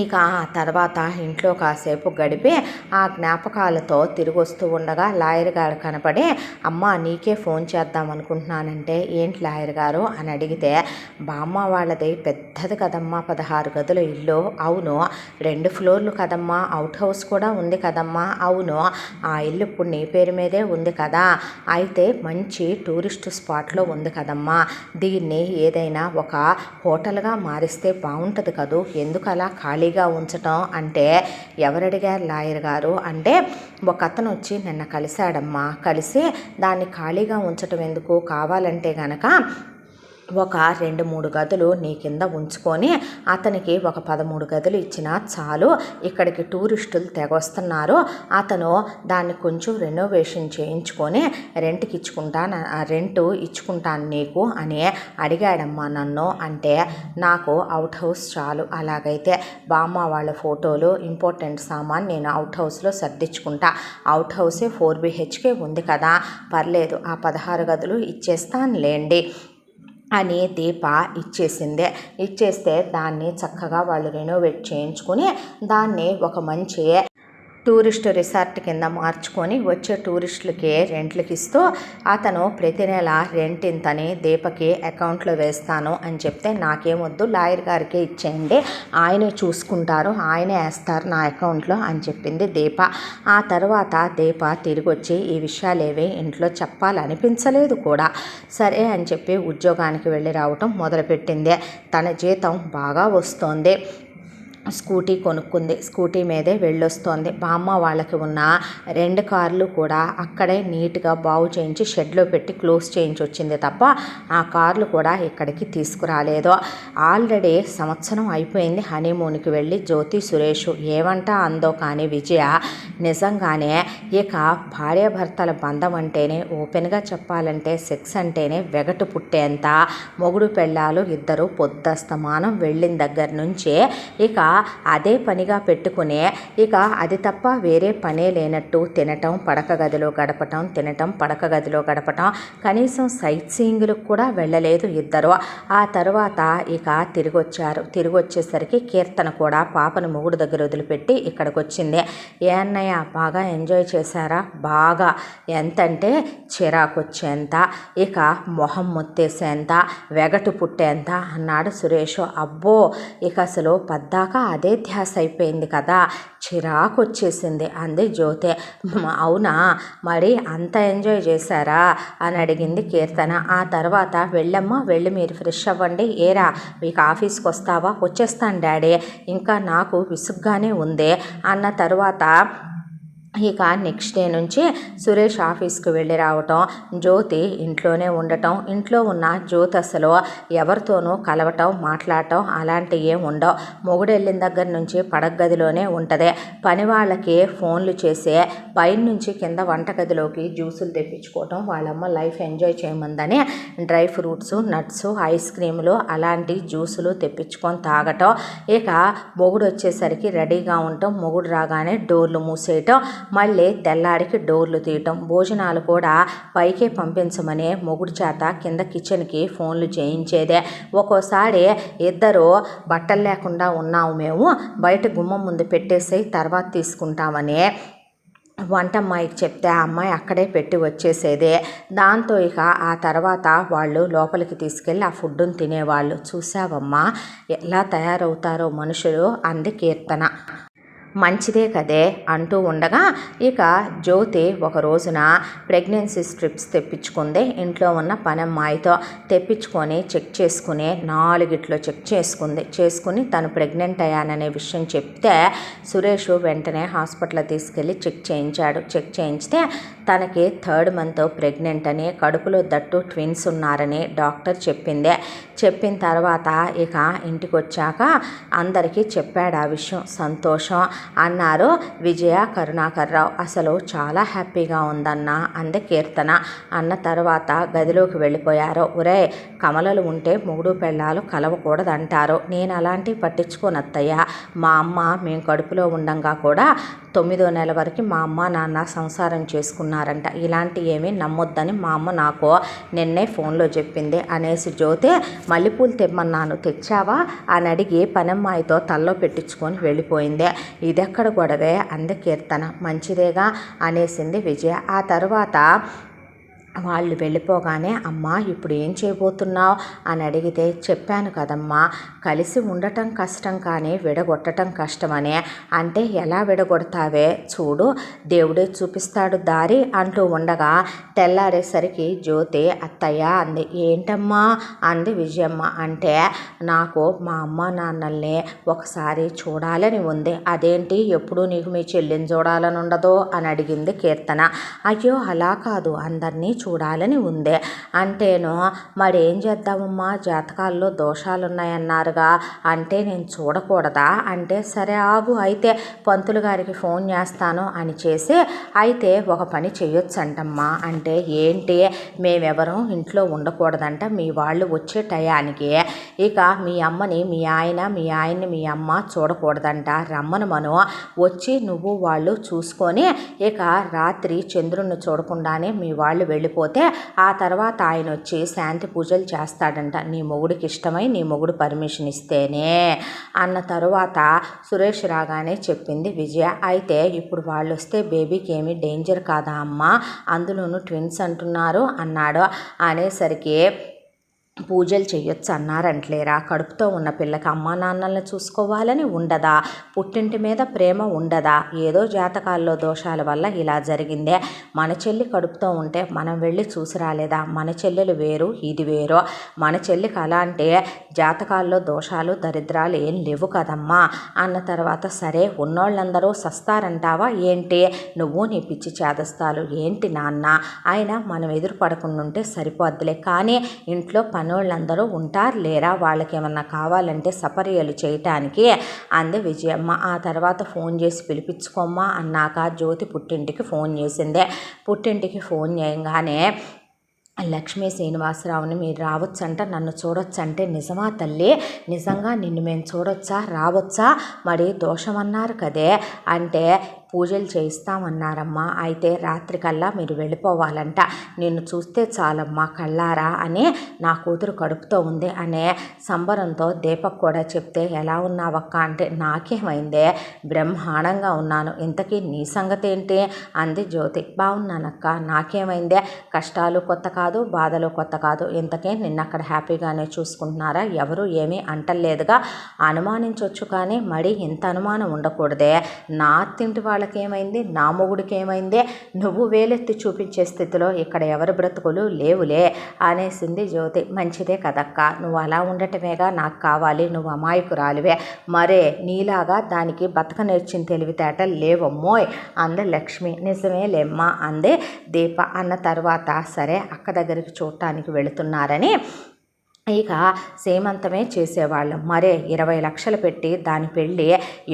ఇక ఆ తర్వాత ఇంట్లో కాసేపు గడిపి ఆ జ్ఞాపకాలతో తిరిగి వస్తూ ఉండగా లాయర్ గారు కనపడి, అమ్మ నీకే ఫోన్ చేద్దాం అనుకుంటున్నానంటే, ఏంటి లాయర్ గారు అని అడిగితే, బామ్మ వాళ్ళది పెద్దది కదమ్మా, 16 గదుల ఇల్లు. అవును. 2 ఫ్లోర్లు కదమ్మా, అవుట్ హౌస్ కూడా ఉంది కదమ్మా. అవును. ఆ ఇల్లు ఇప్పుడు నీ పేరు మీదే ఉంది కదా, అయితే మంచి టూరిస్ట్ స్పాట్లో ఉంది కదమ్మా, దీన్ని ఏదైనా ఒక హోటల్గా మారిస్తే బాగుంటుంది కదూ, ఎందుకు అలా ఖాళీగా ఉంచటం అంటే, ఎవరడిగారు లాయర్ గారు అంటే, ఒక అతను వచ్చి నిన్న కలిశాడమ్మా, కలిసి దాన్ని ఖాళీగా ఉంచటం ఎందుకు, కావాలంటే గనక ఒక 2-3 గదులు నీ కింద ఉంచుకొని అతనికి ఒక 13 గదులు ఇచ్చినా చాలు, ఇక్కడికి టూరిస్టులు తెగొస్తున్నారు, అతను దాన్ని కొంచెం రెనోవేషన్ చేయించుకొని రెంట్ ఇచ్చుకుంటాను నీకు అని అడిగాడమ్మా నన్ను. అంటే నాకు అవుట్ హౌస్ చాలు, అలాగైతే బామ్మ వాళ్ళ ఫోటోలు ఇంపార్టెంట్ సామాన్ నేను అవుట్ హౌస్లో సర్దించుకుంటా, అవుట్ హౌసే 4 BHK ఉంది కదా, పర్లేదు ఆ 16 గదులు ఇచ్చేస్తానులేండి అని దీప ఇచ్చేస్తే దాన్ని చక్కగా వాళ్ళు రెనోవేట్ చేయించుకొని దాన్ని ఒక మంచి టూరిస్ట్ రిసార్ట్ కింద మార్చుకొని వచ్చే టూరిస్టులకి రెంట్లకి ఇస్తూ, అతను ప్రతి నెల రెంట్ ఇంతని దీపకి అకౌంట్లో వేస్తాను అని చెప్తే, నాకేమొద్దు లాయర్ గారికి ఇచ్చేయండి, ఆయనే చూసుకుంటారు, ఆయనే వేస్తారు నా అకౌంట్లో అని చెప్పింది దీప. ఆ తర్వాత దీప తిరిగి వచ్చి ఈ విషయాలేవి ఇంట్లో చెప్పాలనిపించలేదు కూడా. సరే అని చెప్పి ఉద్యోగానికి వెళ్ళి రావటం మొదలుపెట్టింది. తన జీతం బాగా వస్తోంది. స్కూటీ కొనుక్కుంది, స్కూటీ మీదే వెళ్ళొస్తోంది. బామ్మ వాళ్ళకి ఉన్న 2 కార్లు కూడా అక్కడే నీట్గా బాగు చేయించి షెడ్లో పెట్టి క్లోజ్ చేయించి వచ్చింది తప్ప ఆ కార్లు కూడా ఇక్కడికి తీసుకురాలేదు. ఆల్రెడీ సంవత్సరం అయిపోయింది హనీమూన్కి వెళ్ళి జ్యోతి సురేష్. ఏమంట అందో కానీ విజయ నిజంగానే ఇక భార్యాభర్తల బంధం అంటేనే, ఓపెన్గా చెప్పాలంటే సెక్స్ అంటేనే వెగటు పుట్టేంత, మొగుడు పెళ్ళాలు ఇద్దరు పొద్దస్తమానం వెళ్ళిన దగ్గర నుంచి ఇక అదే పనిగా పెట్టుకునే, ఇక అది తప్ప వేరే పనే లేనట్టు తినటం పడక గదిలో గడపటం, తినటం పడక గదిలో గడపటం, కనీసం సైట్ సీయింగ్లకు కూడా వెళ్ళలేదు ఇద్దరు. ఆ తర్వాత ఇక తిరిగి వచ్చేసరికి కీర్తన కూడా పాపను మొగుడు దగ్గర వదిలిపెట్టి ఇక్కడికి వచ్చింది. ఏ అన్నయ్య బాగా ఎంజాయ్ చేశారా? బాగా, ఎంతంటే చిరాకు వచ్చేంత, ఇక మొహం మొత్తేసేంత, వెగటు పుట్టేంత అన్నాడు సురేష్. అబ్బో, ఇక అసలు పద్దాక అదే ధ్యాస అయిపోయింది కదా, చిరాకు వచ్చేసింది అంది జ్యోతి. అవునా, మరి అంత ఎంజాయ్ చేశారా అని అడిగింది కీర్తన. ఆ తర్వాత వెళ్ళమ్మా, వెళ్ళి మీరు ఫ్రెష్ అవ్వండి. ఏరా మీకు ఆఫీస్కి వస్తావా? వచ్చేస్తాను డాడీ, ఇంకా నాకు విసుగ్గానే ఉంది అన్న తర్వాత ఇక నెక్స్ట్ డే నుంచి సురేష్ ఆఫీస్కి వెళ్ళి రావటం, జ్యోతి ఇంట్లోనే ఉండటం. ఇంట్లో ఉన్న జ్యోతి అసలు ఎవరితోనూ కలవటం, మాట్లాడటం అలాంటివి ఏం ఉండవు. మొగుడు వెళ్ళిన దగ్గర నుంచి పడక గదిలోనే ఉంటుంది. పని వాళ్ళకి ఫోన్లు చేసే పైనుంచి కింద వంటగదిలోకి జ్యూసులు తెప్పించుకోవటం, వాళ్ళమ్మ లైఫ్ ఎంజాయ్ చేయమందని డ్రై ఫ్రూట్స్, నట్స్, ఐస్ క్రీములు అలాంటి జ్యూసులు తెప్పించుకొని తాగటం. ఇక మొగుడు వచ్చేసరికి రెడీగా ఉండటం, మొగుడు రాగానే డోర్లు మూసేయటం, మళ్ళీ తెల్లారికి డోర్లు తీయటం. భోజనాలు కూడా పైకే పంపించమని మొగుడు చేత కింద కిచెన్కి ఫోన్లు చేయించేదే. ఒక్కోసారి ఇద్దరు బట్టలు లేకుండా ఉన్నాము మేము, బయట గుమ్మం ముందు పెట్టేసి తర్వాత తీసుకుంటామని వంటమ్మాయికి చెప్తే ఆ అమ్మాయి అక్కడే పెట్టి వచ్చేసేదే. దాంతో ఇక ఆ తర్వాత వాళ్ళు లోపలికి తీసుకెళ్ళి ఆ ఫుడ్డును తినేవాళ్ళు. చూసావమ్మా ఎలా తయారవుతారో మనుషులు అంది కీర్తన. మంచిదే కదే అంటూ ఉండగా ఇక జ్యోతి ఒక రోజున ప్రెగ్నెన్సీ స్ట్రిప్స్ తెప్పించుకుంది. ఇంట్లో ఉన్న పనమ్మాయితో తెప్పించుకొని చెక్ చేసుకుని 4 చెక్ చేసుకుని తను ప్రెగ్నెంట్ అయ్యాననే విషయం చెప్తే సురేష్ వెంటనే హాస్పిటల్ తీసుకెళ్ళి చెక్ చేయించితే తనకి 3rd month ప్రెగ్నెంట్ అని, కడుపులో దట్టు ట్విన్స్ ఉన్నారని డాక్టర్ చెప్పింది. చెప్పిన తర్వాత ఇక ఇంటికి వచ్చాక అందరికీ చెప్పాడు ఆ విషయం. సంతోషం అన్నారు విజయ, కరుణాకర్రావు. అసలు చాలా హ్యాపీగా ఉందన్న అంది కీర్తన. అన్న తర్వాత గదిలోకి వెళ్ళిపోయారు. ఒరే, కమలలు ఉంటే మొగుడు పెళ్ళాలు కలవకూడదంటారు. నేను అలాంటివి పట్టించుకోనత్తయ్య. మా అమ్మ మేము కడుపులో ఉండంగా కూడా 9వ నెల వరకు మా అమ్మ నాన్న సంసారం చేసుకున్నారంట. ఇలాంటి ఏమీ నమ్మొద్దని మా అమ్మ నాకు నిన్నే ఫోన్లో చెప్పింది అనేసి జ్యోతి మల్లెపూలు తెమ్మన్నాను తెచ్చావా అని అడిగి పనమ్మాయితో తల్లో పెట్టించుకొని వెళ్ళిపోయింది. ఇదెక్కడ గొడవే అంది కీర్తన. మంచిదేగా అనేసింది విజయ. ఆ తర్వాత వాళ్ళు వెళ్ళిపోగానే అమ్మ ఇప్పుడు ఏం చేయబోతున్నావు అని అడిగితే చెప్పాను కదమ్మా, కలిసి ఉండటం కష్టం కానీ విడగొట్టడం కష్టమని. అంటే ఎలా విడగొడతావే చూడు, దేవుడే చూపిస్తాడు దారి అంటూ ఉండగా తెల్లారేసరికి జ్యోతి అత్తయ్య అంది. ఏంటమ్మా అంది విజయమ్మ. అంటే నాకు మా అమ్మ నాన్నల్ని ఒకసారి చూడాలని ఉంది. అదేంటి ఎప్పుడు నీకు మీ చెల్లిని చూడాలని ఉండదు అని అడిగింది కీర్తన. అయ్యో అలా కాదు, అందరినీ చూడాలని ఉంది. అంటేను మరేం చేద్దామమ్మా, జాతకాల్లో దోషాలు ఉన్నాయన్నారుగా. అంటే నేను చూడకూడదా అంటే సరే ఆగు అయితే పంతులు గారికి ఫోన్ చేస్తాను అని చేసి అయితే ఒక పని చేయొచ్చంటమ్మా. అంటే ఏంటి, మేమెవరం ఇంట్లో ఉండకూడదంట. మీ వాళ్ళు వచ్చే టయానికి ఇక మీ అమ్మని మీ ఆయన్ని మీ అమ్మ చూడకూడదంట. రమ్మను మనం వచ్చి నువ్వు వాళ్ళు చూసుకొని ఇక రాత్రి చంద్రుణ్ణి చూడకుండానే మీ వాళ్ళు వెళ్ళిపోతే ఆ తర్వాత ఆయన వచ్చి శాంతి పూజలు చేస్తాడంట. నీ మొగుడికి ఇష్టమై నీ మొగుడు పర్మిషన్ ఇస్తేనే అన్న తరువాత సురేష్ రాగానే చెప్పింది విజయ. అయితే ఇప్పుడు వాళ్ళు వస్తే బేబీకి ఏమీ డేంజర్ కాదా అమ్మ, అందులోనూ ట్విన్స్ అంటున్నారు అన్నాడు. అనేసరికి పూజలు చేయొచ్చు అన్నారంటలేరా, కడుపుతో ఉన్న పిల్లకి అమ్మా నాన్నల్ని చూసుకోవాలని ఉండదా, పుట్టింటి మీద ప్రేమ ఉండదా, ఏదో జాతకాల్లో దోషాల వల్ల ఇలా జరిగిందే. మన చెల్లి కడుపుతో ఉంటే మనం వెళ్ళి చూసి రాలేదా, మన చెల్లెలు వేరు ఇది వేరు, మన చెల్లికి అలాంటి జాతకాల్లో దోషాలు దరిద్రాలు ఏం లేవు కదమ్మా అన్న తర్వాత సరే ఉన్నోళ్ళందరూ సస్తారంటావా ఏంటి, నువ్వు నీ పిచ్చి చేదస్తాలు ఏంటి నాన్న, అయినా మనం ఎదురు పడకుండా సరిపోద్దులే. కానీ ఇంట్లో పనోళ్ళందరూ ఉంటారు లేరా, వాళ్ళకి ఏమన్నా కావాలంటే సపర్యలు చేయటానికి అంది విజయమ్మ. ఆ తర్వాత ఫోన్ చేసి పిలిపించుకోమ్మా అన్నాక జ్యోతి పుట్టింటికి ఫోన్ చేసిందే. పుట్టింటికి ఫోన్ చేయగానే లక్ష్మీ శ్రీనివాసరావుని మీరు రావచ్చంట, నన్ను చూడొచ్చంటే నిజమా తల్లి, నిజంగా నిన్ను మేము చూడొచ్చా రావచ్చా, మరి దోషమన్నారు కదే అంటే పూజలు చేయిస్తామన్నారమ్మా. అయితే రాత్రికల్లా మీరు వెళ్ళిపోవాలంట, నిన్ను చూస్తే చాలమ్మా కళ్ళారా అని నా కూతురు కడుపుతో ఉంది అనే సంబరంతో దీపక్ కూడా చెప్తే ఎలా ఉన్నావక్క అంటే నాకేమైందే బ్రహ్మాండంగా ఉన్నాను, ఇంతకీ నీ సంగతి ఏంటి అంది జ్యోతి. బాగున్నానక్క, నాకేమైందే, కష్టాలు కొత్త కాదు బాధలు కొత్త కాదు, ఇంతకే నిన్న అక్కడ హ్యాపీగానే చూసుకుంటున్నారా, ఎవరు ఏమీ అంటలేదుగా, అనుమానించవచ్చు కానీ మరీ ఇంత అనుమానం ఉండకూడదే, నా తింటి వాళ్ళ వాళ్ళకేమైంది, నా మొగుడికి ఏమైంది, నువ్వు వేలెత్తి చూపించే స్థితిలో ఇక్కడ ఎవరి బ్రతుకులు లేవులే అనేసింది జ్యోతి. మంచిదే కదక్క, నువ్వు అలా ఉండటమేగా నాకు కావాలి, నువ్వు అమాయకురాలివే, మరే నీలాగా దానికి బతక నేర్చిన తెలివితేటలు లేవమ్మోయ్ అంది లక్ష్మి. నిజమే లేమ్మా అందే దీప. అన్న తర్వాత సరే అక్క దగ్గరికి చూడటానికి వెళుతున్నారని ఇక సీమంతమే చేసేవాళ్ళం, మరే 20 లక్షలు పెట్టి దాని పెళ్ళి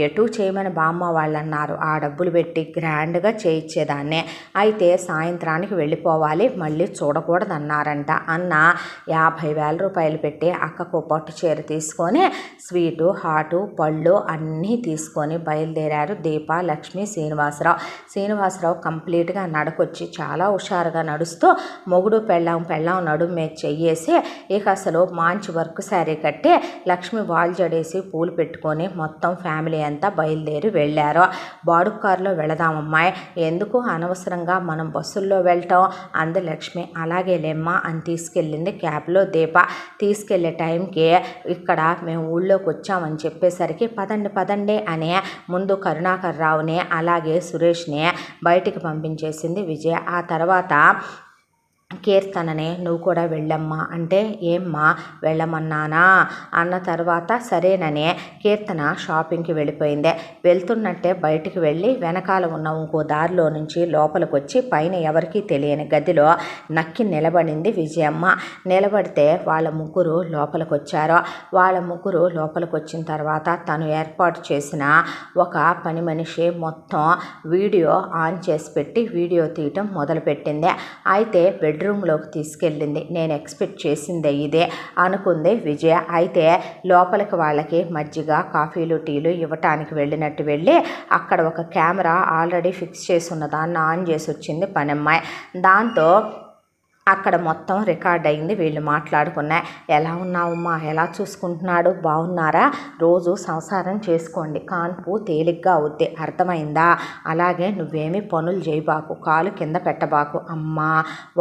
ఎటు చేయమని బామ్మ వాళ్ళు అన్నారు. ఆ డబ్బులు పెట్టి గ్రాండ్గా చేయించేదాన్నే, అయితే సాయంత్రానికి వెళ్ళిపోవాలి, మళ్ళీ చూడకూడదన్నారంట. అన్న 50,000 రూపాయలు పెట్టి అక్కకు పట్టు చీర తీసుకొని స్వీటు హాటు పళ్ళు అన్నీ తీసుకొని బయలుదేరారు దీప, లక్ష్మి, శ్రీనివాసరావు కంప్లీట్గా నడకొచ్చి చాలా హుషారుగా నడుస్తూ మొగుడు పెళ్ళాం నడుము మీద చెయ్యేసి ఇక అసలు మంచి వర్క్ శారీ కట్టి లక్ష్మి వాల్ జడేసి పూలు పెట్టుకొని మొత్తం ఫ్యామిలీ అంతా బయలుదేరి వెళ్ళారు. బాడుగ కారులో వెళదామమ్మాయి, ఎందుకు అనవసరంగా మనం బస్సుల్లో వెళ్ళటం అంది లక్ష్మి. అలాగే లేమ్మా అని తీసుకెళ్ళింది క్యాబ్లో దీప. తీసుకెళ్లే టైంకి ఇక్కడ మేము ఊళ్ళోకి వచ్చామని చెప్పేసరికి పదండి అనే ముందు కరుణాకర్ రావుని అలాగే సురేష్ని బయటికి పంపించేసింది విజయ. ఆ తర్వాత కీర్తననే నువ్వు కూడా వెళ్ళమ్మా అంటే, ఏమ్మా వెళ్ళమన్నానా అన్న తర్వాత సరేనని కీర్తన షాపింగ్కి వెళ్ళిపోయింది. వెళ్తున్నట్టే బయటికి వెళ్ళి వెనకాల ఉన్న ఇంకో దారిలో నుంచి లోపలికి వచ్చి పైన ఎవరికీ తెలియని గదిలో నక్కి నిలబడింది విజయమ్మ. నిలబడితే వాళ్ళ ముగ్గురు లోపలికి వచ్చారు. వాళ్ళ ముగ్గురు లోపలికి వచ్చిన తర్వాత తను ఏర్పాటు చేసిన ఒక పని మనిషి మొత్తం వీడియో ఆన్ చేసి పెట్టి వీడియో తీయటం మొదలుపెట్టింది. అయితే బెడ్రూమ్లోకి తీసుకెళ్ళింది. నేను ఎక్స్పెక్ట్ చేసిందే ఇదే అనుకుంది విజయ. అయితే లోపలికి వాళ్ళకి మజ్జిగ కాఫీలు టీలు ఇవ్వటానికి వెళ్ళినట్టు వెళ్ళి అక్కడ ఒక కెమెరా ఆల్రెడీ ఫిక్స్ చేసి ఉన్న దాన్ని ఆన్ చేసి వచ్చింది పనమ్మాయి. దాంతో అక్కడ మొత్తం రికార్డ్ అయింది. వీళ్ళు మాట్లాడుకున్నాయి. ఎలా ఉన్నావమ్మా, ఎలా చూసుకుంటున్నాడు, బాగున్నారా, రోజు సంసారం చేసుకోండి, కాన్పు తేలిగ్గా అవుద్ది, అర్థమైందా, అలాగే నువ్వేమీ పనులు చేయబాకు, కాలు కింద పెట్టబాకు, అమ్మా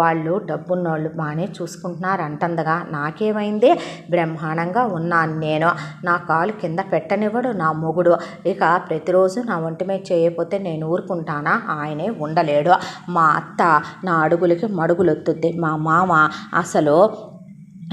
వాళ్ళు డబ్బున్నోళ్ళు బాగానే చూసుకుంటున్నారు అంటుందిగా, నాకేమైంది, బ్రహ్మాండంగా ఉన్నాను నేను, నా కాలు కింద పెట్టనివ్వడు నా మొగుడు, ఇక ప్రతిరోజు నా ఒంటి మీద చేయకపోతే నేను ఊరుకుంటానా, ఆయనే ఉండలేడు, మా అత్త నా అడుగులకి మడుగులొత్తుద్ది, మా మామ అసలు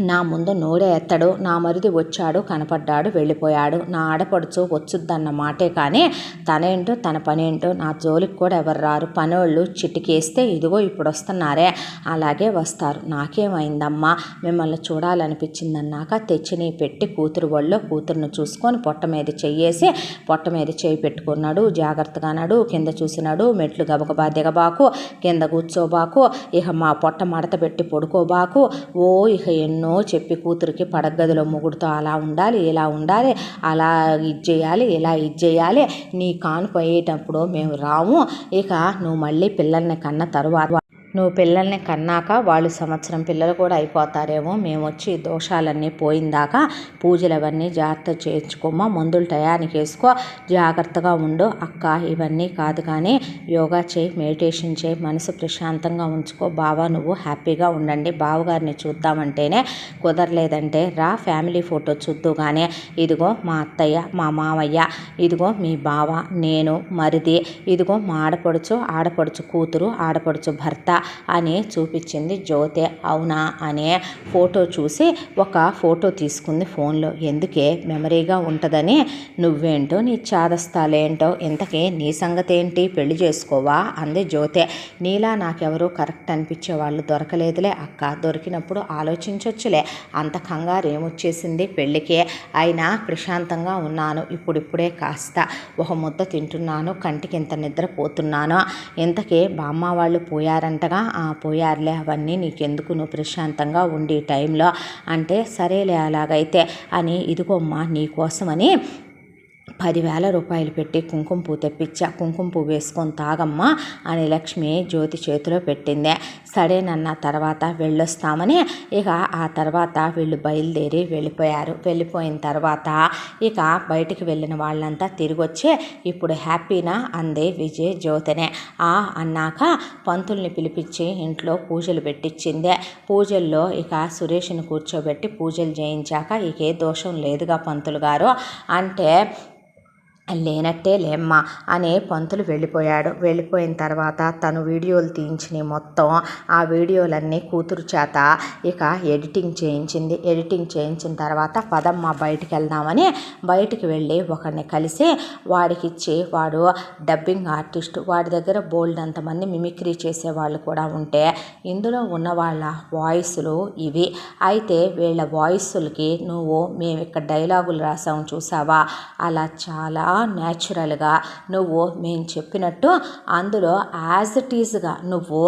నా ముందు నోడే ఎత్తడు, నా మరిది వచ్చాడు కనపడ్డాడు వెళ్ళిపోయాడు, నా ఆడపడుచు వచ్చుద్దన్న మాటే కానీ తనేంటో తన పనేంటో నా జోలికి కూడా ఎవరు రారు, పనోళ్ళు చిటికేస్తే ఇదిగో ఇప్పుడు వస్తున్నారే అలాగే వస్తారు, నాకేమైందమ్మా, మిమ్మల్ని చూడాలనిపించిందన్నాక తెచ్చిని పెట్టి కూతురు ఒళ్ళో కూతురును చూసుకొని పొట్ట మీద చెయ్యేసి పొట్ట మీద చేయి పెట్టుకున్నాడు, జాగ్రత్తగా నాడు, కింద చూసినాడు, మెట్లు గబగబా దిగబాకు, కింద కూర్చోబాకు, ఇక మా పొట్ట మడత పెట్టి పడుకోబాకు, ఓ ఇక ఎన్నో చెప్పి కూతురికి పడగదిలో మొగుడుతో అలా ఉండాలి ఇలా ఉండాలి, అలా ఇది చేయాలి ఇలా ఇది చేయాలి, నీ కానుపు అయ్యేటప్పుడు మేము రాము, ఇక నువ్వు మళ్ళీ పిల్లల్ని కన్న తరువాత నువ్వు పిల్లల్ని కన్నాక వాళ్ళు సంవత్సరం పిల్లలు కూడా అయిపోతారేమో, మేము వచ్చి దోషాలన్నీ పోయిందాకా పూజలు అవన్నీ జాగ్రత్త చేయించుకోమా, మందులు టయానికి వేసుకో, జాగ్రత్తగా ఉండు అక్క, ఇవన్నీ కాదు కానీ యోగా చేయి, మెడిటేషన్ చేయి, మనసు ప్రశాంతంగా ఉంచుకో, బావ నువ్వు హ్యాపీగా ఉండండి, బావగారిని చూద్దామంటేనే కుదరలేదంటే రా ఫ్యామిలీ ఫోటో చూద్దు కానీ, ఇదిగో మా అత్తయ్య మా మామయ్య, ఇదిగో మీ బావ, నేను మరిది, ఇదిగో మా ఆడపడుచు కూతురు, ఆడపడుచు భర్త అని చూపించింది జ్యోతి. అవునా అనే ఫోటో చూసి ఒక ఫోటో తీసుకుంది ఫోన్లో, ఎందుకే మెమరీగా ఉంటుందని, నువ్వేంటో నీ చాదస్తాలేంటో, ఇంతకీ నీ సంగతి ఏంటి, పెళ్లి చేసుకోవా అంది జ్యోతి. నీలా నాకెవరూ కరెక్ట్ అనిపించే వాళ్ళు దొరకలేదులే అక్క, దొరికినప్పుడు ఆలోచించొచ్చులే, అంత కంగారు ఏమొచ్చేసింది పెళ్ళికి, అయినా ప్రశాంతంగా ఉన్నాను, ఇప్పుడిప్పుడే కాస్త ఒక ముద్ద తింటున్నాను, కంటికి ఇంత నిద్రపోతున్నాను, ఇంతకీ బామ్మ వాళ్ళు పోయారంటగా, పోయారులే అవన్నీ నీకెందుకు, నువ్వు ప్రశాంతంగా ఉండి టైంలో అంటే, సరేలే అలాగైతే అని, ఇదిగోమ్మా నీకోసమని 10,000 రూపాయలు పెట్టి కుంకుమ పువ్వు తెప్పించా, కుంకుమ పువ్వు వేసుకొని తాగమ్మా అని లక్ష్మి జ్యోతి చేతిలో పెట్టింది. సరేనన్న తర్వాత వెళ్ళొస్తామని ఇక ఆ తర్వాత వీళ్ళు బయలుదేరి వెళ్ళిపోయారు. వెళ్ళిపోయిన తర్వాత ఇక బయటికి వెళ్ళిన వాళ్ళంతా తిరిగి వచ్చి ఇప్పుడు హ్యాపీనా అంది విజయ్ జ్యోతినే. అన్నాక పంతుల్ని పిలిపించి ఇంట్లో పూజలు పెట్టించింది. పూజల్లో ఇక సురేష్ని కూర్చోబెట్టి పూజలు చేయించాక ఇక ఏ దోషం లేదుగా పంతులు గారు అంటే, లేనట్టే లేమ్మా అనే పంతులు వెళ్ళిపోయాడు. వెళ్ళిపోయిన తర్వాత తను వీడియోలు తీయించినవి మొత్తం ఆ వీడియోలన్నీ కూతురు చేత ఇక ఎడిటింగ్ చేయించింది. ఎడిటింగ్ చేయించిన తర్వాత పదమ్మా బయటికి వెళ్దామని బయటికి వెళ్ళి ఒకరిని కలిసి వాడికిచ్చి, వాడు డబ్బింగ్ ఆర్టిస్టు, వాడి దగ్గర బోల్డ్ అంతమంది మిమిక్రీ చేసేవాళ్ళు కూడా ఉంటే ఇందులో ఉన్న వాళ్ళ వాయిస్లు ఇవి. అయితే వీళ్ళ వాయిస్లకి మేము ఇక్కడ డైలాగులు రాసాము చూసావా, అలా చాలా న్యాచురల్గా నువ్వు మేము చెప్పినట్టు అందులో యాజ్ ఇట్ ఈజ్గా నువ్వు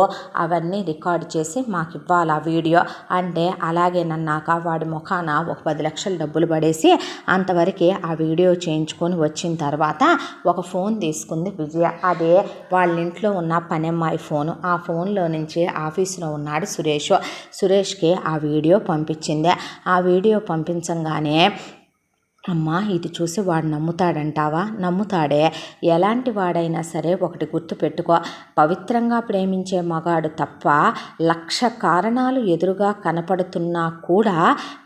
అవన్నీ రికార్డ్ చేసి మాకు ఇవ్వాలి ఆ వీడియో అంటే, అలాగే నన్నాక వాడి ముఖాన ఒక 10 లక్షలు డబ్బులు పడేసి అంతవరకు ఆ వీడియో చేయించుకొని వచ్చిన తర్వాత ఒక ఫోన్ తీసుకుంది విజయ. అదే వాళ్ళ ఇంట్లో ఉన్న పనమ్మాయి ఫోను. ఆ ఫోన్లో నుంచి ఆఫీసులో ఉన్నాడు సురేష్కి ఆ వీడియో పంపించింది. ఆ వీడియో పంపించంగానే, అమ్మా ఇది చూసి వాడు నమ్ముతాడంటావా? నమ్ముతాడే. ఎలాంటి వాడైనా సరే ఒకటి గుర్తుపెట్టుకో, పవిత్రంగా ప్రేమించే మగాడు తప్ప 1,00,000 కారణాలు ఎదురుగా కనపడుతున్నా కూడా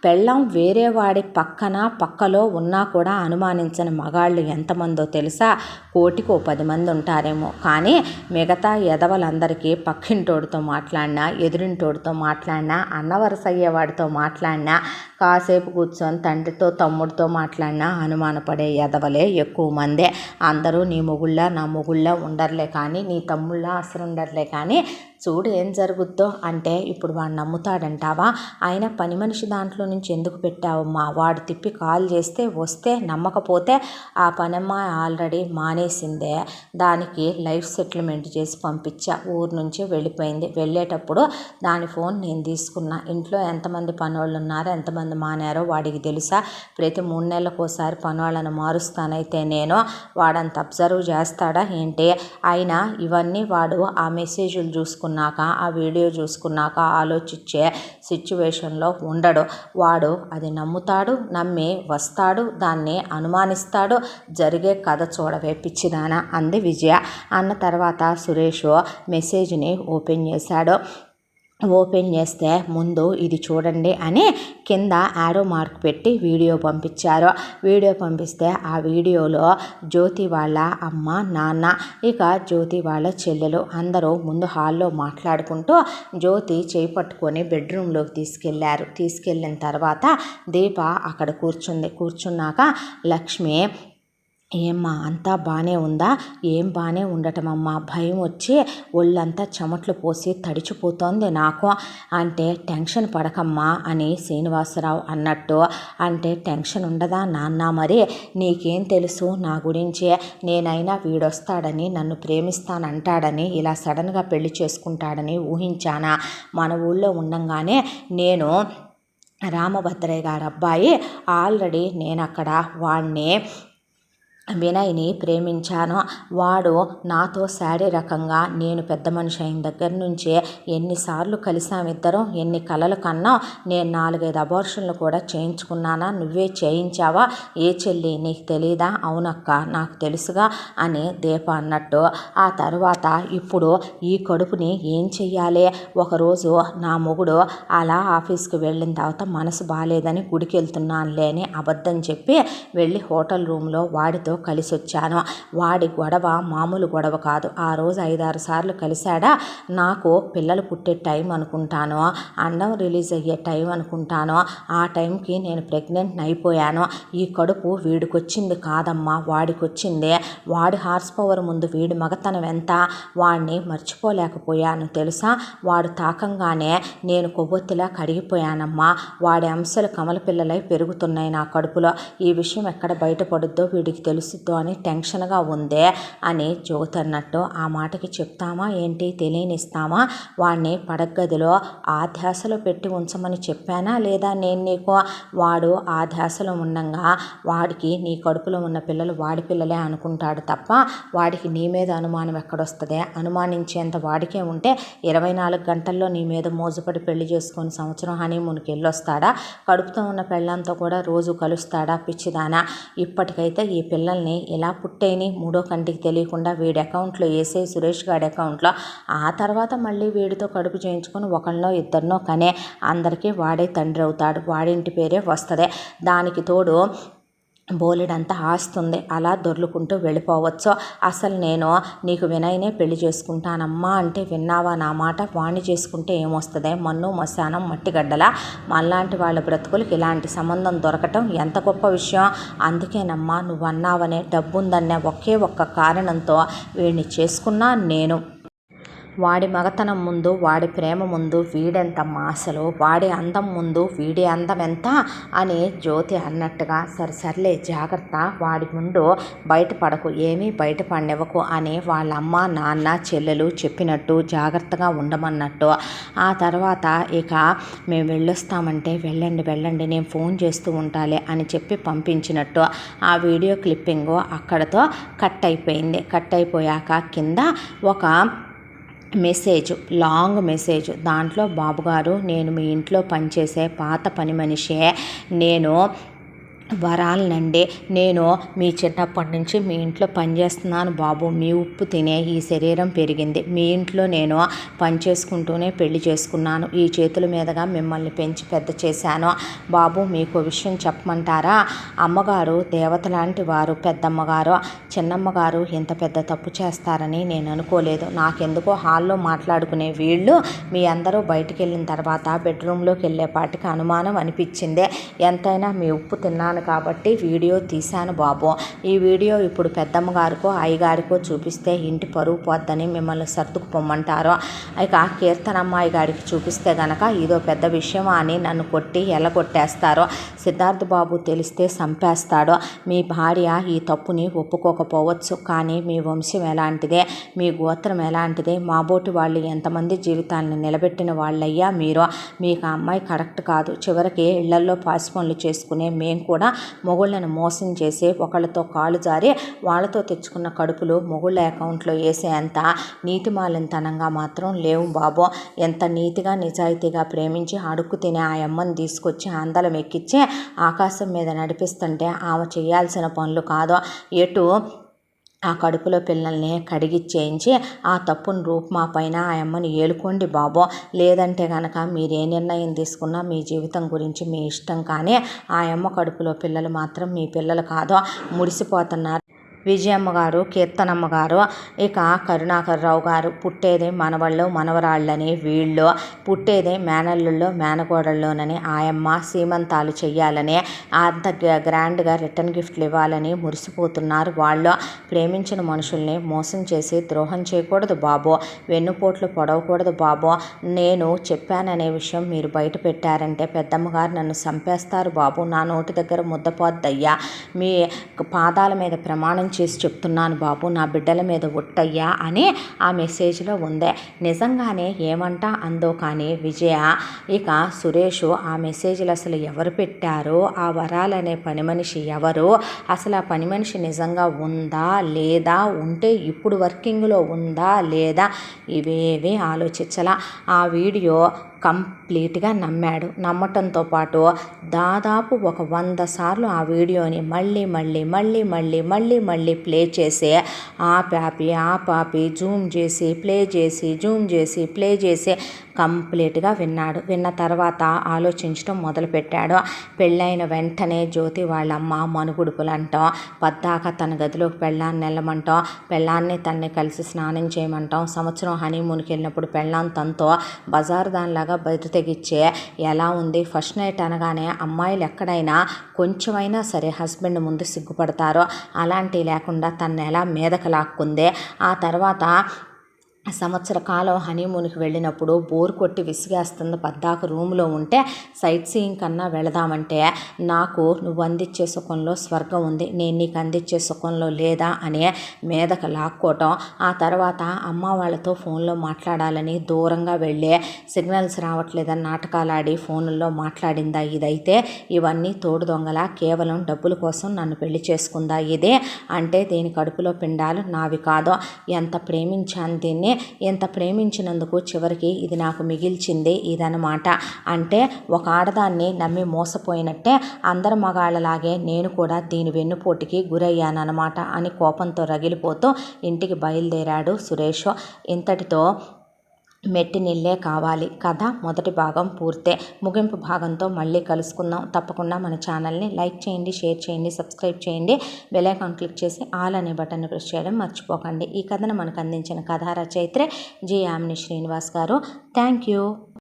పెళ్ళం వేరే వాడి పక్కలో ఉన్నా కూడా అనుమానించని మగాళ్ళు ఎంతమందో తెలుసా? 1,000,000 10 మంది ఉంటారేమో, కానీ మిగతా ఎదవలందరికీ పక్కింటోడితో మాట్లాడినా, ఎదురింటోడితో మాట్లాడినా, అన్నవరసయ్యేవాడితో మాట్లాడినా, కాసేపు కూర్చొని తండ్రితో తమ్ముడితో మాట్లాడినా అనుమానపడే ఎదవలే ఎక్కువ మందే. అందరూ నీ మొగుళ్ళ నా మొగుళ్ళ ఉండర్లే కానీ, నీ తమ్ముళ్ళ అసలు ఉండర్లే కానీ చూడు ఏం జరుగుద్దో అంటే, ఇప్పుడు వాడు నమ్ముతాడంటావా? ఆయన పని మనిషి దాంట్లో నుంచి ఎందుకు పెట్టావమ్మా? వాడు తిప్పి కాల్ చేస్తే వస్తే నమ్మకపోతే ఆ పనమ్మ ఆల్రెడీ మానేసిందే. దానికి లైఫ్ సెటిల్మెంట్ చేసి పంపించా, ఊరు నుంచి వెళ్ళిపోయింది. వెళ్ళేటప్పుడు దాని ఫోన్ నేను తీసుకున్నా. ఇంట్లో ఎంతమంది పనోళ్ళు ఉన్నారో ఎంతమంది మానారో వాడికి తెలుసా? ప్రతి 3 నెలలకోసారి పనోళ్ళను మారుస్తానైతే నేను, వాడంత అబ్జర్వ్ చేస్తాడా ఏంటి? అయినా ఇవన్నీ వాడు ఆ మెసేజ్లు చూసుకున్నాక, ఆ వీడియో చూసుకున్నాక ఆలోచించే సిచ్యువేషన్లో ఉండడు. వాడు అది నమ్ముతాడు, నమ్మి వస్తాడు, దాన్ని అనుమానిస్తాడు. జరిగే కథ చూడవే పిచ్చిదానా అంది విజయ. అన్న తర్వాత సురేష్ మెసేజ్ని ఓపెన్ చేశాడు. ఓపెన్ చేస్తే ముందు ఇది చూడండి అని కింద యారో మార్క్ పెట్టి వీడియో పంపించారు. వీడియో పంపిస్తే ఆ వీడియోలో జ్యోతి వాళ్ళ అమ్మ, నాన్న, ఇక జ్యోతి వాళ్ళ చెల్లెలు అందరూ ముందు హాల్లో మాట్లాడుకుంటూ జ్యోతి చేయి పట్టుకొని బెడ్రూమ్లోకి తీసుకెళ్లారు. తీసుకెళ్ళిన తర్వాత దీప అక్కడ కూర్చున్నాక లక్ష్మి, ఏమ్మా అంతా బాగానే ఉందా? ఏం బాగానే ఉండటమమ్మా, భయం వచ్చి ఒళ్ళంతా చెమట్లు పోసి తడిచిపోతోంది నాకు అంటే, టెన్షన్ పడకమ్మా అని శ్రీనివాసరావు అన్నట్టు. అంటే టెన్షన్ ఉండదా నాన్న? మరి నీకేం తెలుసు నా గురించి? నేనైనా వీడొస్తాడని, నన్ను ప్రేమిస్తానంటాడని, ఇలా సడన్గా పెళ్లి చేసుకుంటాడని ఊహించానా? మన ఊళ్ళో ఉండంగానే నేను రామభద్రయ్య గారి అబ్బాయి ఆల్రెడీ నేను అక్కడ వాడిని వినయ్ని ప్రేమించాను. వాడు నాతో శారీరకంగా నేను పెద్ద మనిషి అయిన దగ్గర నుంచే ఎన్నిసార్లు కలిసామిద్దరం, ఎన్ని కలలు కన్నా. నేను 4-5 అబార్షన్లు కూడా చేయించుకున్నానా? నువ్వే చేయించావా? ఏ చెల్లి నీకు తెలీదా? అవునక్క నాకు తెలుసుగా అని దీప అన్నట్టు. ఆ తర్వాత ఇప్పుడు ఈ కడుపుని ఏం చెయ్యాలి? ఒకరోజు నా మొగుడు అలా ఆఫీస్కి వెళ్ళిన తర్వాత మనసు బాగాలేదని గుడికి వెళ్తున్నానులే అని అబద్ధం చెప్పి వెళ్ళి హోటల్ రూమ్లో వాడితో కలిసి వచ్చాను. వాడి గొడవ మామూలు గొడవ కాదు. ఆ రోజు 5-6 సార్లు కలిశాడా. నాకు పిల్లలు పుట్టే టైం అనుకుంటాను, అండం రిలీజ్ అయ్యే టైం అనుకుంటాను. ఆ టైంకి నేను ప్రెగ్నెంట్ అయిపోయాను. ఈ కడుపు వీడికొచ్చింది కాదమ్మా, వాడికొచ్చింది. వాడి హార్స్ పవర్ ముందు వీడి మగతనం ఎంత? వాడిని మర్చిపోలేకపోయాను తెలుసా? వాడు తాకంగానే నేను కొవ్వొత్తిలా కడిగిపోయానమ్మా. వాడి అంశాలు కమల పిల్లలై పెరుగుతున్నాయి నా కడుపులో. ఈ విషయం ఎక్కడ బయటపడుద్దో వీడికి తెలుసుద్దో అని టెన్షన్గా ఉందే అని జ్యోతి అన్నట్టు. ఆ మాటకి చెప్తామా ఏంటి? తెలియనిస్తామా? వాడిని పడగదిలో ఆ ధ్యాసలో పెట్టి ఉంచమని చెప్పానా లేదా నేను నీకు? వాడు ఆ ధ్యాసలో ఉండంగా వాడికి నీ కడుపులో ఉన్న పిల్లలు వాడి పిల్లలే అనుకుంటాడు తప్ప వాడికి నీ మీద అనుమానం ఎక్కడొస్తుంది? అనుమానించేంత వాడికే ఉంటే 24 గంటల్లో నీ మీద మోజుపడి పెళ్లి చేసుకొని సంవత్సరం హనీమూన్కి వెళ్ళొస్తాడా? కడుపుతో ఉన్న పెళ్ళంతో కూడా రోజు కలుస్తాడా? పిచ్చిదానా. ఇప్పటికైతే ఈ పిల్లల్ని ఇలా పుట్టేని 3వ కంటికి తెలియకుండా వీడి అకౌంట్లో వేసే, సురేష్ గారి అకౌంట్లో. ఆ తర్వాత మళ్ళీ వీడితో కడుపు చేయించుకొని ఒకళ్ళనో ఇద్దరినో కనే అందరికీ వాడే తండ్రి అవుతాడు. వాడింటి పేరే వస్తుంది. దానికి తోడు బోలెడంత ఆస్తుంది, అలా దొర్లుకుంటూ వెళ్ళిపోవచ్చు. అసలు నేను నీకు వినయ్నే పెళ్లి చేసుకుంటానమ్మా అంటే విన్నావా నా మాట? వాణ్ణి చేసుకుంటే ఏమొస్తుంది? మన్ను మశానం మట్టిగడ్డల మనలాంటి వాళ్ళ బ్రతుకులకి ఇలాంటి సంబంధం దొరకటం ఎంత గొప్ప విషయం. అందుకేనమ్మా నువ్వు అన్నావనే డబ్బుందన్న ఒకే ఒక్క కారణంతో వీడిని చేసుకున్నా నేను. వాడి మగతనం ముందు, వాడి ప్రేమ ముందు వీడెంతమ్మా అసలు? వాడి అందం ముందు వీడి అందం ఎంత అని జ్యోతి అన్నట్టుగా, సర్లే జాగ్రత్త, వాడి ముందు బయటపడకు, ఏమీ బయటపడనివ్వకు అని వాళ్ళ అమ్మ నాన్న చెల్లెలు చెప్పినట్టు జాగ్రత్తగా ఉండమన్నట్టు. ఆ తర్వాత ఇక మేము వెళ్ళొస్తామంటే వెళ్ళండి నేను ఫోన్ చేస్తూ ఉంటాలే అని చెప్పి పంపించినట్టు ఆ వీడియో క్లిప్పింగు అక్కడతో కట్ అయిపోయింది. కట్ అయిపోయాక కింద ఒక లాంగ్ మెసేజ్, దాంట్లో బాబుగారు, నేను మీ ఇంట్లో పనిచేసే పాత పని మనిషే, నేను వరాలనండి, నేను మీ చిన్నప్పటి నుంచి మీ ఇంట్లో పనిచేస్తున్నాను బాబు, మీ ఉప్పు తినే ఈ శరీరం పెరిగింది, మీ ఇంట్లో నేను పని చేసుకుంటూనే పెళ్లి చేసుకున్నాను, ఈ చేతుల మీదుగా మిమ్మల్ని పెంచి పెద్ద చేశాను బాబు. మీకు విషయం చెప్పమంటారా? అమ్మగారు దేవత లాంటి వారు, పెద్దమ్మగారు, చిన్నమ్మగారు ఇంత పెద్ద తప్పు చేస్తారని నేను అనుకోలేదు. నాకెందుకో హాల్లో మాట్లాడుకునే వీళ్ళు మీ అందరూ బయటికి వెళ్ళిన తర్వాత బెడ్రూమ్లోకి వెళ్ళేపాటికి అనుమానం అనిపించింది. ఎంతైనా మీ ఉప్పు తిన్నాను కాబట్టి వీడియో తీశాను బాబు. ఈ వీడియో ఇప్పుడు పెద్దమ్మగారికో అయ్యగారికో చూపిస్తే ఇంటి పరువు పోద్దని మిమ్మల్ని సర్దుకు పొమ్మంటారు. ఇక కీర్తనమ్మాయి గారికి చూపిస్తే గనక ఇదో పెద్ద విషయమా అని నన్ను కొట్టి ఎల్లగొట్టేస్తారు. సిద్ధార్థ బాబు తెలిస్తే చంపేస్తాడు. మీ భార్య ఈ తప్పుని ఒప్పుకోకపోవచ్చు, కానీ మీ వంశం ఎలాంటిదే, మీ గోత్రం ఎలాంటిదే, మాబోటి వాళ్ళు ఎంతమంది జీవితాలను నిలబెట్టిన వాళ్ళయ్యా మీరు. మీకు ఆ అమ్మాయి కరెక్ట్ కాదు. చివరికి ఇళ్లల్లో పాసి పనులు చేసుకునే మేము కూడా మొగుళ్ళను మోసం చేసి ఒకళ్ళతో కాలు జారి వాళ్ళతో తెచ్చుకున్న కడుపులు మొగుళ్ళ అకౌంట్లో వేసేంత నీతిమాలినతనంగా మాత్రం లేవు బాబు. ఎంత నీతిగా నిజాయితీగా ప్రేమించి అడుక్కు తినే ఆ అమ్మని తీసుకొచ్చి అందలం ఎక్కించి ఆకాశం మీద నడిపిస్తుంటే ఆమె చేయాల్సిన పనులు కాదు. ఎటు ఆ కడుపులో పిల్లల్ని కడిగిచ్చేయించి ఆ తప్పును రూపుమాపైన ఆ అమ్మని ఏలుకోండి బాబు. లేదంటే కనుక మీరు ఏ నిర్ణయం తీసుకున్నా మీ జీవితం గురించి మీ ఇష్టం, కానీ ఆ అమ్మ కడుపులో పిల్లలు మాత్రం మీ పిల్లలు కాదు. ముడిసిపోతున్నారు విజయమ్మ గారు, కీర్తనమ్మ గారు, ఇక కరుణాకర్రావు గారు. పుట్టేదే మనవాళ్ళు మనవరాళ్ళని వీళ్ళు, పుట్టేదే మేనల్లుల్లో మేనకోడళ్ళలోనని ఆయమ్మ సీమంతాలు చెయ్యాలని, అంత గ్రాండ్గా రిటర్న్ గిఫ్ట్లు ఇవ్వాలని మురిసిపోతున్నారు వాళ్ళు. ప్రేమించిన మనుషుల్ని మోసం చేసి ద్రోహం చేయకూడదు బాబు, వెన్నుపోట్లు పొడవకూడదు బాబు. నేను చెప్పాననే విషయం మీరు బయట పెట్టారంటే పెద్దమ్మగారు నన్ను చంపేస్తారు బాబు. నా నోటి దగ్గర ముద్దపోద్దయ్యా. మీ పాదాల మీద ప్రమాణం చేసి చెప్తున్నాను బాబు, నా బిడ్డల మీద ఒట్టయ్యా అని ఆ మెసేజ్లో ఉంది. నిజంగానే ఏమంటా అందో కానీ విజయ, ఇక సురేష్ ఆ మెసేజ్లు అసలు ఎవరు పెట్టారో, ఆ వరాలనే పని మనిషి ఎవరు, అసలు ఆ పని మనిషి నిజంగా ఉందా లేదా, ఉంటే ఇప్పుడు వర్కింగ్లో ఉందా లేదా, ఇవేవీ ఆలోచించాల. ఆ వీడియో కంప్లీట్గా నమ్మాడు. నమ్మటంతో పాటు దాదాపు ఒక 100 సార్లు ఆ వీడియోని మళ్ళీ ప్లే చేసి ఆపాపి జూమ్ చేసి ప్లే చేసి కంప్లీట్గా విన్నాడు. విన్న తర్వాత ఆలోచించడం మొదలుపెట్టాడు. పెళ్ళైన వెంటనే జ్యోతి వాళ్ళమ్మ మనుగుడుపులు అంటాం, పద్దాక తన గదిలోకి పెళ్ళాన్ని వెళ్ళమంటాం, పెళ్ళాన్ని తన్ని కలిసి స్నానం చేయమంటాం, సంవత్సరం హనీమూన్కి వెళ్ళినప్పుడు పెళ్ళాం తనతో బజారు దానిలాగా బయట తెగిచ్చే ఎలా ఉంది. ఫస్ట్ నైట్ అనగానే అమ్మాయిలు ఎక్కడైనా కొంచెమైనా సరే హస్బెండ్ ముందు సిగ్గుపడతారో అలాంటివి లేకుండా తను ఎలా మీదకు లాక్కుందే. ఆ తర్వాత సంవత్సర కాలం హనీమూన్కి వెళ్ళినప్పుడు బోర్ కొట్టి విసిగేస్తుంది, పద్దాక రూమ్లో ఉంటే సైట్ సీయింగ్ కన్నా వెళదామంటే నాకు నువ్వు అందించే సుఖంలో స్వర్గం ఉంది, నేను నీకు అందించే సుఖంలో లేదా అని మీదకు లాక్కోవటం. ఆ తర్వాత అమ్మ వాళ్ళతో ఫోన్లో మాట్లాడాలని దూరంగా వెళ్ళి సిగ్నల్స్ రావట్లేదని నాటకాలు ఆడి ఫోన్లో మాట్లాడిందా. ఇదైతే ఇవన్నీ తోడు దొంగల కేవలం డబ్బుల కోసం నన్ను పెళ్లి చేసుకుందా. ఇదే అంటే దీని కడుపులో పిండాలు నావి కాదు. ఎంత ప్రేమించాను దీన్ని, ఎంత ప్రేమించినందుకు చివరికి ఇది నాకు మిగిల్చింది ఇదనమాట. అంటే ఒక ఆడదాన్ని నమ్మి మోసపోయినట్టే అందరు మగాళ్ళలాగే నేను కూడా దీని వెన్నుపోటుకి గురయ్యానన్నమాట అని కోపంతో రగిలిపోతూ ఇంటికి బయలుదేరాడు సురేష్. ఇంతటితో మెట్టినిల్లే కావాలి కథ మొదటి భాగం పూర్తే. ముగింపు భాగంతో మళ్ళీ కలుసుకుందాం. తప్పకుండా మన ఛానల్ని లైక్ చేయండి, షేర్ చేయండి, సబ్స్క్రైబ్ చేయండి. బెల్ ఐకాన్ క్లిక్ చేసి ఆల్ అనే బటన్ని ప్రెస్ చేయడం మర్చిపోకండి. ఈ కథను మనకు అందించిన కథా రచయిత్రి జి యామిని శ్రీనివాస్ గారు. Thank you.